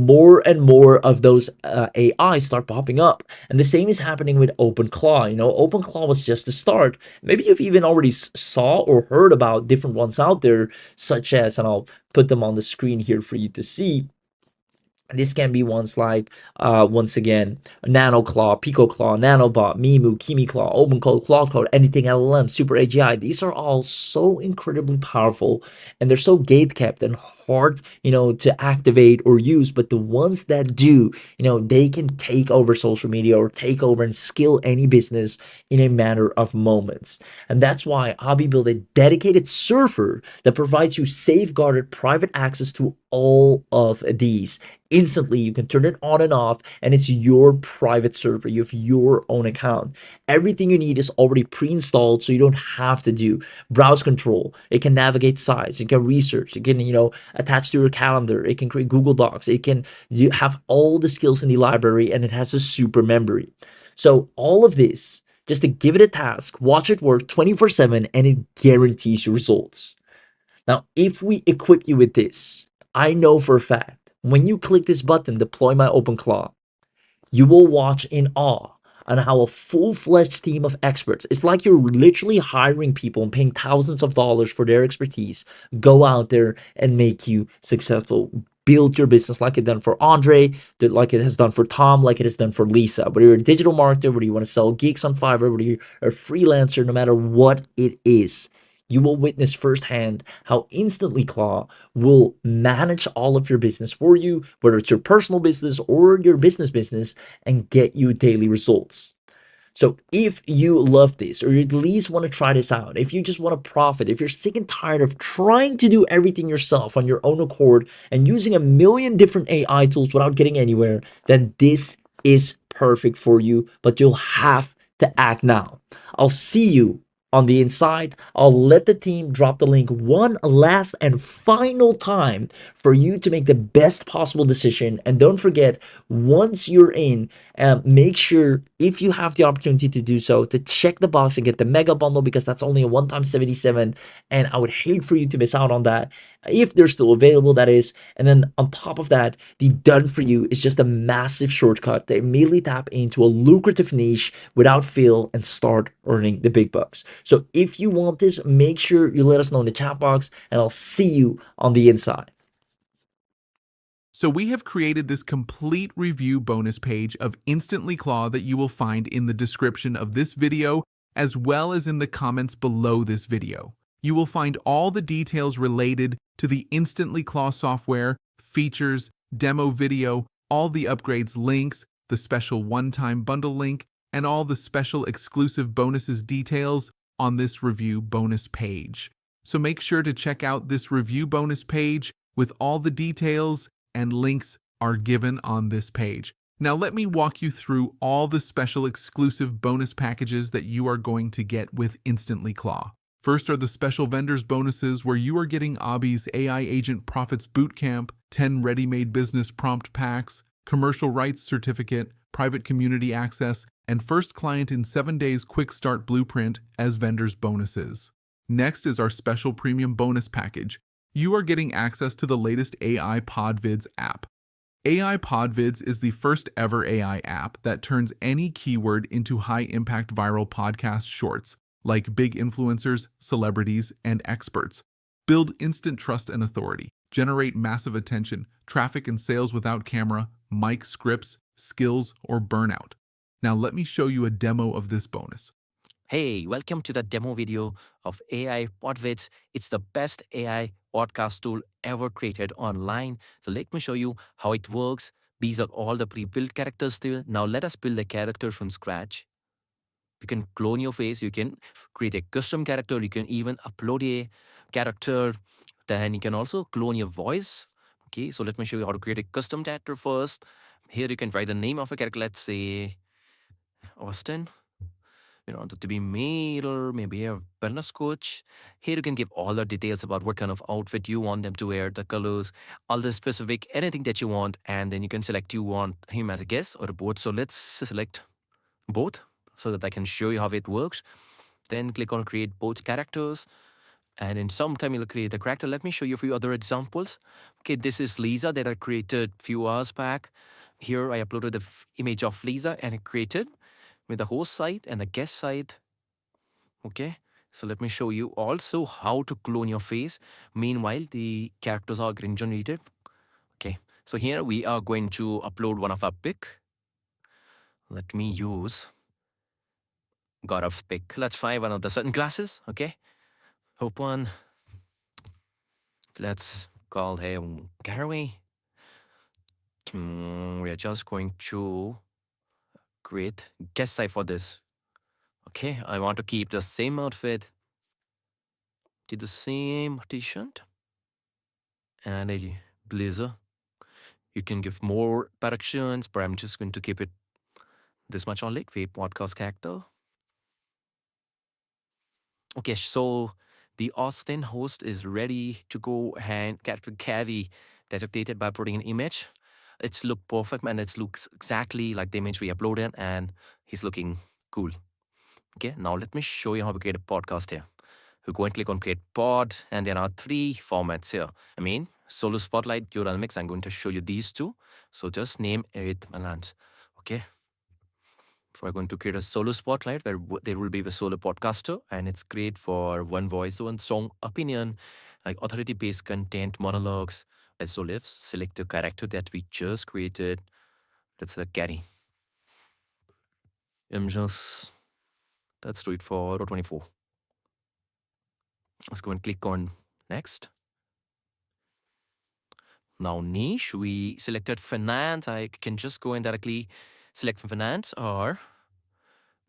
more and more of those AI start popping up. And the same is happening with OpenClaw. OpenClaw was just the start. Maybe you've even already saw or heard about different ones out there, such as, and I'll put them on the screen here for you to see. This can be ones like, once again, NanoClaw, PicoClaw, NanoBot, Mimu, KimiClaw, OpenCode, CloudCode, anything LLM, Super AGI. These are all so incredibly powerful, and they're so gate-kept and hard, to activate or use. But the ones that do, they can take over social media or take over and scale any business in a matter of moments. And that's why Hobby built a dedicated server that provides you safeguarded private access to all of these. Instantly, you can turn it on and off, and it's your private server. You have your own account. Everything you need is already pre-installed, so you don't have to do browse control. It can navigate sites, it can research, it can attach to your calendar, it can create Google Docs, it can you have all the skills in the library, and it has a super memory. So all of this, just to give it a task, watch it work 24/7, and it guarantees you results. Now, if we equip you with this, I know for a fact when you click this button, deploy my OpenClaw, you will watch in awe on how a full-fledged team of experts, it's like you're literally hiring people and paying thousands of dollars for their expertise, go out there and make you successful. Build your business like it done for Andre, like it has done for Tom, like it has done for Lisa. Whether you're a digital marketer, whether you want to sell gigs on Fiverr, whether you're a freelancer, no matter what it is, you will witness firsthand how InstantlyClaw will manage all of your business for you, whether it's your personal business or your business, and get you daily results. So if you love this, or you at least want to try this out, if you just want to profit, if you're sick and tired of trying to do everything yourself on your own accord and using a million different AI tools without getting anywhere, then this is perfect for you, but you'll have to act now. I'll see you on the inside. I'll let the team drop the link one last and final time for you to make the best possible decision. And don't forget, once you're in, make sure if you have the opportunity to do so, to check the box and get the mega bundle, because that's only a one-time 77, and I would hate for you to miss out on that if they're still available, that is. And then on top of that, the done for you is just a massive shortcut to immediately tap into a lucrative niche without fail and start earning the big bucks. So if you want this, make sure you let us know in the chat box, and I'll see you on the inside. So we have created this complete review bonus page of InstantlyClaw that you will find in the description of this video, as well as in the comments below this video. You will find all the details related to the InstantlyClaw software, features, demo video, all the upgrades links, the special one-time bundle link, and all the special exclusive bonuses details on this review bonus page. So make sure to check out this review bonus page with all the details and links are given on this page. Now let me walk you through all the special exclusive bonus packages that you are going to get with InstantlyClaw. First are the special vendors bonuses, where you are getting Abby's AI Agent Profits Bootcamp, 10 ready-made business prompt packs, commercial rights certificate, private community access, and first client in 7 days quick start blueprint as vendors bonuses. Next is our special premium bonus package. You are getting access to the latest AI Podvids app. AI Podvids is the first ever AI app that turns any keyword into high-impact viral podcast shorts, like big influencers, celebrities, and experts. Build instant trust and authority. Generate massive attention, traffic and sales without camera, mic scripts, skills, or burnout. Now let me show you a demo of this bonus. Hey, welcome to the demo video of AI Podvids. It's the best AI podcast tool ever created online. So let me show you how it works. These are all the pre-built characters still. Now let us build a character from scratch. You can clone your face. You can create a custom character. You can even upload a character. Then you can also clone your voice. Okay, so let me show you how to create a custom character first. Here you can write the name of a character. Let's say Austin. You know, to be male or maybe a wellness coach. Here you can give all the details about what kind of outfit you want them to wear, the colors, all the specific, anything that you want. And then you can select you want him as a guest or a both. So let's select both so that I can show you how it works. Then click on create both characters. And in some time you'll create the character. Let me show you a few other examples. Okay, this is Lisa that I created a few hours back. Here I uploaded the image of Lisa and I created with the host site and the guest site. Okay, so let me show you also how to clone your face. Meanwhile, the characters are getting generated. Okay, so here we are going to upload one of our pic. Let me use God of pic. Let's try one of the sunglasses. Okay, open. Let's call him Gary. We are just going to create guest site for this. Okay, I want to keep the same outfit, did the same t-shirt and a blazer. You can give more directions, but I'm just going to keep it this much only. Create podcast character. Okay, so the Austin host is ready to go and character carry that's updated by putting an image. It's look perfect, and it looks exactly like the image we uploaded, and he's looking cool. Okay, now let me show you how to create a podcast here. We go and click on create pod, and there are 3 formats here. I mean, solo spotlight, dual mix. I'm going to show you these 2. So just name it Malance. Okay. So we're going to create a solo spotlight where there will be a solo podcaster, and it's great for one voice, one song, opinion, like authority-based content, monologues. So let's select the character that we just created. Let's select Gary. Let's do it for 24. Let's go and click on next. Now niche, we selected finance. I can just go and directly select finance, or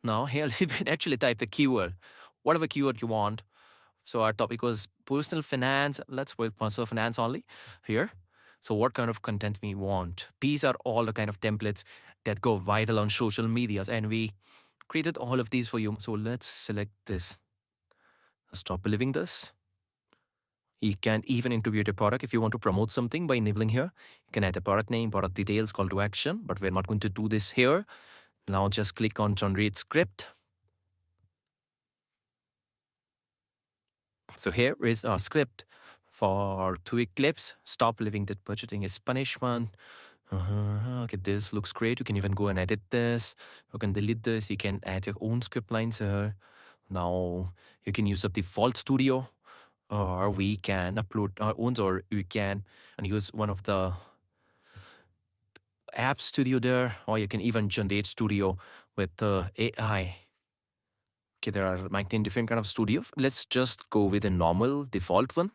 now here you can actually type the keyword, whatever keyword you want. So our topic was personal finance. Let's put personal finance only here. So what kind of content we want? These are all the kind of templates that go viral on social medias, and we created all of these for you. So let's select this. Stop believing this. You can even integrate a product if you want to promote something by enabling here. You can add a product name, product details, call to action, but we're not going to do this here. Now just click on generate script. So here is our script for 2-week clips. Stop living that budgeting is punishment. Okay, this looks great. You can even go and edit this. You can delete this. You can add your own script lines here. Now you can use the default studio, or we can upload our own, or we can and use one of the app studio there, or you can even generate studio with AI. Okay, there are 19 different kind of studio. Let's just go with a normal default one.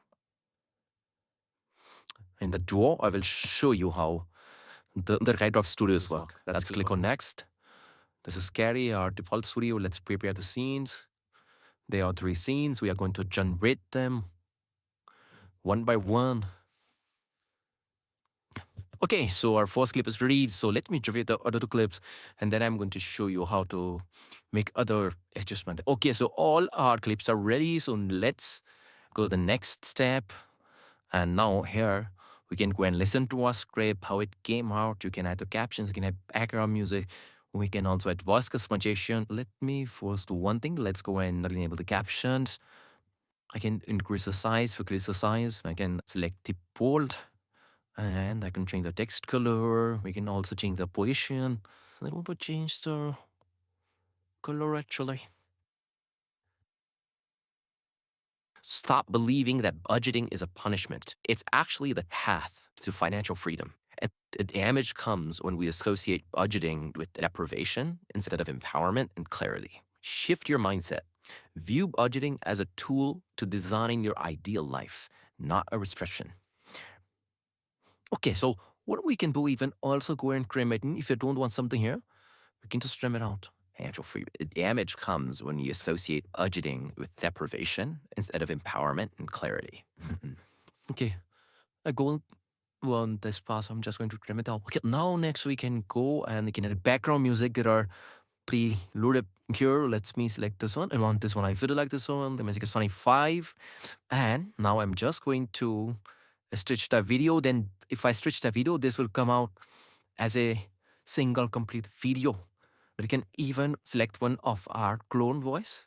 In the Duo, I will show you how the kind of studios work. Let's click on next. This is scary, our default studio. Let's prepare the scenes. There are 3 scenes. We are going to generate them one by one. Okay, so our first clip is ready. So let me generate the other 2 clips, and then I'm going to show you how to make other adjustment. Okay, so all our clips are ready. So let's go to the next step. And now here, we can go and listen to our script, how it came out. You can add the captions, you can add background music. We can also add voice customization. Let me first do one thing. Let's go and enable the captions. I can increase the size, decrease the size. I can select the bold. And I can change the text color. We can also change the position. A little bit change the color actually. Stop believing that budgeting is a punishment. It's actually the path to financial freedom. And the damage comes when we associate budgeting with deprivation instead of empowerment and clarity. Shift your mindset. View budgeting as a tool to designing your ideal life, not a restriction. Okay, so what we can do, even also go and trim it. And if you don't want something here, we can just trim it out. Financial freedom. The damage comes when you associate budgeting with deprivation instead of empowerment and clarity. Okay, I go on this pass. I'm just going to trim it out. Okay, now next we can go and we can add background music that are pre-loaded here. Let me select this one. I want this one. I really like this one. The music is 25. And now I'm just going to stitch the video. Then if I stitch the video, this will come out as a single complete video. But you can even select one of our clone voice.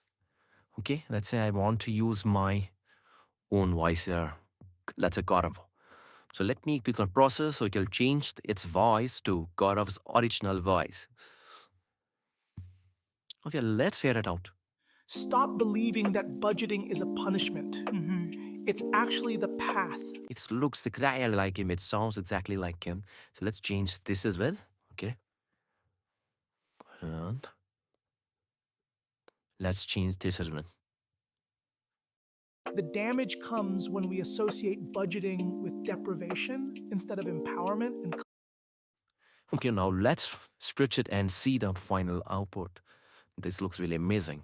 Okay, let's say I want to use my own voice here. Let's say God of. So let me click on process so it will change its voice to God of's original voice. Okay, let's hear it out. Stop believing that budgeting is a punishment. It's actually the path. It looks exactly like him. It sounds exactly like him. So let's change this as well. Okay. And let's change this as well. The damage comes when we associate budgeting with deprivation instead of empowerment and Okay, now let's stretch it and see the final output. This looks really amazing.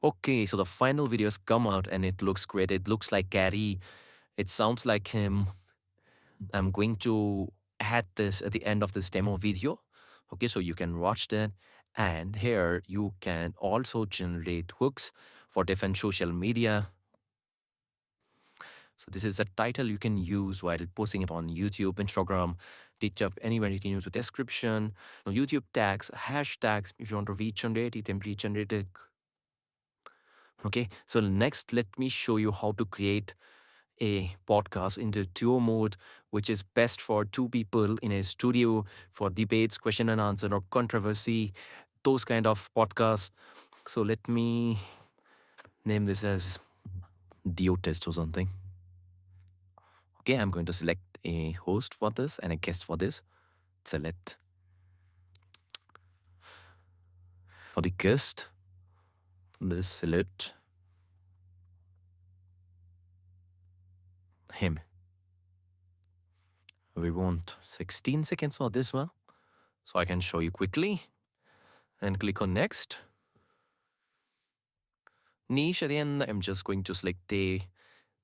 Okay, so the final video has come out and it looks great. It looks like Gary. It sounds like him. I'm going to add this at the end of this demo video. Okay, so you can watch that. And here you can also generate hooks for different social media. So this is a title you can use while posting it on YouTube, Instagram, TikTok, anywhere. You can use a description. Now, YouTube tags, hashtags. If you want to regenerate it, template generate it. Okay, so next, let me show you how to create a podcast into duo mode, which is best for 2 people in a studio for debates, question and answer, or controversy, those kind of podcasts. So let me name this as Dio test or something. Okay, I'm going to select a host for this and a guest for this. Select for the guest. This select him. We want 16 seconds for this one. So I can show you quickly. And click on next. Niche at the end, I'm just going to select the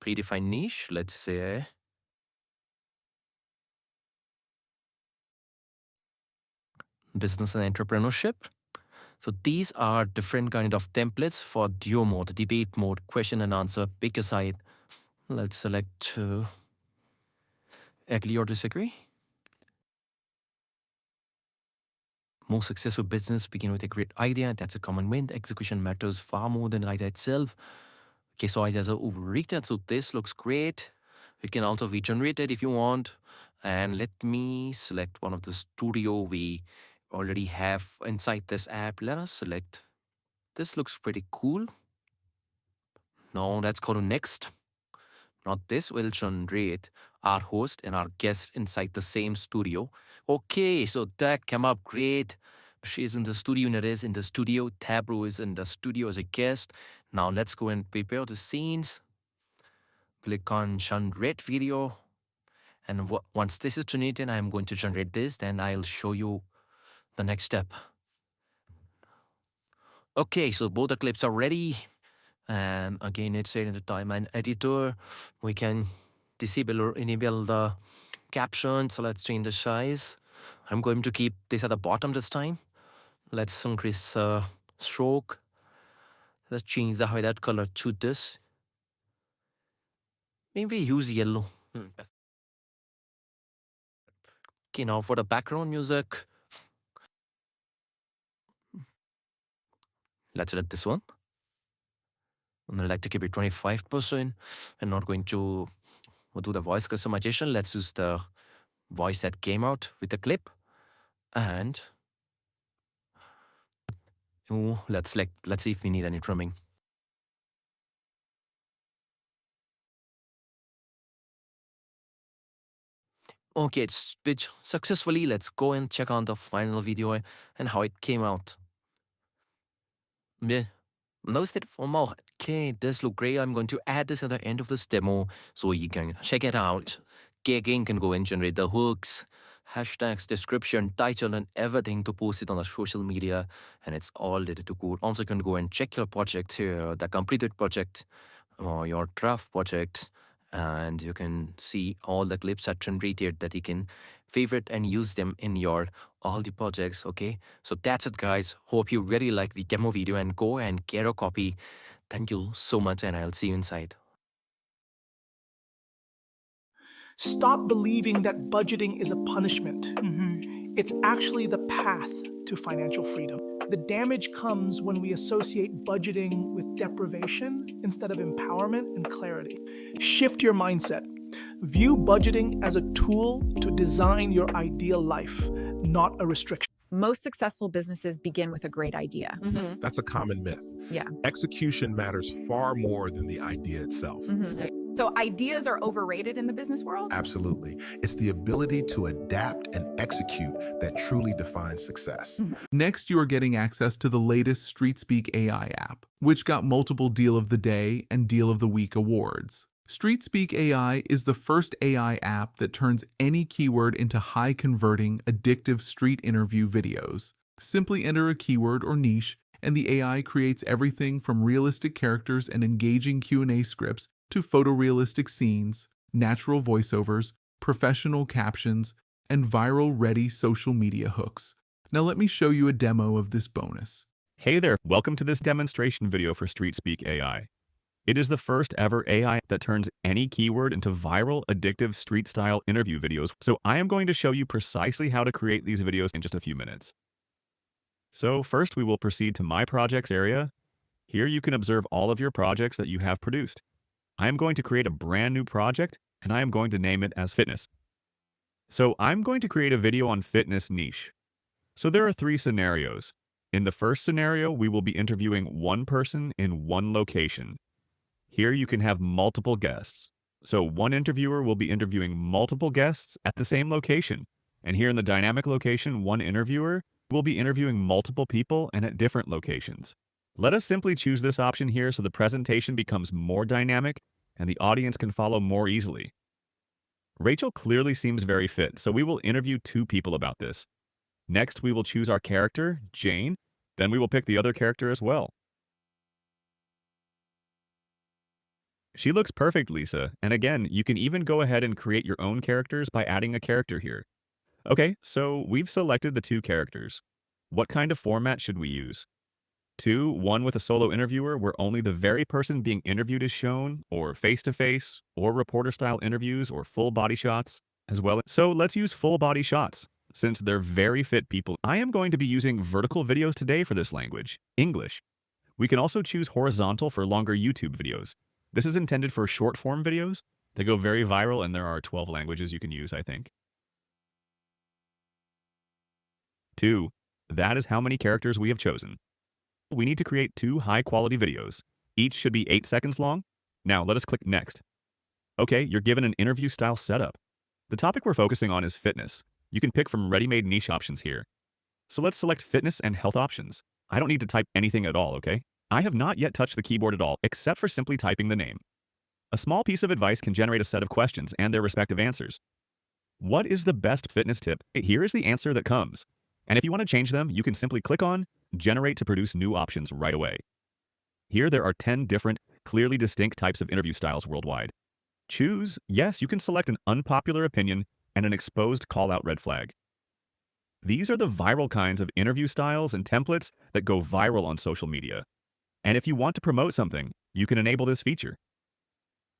predefined niche. Let's say business and entrepreneurship. So these are different kind of templates for duo mode, debate mode, question and answer, pick a side. Let's select agree or disagree. Most successful business begin with a great idea. That's a common win. Execution matters far more than the idea itself. Okay, so ideas are overrated. So this looks great. It can also be generated if you want. And let me select one of the studio we already have inside this app. Let us select. This looks pretty cool. Now let's go to next. Now this will generate our host and our guest inside the same studio. Okay, so that came up great. She's in the studio, Ned is in the studio, Tabro is in the studio as a guest. Now let's go and prepare the scenes. Click on generate video. And once this is generated, I'm going to generate this, then I'll show you the next step. Okay, so both the clips are ready. And again, it's said in the timeline editor. We can disable or enable the caption. So let's change the size. I'm going to keep this at the bottom this time. Let's increase stroke. Let's change the highlight color to this. Maybe use yellow. Okay, now for the background music, let's select this one. And I'd like to keep it 25%. I'm not going to do the voice customization. Let's use the voice that came out with the clip. And let's see if we need any trimming. Okay, it's stitched successfully. Let's go and check on the final video and how it came out. Yeah. Notice it for more. Okay, this look great. I'm going to add this at the end of this demo so you can check it out. Again, can go and generate the hooks, hashtags, description, title, and everything to post it on the social media. And it's all ready to go. Also, you can go and check your project here, the completed project or your draft project. And you can see all the clips are generated that you can favorite and use them in your all the projects. Okay, so that's it, guys. Hope you really like the demo video and go and get a copy. Thank you so much, and I'll see you inside. Stop believing that budgeting is a punishment. It's actually the path to financial freedom. The damage comes when we associate budgeting with deprivation instead of empowerment and clarity. Shift your mindset. View budgeting as a tool to design your ideal life, not a restriction. Most successful businesses begin with a great idea. That's a common myth. Yeah. Execution matters far more than the idea itself. So ideas are overrated in the business world? Absolutely. It's the ability to adapt and execute that truly defines success. Next, you are getting access to the latest StreetSpeak AI app, which got multiple Deal of the Day and Deal of the Week awards. StreetSpeak AI is the first AI app that turns any keyword into high-converting, addictive street interview videos. Simply enter a keyword or niche, and the AI creates everything from realistic characters and engaging Q&A scripts to photorealistic scenes, natural voiceovers, professional captions, and viral-ready social media hooks. Now let me show you a demo of this bonus. Hey there, welcome to this demonstration video for StreetSpeak AI. It is the first ever AI that turns any keyword into viral, addictive, street-style interview videos. So I am going to show you precisely how to create these videos in just a few minutes. So first we will proceed to My Projects area. Here you can observe all of your projects that you have produced. I am going to create a brand new project and I am going to name it as Fitness. So I'm going to create a video on fitness niche. So there are 3 scenarios. In the first scenario, we will be interviewing one person in one location. Here you can have multiple guests. So one interviewer will be interviewing multiple guests at the same location. And here in the dynamic location, one interviewer will be interviewing multiple people and at different locations. Let us simply choose this option here so the presentation becomes more dynamic and the audience can follow more easily. Rachel clearly seems very fit, so we will interview 2 people about this. Next, we will choose our character, Jane. Then we will pick the other character as well. She looks perfect, Lisa. And again, you can even go ahead and create your own characters by adding a character here. Okay, so we've selected the 2 characters. What kind of format should we use? 2, one with a solo interviewer where only the very person being interviewed is shown, or face-to-face, or reporter-style interviews, or full body shots as well. So let's use full body shots. Since they're very fit people, I am going to be using vertical videos today for this language, English. We can also choose horizontal for longer YouTube videos. This is intended for short form videos. They go very viral and there are 12 languages you can use, I think. 2. That is how many characters we have chosen. We need to create 2 high-quality videos. Each should be 8 seconds long. Now let us click Next. Okay, you're given an interview-style setup. The topic we're focusing on is fitness. You can pick from ready-made niche options here. So let's select fitness and health options. I don't need to type anything at all, okay? I have not yet touched the keyboard at all, except for simply typing the name. A small piece of advice can generate a set of questions and their respective answers. What is the best fitness tip? Here is the answer that comes. And if you want to change them, you can simply click on Generate to produce new options right away. Here there are 10 different, clearly distinct types of interview styles worldwide. Choose, yes, you can select an unpopular opinion and an exposed call-out red flag. These are the viral kinds of interview styles and templates that go viral on social media. And if you want to promote something, you can enable this feature.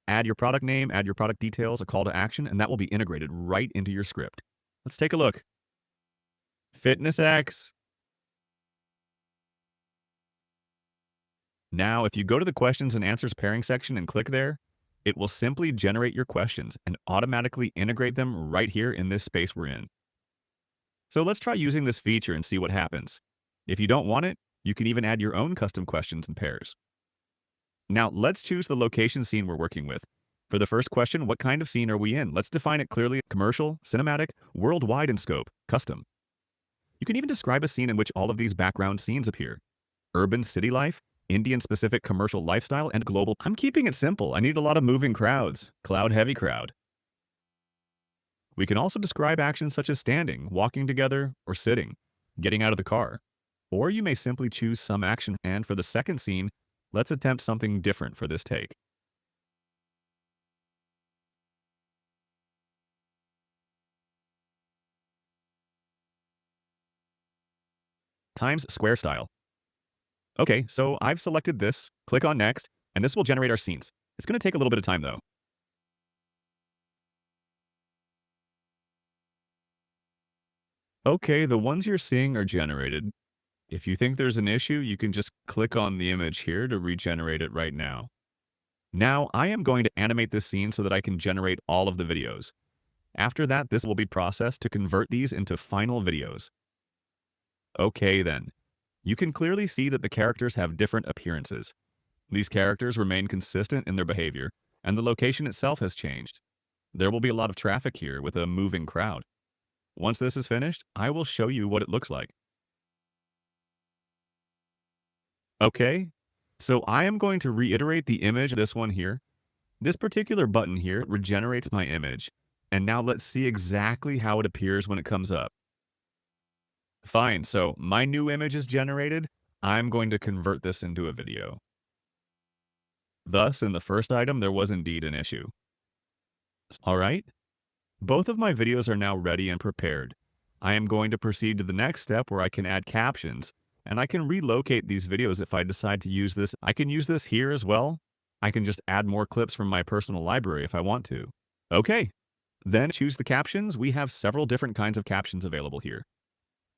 Add your product name, add your product details, a call to action, and that will be integrated right into your script. Let's take a look. Fitness X. Now, if you go to the questions and answers pairing section and click there, it will simply generate your questions and automatically integrate them right here in this space we're in. So let's try using this feature and see what happens. If you don't want it, you can even add your own custom questions and pairs. Now, let's choose the location scene we're working with. For the first question, what kind of scene are we in? Let's define it clearly: commercial, cinematic, worldwide in scope, custom. You can even describe a scene in which all of these background scenes appear. Urban city life, Indian-specific commercial lifestyle, and global. I'm keeping it simple. I need a lot of moving crowds, cloud-heavy crowd. We can also describe actions such as standing, walking together, or sitting, getting out of the car. Or you may simply choose some action, and for the second scene, let's attempt something different for this take. Times Square style. Okay, so I've selected this, click on Next, and this will generate our scenes. It's going to take a little bit of time though. Okay, the ones you're seeing are generated. If you think there's an issue, you can just click on the image here to regenerate it right now. Now, I am going to animate this scene so that I can generate all of the videos. After that, this will be processed to convert these into final videos. Okay then. You can clearly see that the characters have different appearances. These characters remain consistent in their behavior, and the location itself has changed. There will be a lot of traffic here with a moving crowd. Once this is finished, I will show you what it looks like. Okay, so I am going to reiterate the image, this one here. This particular button here regenerates my image. And now let's see exactly how it appears when it comes up. Fine, so my new image is generated. I'm going to convert this into a video. Thus, in the first item, there was indeed an issue. All right, both of my videos are now ready and prepared. I am going to proceed to the next step where I can add captions, and I can relocate these videos if I decide to use this. I can use this here as well. I can just add more clips from my personal library if I want to. Okay, then choose the captions. We have several different kinds of captions available here.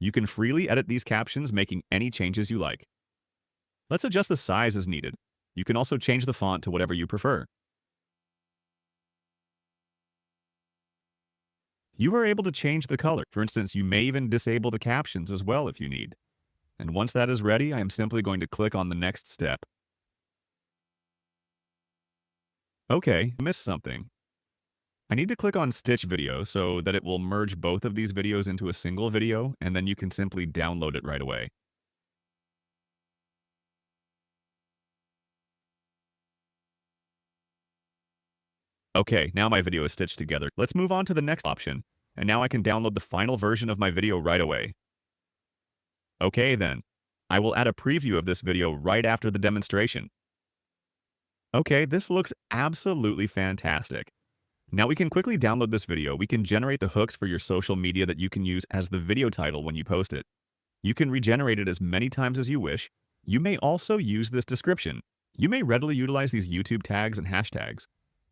You can freely edit these captions, making any changes you like. Let's adjust the size as needed. You can also change the font to whatever you prefer. You are able to change the color. For instance, you may even disable the captions as well if you need. And once that is ready, I am simply going to click on the next step. Okay, I missed something. I need to click on Stitch Video so that it will merge both of these videos into a single video, and then you can simply download it right away. Okay, now my video is stitched together. Let's move on to the next option, and now I can download the final version of my video right away. Okay then, I will add a preview of this video right after the demonstration. Okay, this looks absolutely fantastic. Now we can quickly download this video. We can generate the hooks for your social media that you can use as the video title when you post it. You can regenerate it as many times as you wish. You may also use this description. You may readily utilize these YouTube tags and hashtags.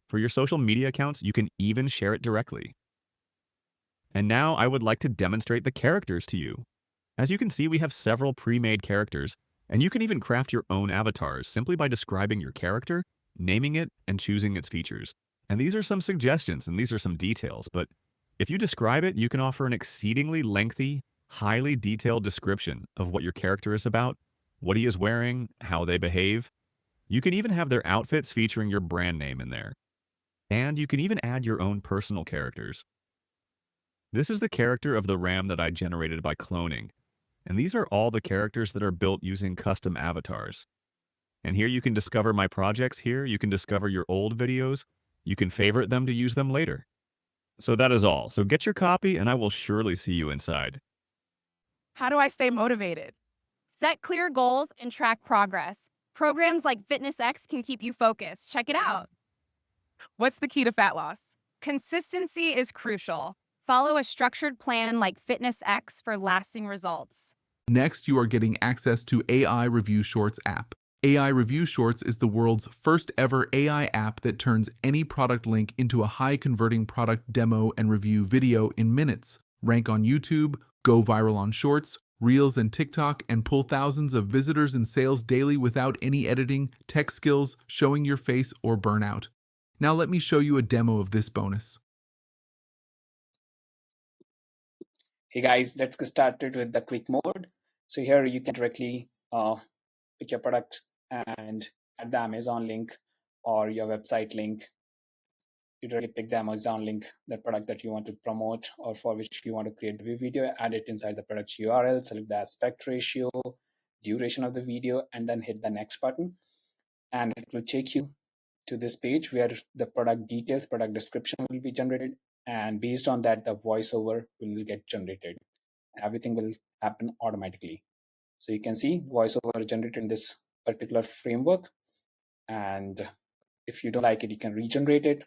For your social media accounts, you can even share it directly. And now I would like to demonstrate the characters to you. As you can see, we have several pre-made characters, and you can even craft your own avatars simply by describing your character, naming it, and choosing its features. And these are some suggestions, and these are some details, but if you describe it, you can offer an exceedingly lengthy, highly detailed description of what your character is about, what he is wearing, how they behave. You can even have their outfits featuring your brand name in there. And you can even add your own personal characters. This is the character of the RAM that I generated by cloning. And these are all the characters that are built using custom avatars. And here you can discover my projects here. You can discover your old videos. You can favorite them to use them later. So that is all. So get your copy and I will surely see you inside. How do I stay motivated? Set clear goals and track progress. Programs like FitnessX can keep you focused. Check it out. What's the key to fat loss? Consistency is crucial. Follow a structured plan like FitnessX for lasting results. Next, you are getting access to AI Review Shorts app. AI Review Shorts is the world's first ever AI app that turns any product link into a high-converting product demo and review video in minutes. Rank on YouTube, go viral on Shorts, Reels, and TikTok, and pull thousands of visitors and sales daily without any editing, tech skills, showing your face, or burnout. Now let me show you a demo of this bonus. Hey guys, let's get started with the quick mode. So here you can directly pick your product and add the Amazon link or your website link. You directly pick the Amazon link, the product that you want to promote or for which you want to create the video, add it inside the product's URL, select the aspect ratio, duration of the video, and then hit the next button. And it will take you to this page where the product details, product description will be generated. And based on that, the voiceover will get generated. Everything will happen automatically. So you can see voiceover generated in this particular framework. And if you don't like it, you can regenerate it.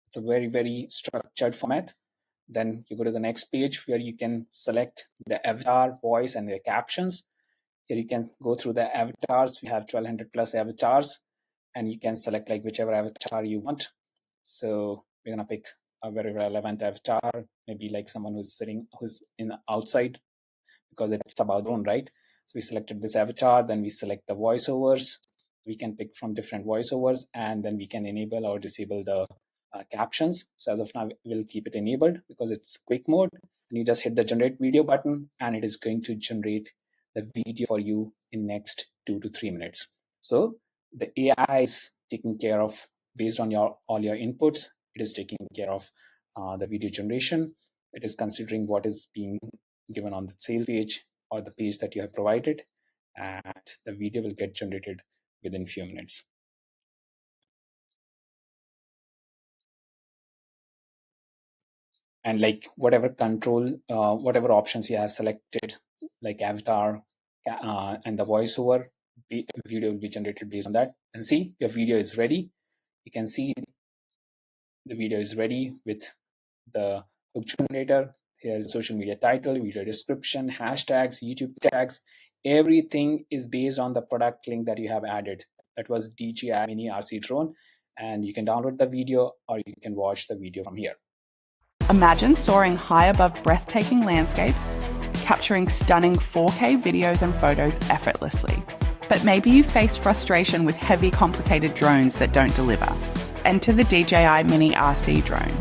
It's a very, very structured format. Then you go to the next page where you can select the avatar, voice, and the captions. Here you can go through the avatars. We have 1200 plus avatars, and you can select like whichever avatar you want. So we're gonna pick a very relevant avatar, maybe like someone who's in the outside, because it's about drone, right? So we selected this avatar, then we select the voiceovers. We can pick from different voiceovers, and then we can enable or disable the captions. So as of now, we'll keep it enabled because it's quick mode. And you just hit the generate video button, and it is going to generate the video for you in next 2 to 3 minutes. So the AI is taking care of, based on all your inputs, it is taking care of the video generation. It is considering what is being given on the sales page or the page that you have provided, and the video will get generated within few minutes. And like whatever control, whatever options you have selected, like avatar and the voiceover, video will be generated based on that. And see, your video is ready. You can see the video is ready with the hook generator. Here is social media title, video description, hashtags, YouTube tags. Everything is based on the product link that you have added. That was DJI Mini RC drone. And you can download the video or you can watch the video from here. Imagine soaring high above breathtaking landscapes, capturing stunning 4K videos and photos effortlessly. But maybe you've faced frustration with heavy, complicated drones that don't deliver. Enter the DJI Mini RC drone,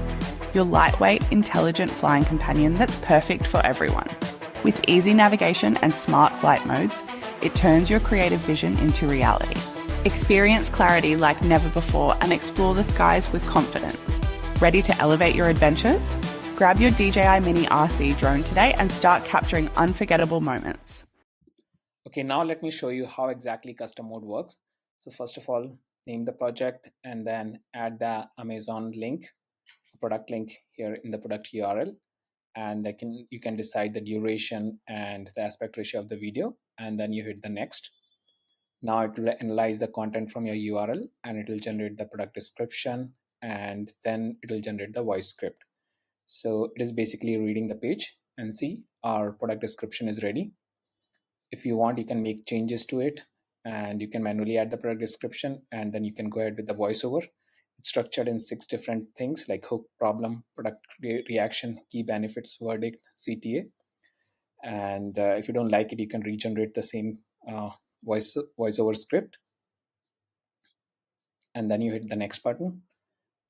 your lightweight, intelligent flying companion that's perfect for everyone. With easy navigation and smart flight modes, it turns your creative vision into reality. Experience clarity like never before and explore the skies with confidence. Ready to elevate your adventures? Grab your DJI Mini RC drone today and start capturing unforgettable moments. Okay, now let me show you how exactly custom mode works. So first of all, name the project and then add the Amazon link, product link here in the product URL. And you can decide the duration and the aspect ratio of the video, and then you hit the next. Now it will analyze the content from your URL and it will generate the product description, and then it will generate the voice script. So it is basically reading the page, and see our product description is ready. If you want, you can make changes to it and you can manually add the product description, and then you can go ahead with the voiceover. It's structured in 6 different things like hook, problem, product reaction, key benefits, verdict, CTA. And if you don't like it, you can regenerate the same voiceover script. And then you hit the next button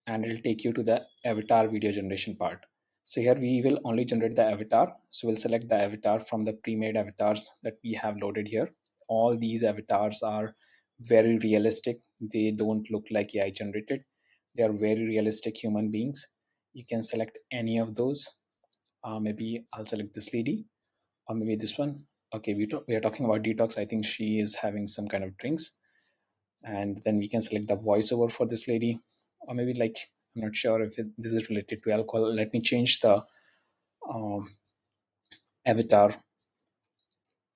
and it'll take you to the avatar video generation part. So here we will only generate the avatar. So we'll select the avatar from the pre-made avatars that we have loaded here. All these avatars are very realistic. They don't look like AI generated. They are very realistic human beings. You can select any of those. Maybe I'll select this lady, or maybe this one. Okay, we are talking about detox. I think she is having some kind of drinks. And then we can select the voiceover for this lady, or maybe like, I'm not sure if this is related to alcohol. Let me change the avatar.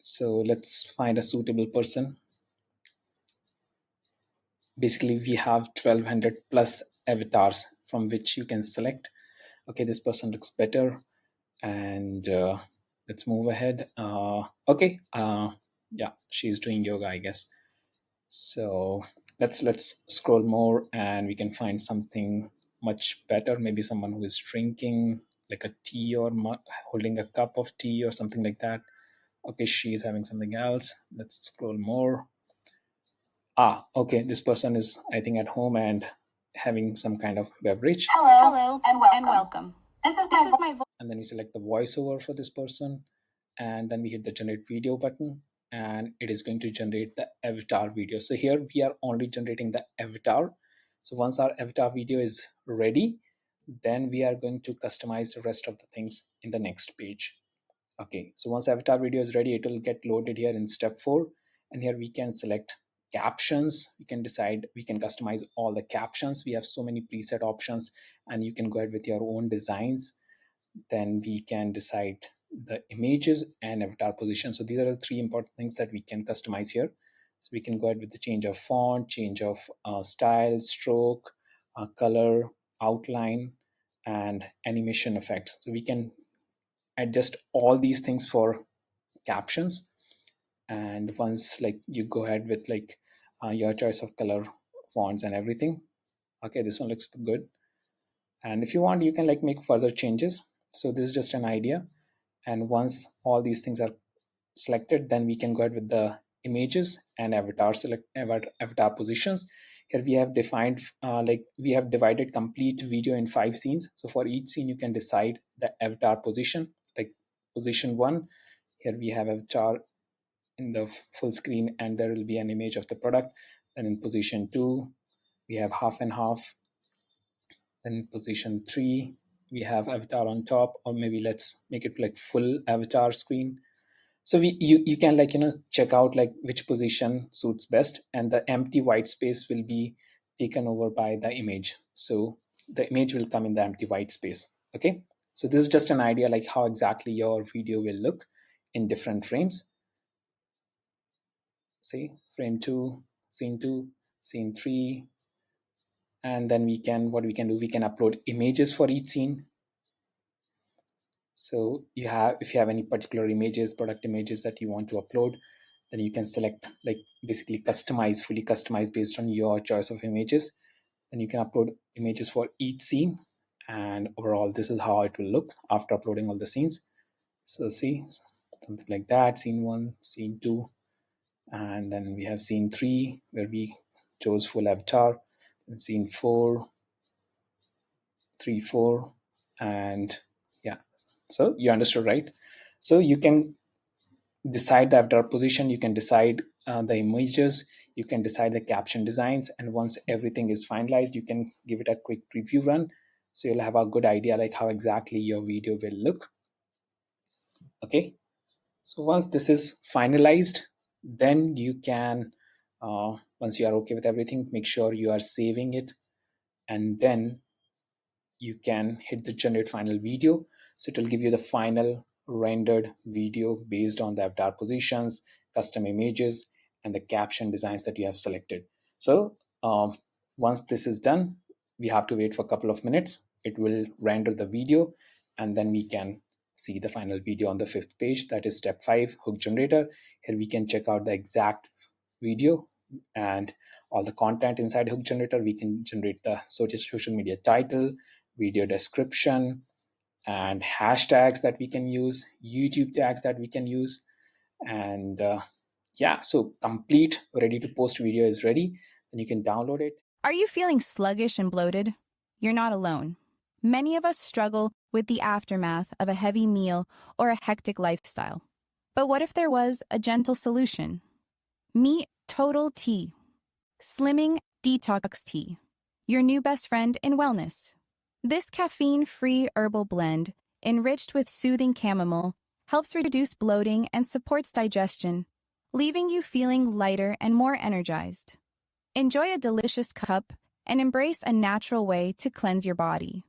So let's find a suitable person. Basically, we have 1200 plus avatars from which you can select. Okay, this person looks better. And let's move ahead. Okay, yeah, she's doing yoga, I guess. So let's scroll more and we can find something much better. Maybe someone who is drinking like a tea or holding a cup of tea or something like that. Okay, she's having something else. Let's scroll more. Okay, this person is, I think, at home and having some kind of beverage. Hello and welcome. This is my voice. And then we select the voiceover for this person, and then we hit the generate video button, and it is going to generate the avatar video. So here we are only generating the avatar. So once our avatar video is ready, then we are going to customize the rest of the things in the next page. Okay, so once avatar video is ready, it will get loaded here in step 4, and here we can select captions. We can decide, we can customize all the captions. We have so many preset options, and you can go ahead with your own designs. Then we can decide the images and avatar position. So these are the 3 important things that we can customize here. So we can go ahead with the change of font, change of style, stroke, color, outline, and animation effects. So we can adjust all these things for captions. And once like you go ahead with like your choice of color, fonts, and everything. Okay, this one looks good. And if you want, you can like make further changes. So this is just an idea. And once all these things are selected, then we can go ahead with the images and avatar, select avatar positions. Here we have defined we have divided complete video in 5 scenes. So for each scene, you can decide the avatar position. Like position 1, here we have avatar in the full screen, and there will be an image of the product. Then in position 2, we have half and half. Then in position 3, we have avatar on top, or maybe let's make it like full avatar screen. So you can like, check out like which position suits best, and the empty white space will be taken over by the image. So the image will come in the empty white space. Okay, so this is just an idea like how exactly your video will look in different frames. See, frame 2, scene 2, scene 3, and then we can upload images for each scene. So if you have any particular images, product images that you want to upload, then you can select like basically fully customize based on your choice of images. Then you can upload images for each scene, and overall this is how it will look after uploading all the scenes. So see, something like that, scene 1, scene 2, and then we have scene 3 where we chose full avatar, and scene 4, 3, 4, and yeah. So you understood, right? So you can decide the avatar position, you can decide the images, you can decide the caption designs, and once everything is finalized, you can give it a quick preview run. So you'll have a good idea like how exactly your video will look. Okay, so once this is finalized, then you can, once you are okay with everything, make sure you are saving it, and then you can hit the generate final video. So it will give you the final rendered video based on the avatar positions, custom images, and the caption designs that you have selected. So once this is done, we have to wait for a couple of minutes. It will render the video, and then we can see the final video on the 5th page. That is step 5, hook generator. Here we can check out the exact video and all the content inside hook generator. We can generate the social media title, video description, and hashtags that we can use, YouTube tags that we can use. And yeah, so complete ready to post video is ready, and you can download it. Are you feeling sluggish and bloated? You're not alone. Many of us struggle with the aftermath of a heavy meal or a hectic lifestyle. But what if there was a gentle solution? Meet Total Tea, Slimming Detox Tea, your new best friend in wellness. This caffeine-free herbal blend, enriched with soothing chamomile, helps reduce bloating and supports digestion, leaving you feeling lighter and more energized. Enjoy a delicious cup and embrace a natural way to cleanse your body.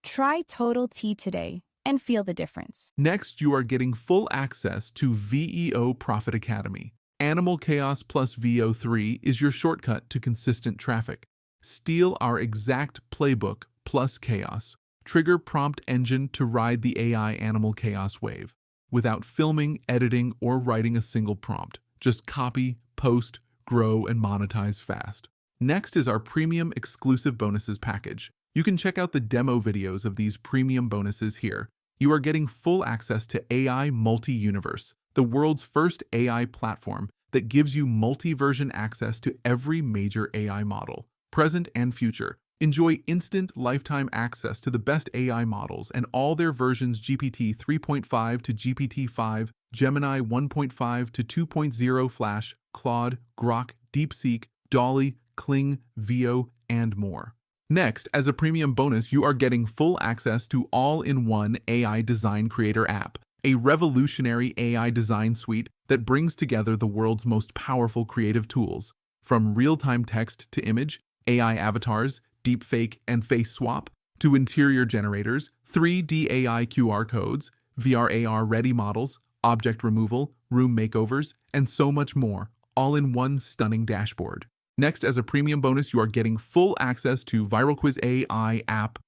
Try Total Tea today and feel the difference. Next, you are getting full access to VEO Profit Academy. Animal Chaos plus VO3 is your shortcut to consistent traffic. Steal our exact playbook plus chaos. Trigger prompt engine to ride the AI Animal Chaos wave. Without filming, editing, or writing a single prompt. Just copy, post, grow, and monetize fast. Next is our premium exclusive bonuses package. You can check out the demo videos of these premium bonuses here. You are getting full access to AI Multi-Universe, the world's first AI platform that gives you multi-version access to every major AI model, present and future. Enjoy instant lifetime access to the best AI models and all their versions GPT 3.5 to GPT-5, Gemini 1.5 to 2.0 Flash, Claude, Grok, DeepSeek, Dolly, Kling, Veo, and more. Next, as a premium bonus, you are getting full access to all-in-one AI Design Creator app, a revolutionary AI design suite that brings together the world's most powerful creative tools, from real-time text to image, AI avatars, deepfake and face swap, to interior generators, 3D AI QR codes, VR AR ready models, object removal, room makeovers, and so much more, all in one stunning dashboard. Next, as a premium bonus, you are getting full access to Viral Quiz AI app.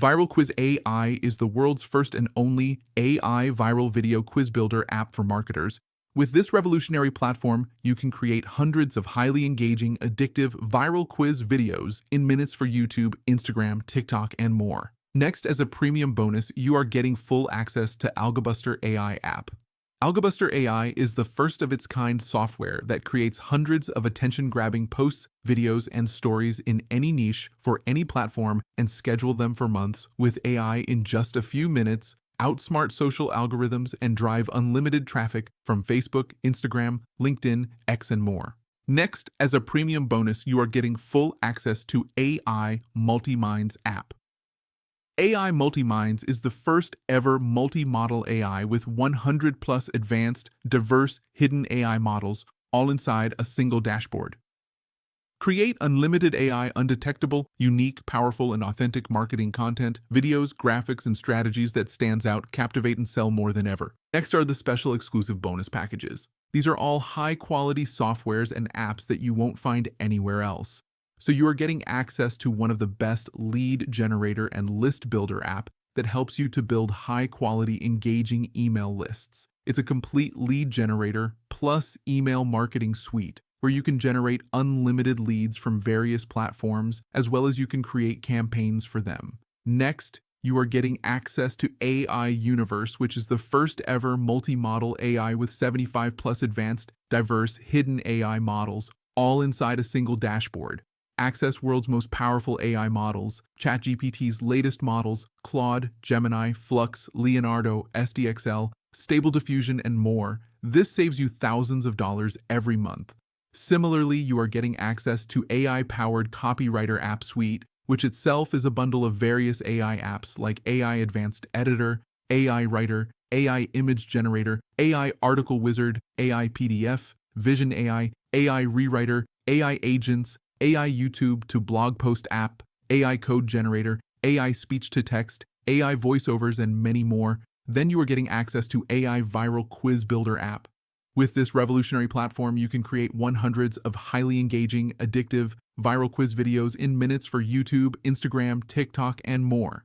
Viral Quiz AI is the world's first and only AI viral video quiz builder app for marketers. With this revolutionary platform, you can create hundreds of highly engaging, addictive, viral quiz videos in minutes for YouTube, Instagram, TikTok, and more. Next, as a premium bonus, you are getting full access to Algobuster AI app. Algobuster AI is the first-of-its-kind software that creates hundreds of attention-grabbing posts, videos, and stories in any niche for any platform and schedule them for months with AI in just a few minutes, outsmart social algorithms, and drive unlimited traffic from Facebook, Instagram, LinkedIn, X, and more. Next, as a premium bonus, you are getting full access to AI Multi-Minds app. AI Multi-Minds is the first ever multi-model AI with 100 plus advanced, diverse, hidden AI models, all inside a single dashboard. Create unlimited AI undetectable, unique, powerful, and authentic marketing content, videos, graphics, and strategies that stands out, captivate, and sell more than ever. Next are the special exclusive bonus packages. These are all high-quality softwares and apps that you won't find anywhere else. So you are getting access to one of the best lead generator and list builder app that helps you to build high-quality, engaging email lists. It's a complete lead generator plus email marketing suite where you can generate unlimited leads from various platforms, as well as you can create campaigns for them. Next, you are getting access to AI Universe, which is the first ever multi-model AI with 75 plus advanced, diverse, hidden AI models, all inside a single dashboard. Access world's most powerful AI models, ChatGPT's latest models, Claude, Gemini, Flux, Leonardo, SDXL, Stable Diffusion, and more. This saves you thousands of dollars every month. Similarly, you are getting access to AI-powered Copywriter App Suite, which itself is a bundle of various AI apps like AI Advanced Editor, AI Writer, AI Image Generator, AI Article Wizard, AI PDF, Vision AI, AI Rewriter, AI Agents, AI YouTube to blog post app, AI code generator, AI speech to text, AI voiceovers, and many more. Then you are getting access to AI viral quiz builder app. With this revolutionary platform, you can create hundreds of highly engaging, addictive, viral quiz videos in minutes for YouTube, Instagram, TikTok, and more.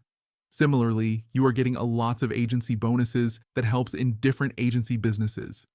Similarly, you are getting lots of agency bonuses that helps in different agency businesses.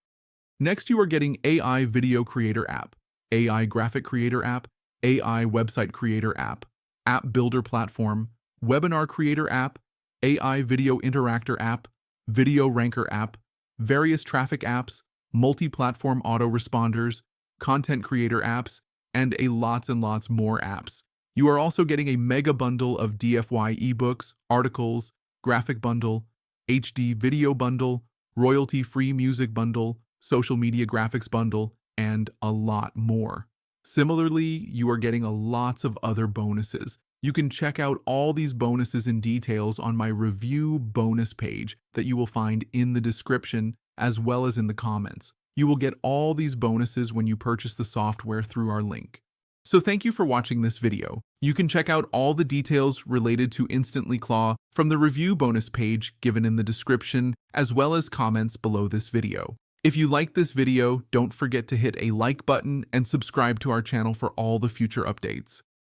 Next, you are getting AI Video Creator app. AI graphic creator app, AI website creator app, app builder platform, webinar creator app, AI video interactor app, video ranker app, various traffic apps, multi-platform autoresponders, content creator apps, and lots and lots more apps. You are also getting a mega bundle of DFY ebooks, articles, graphic bundle, HD video bundle, royalty-free music bundle, social media graphics bundle, and a lot more. Similarly, you are getting lots of other bonuses. You can check out all these bonuses and details on my review bonus page that you will find in the description as well as in the comments. You will get all these bonuses when you purchase the software through our link. So thank you for watching this video. You can check out all the details related to InstantlyClaw from the review bonus page given in the description as well as comments below this video. If you like this video, don't forget to hit a like button and subscribe to our channel for all the future updates.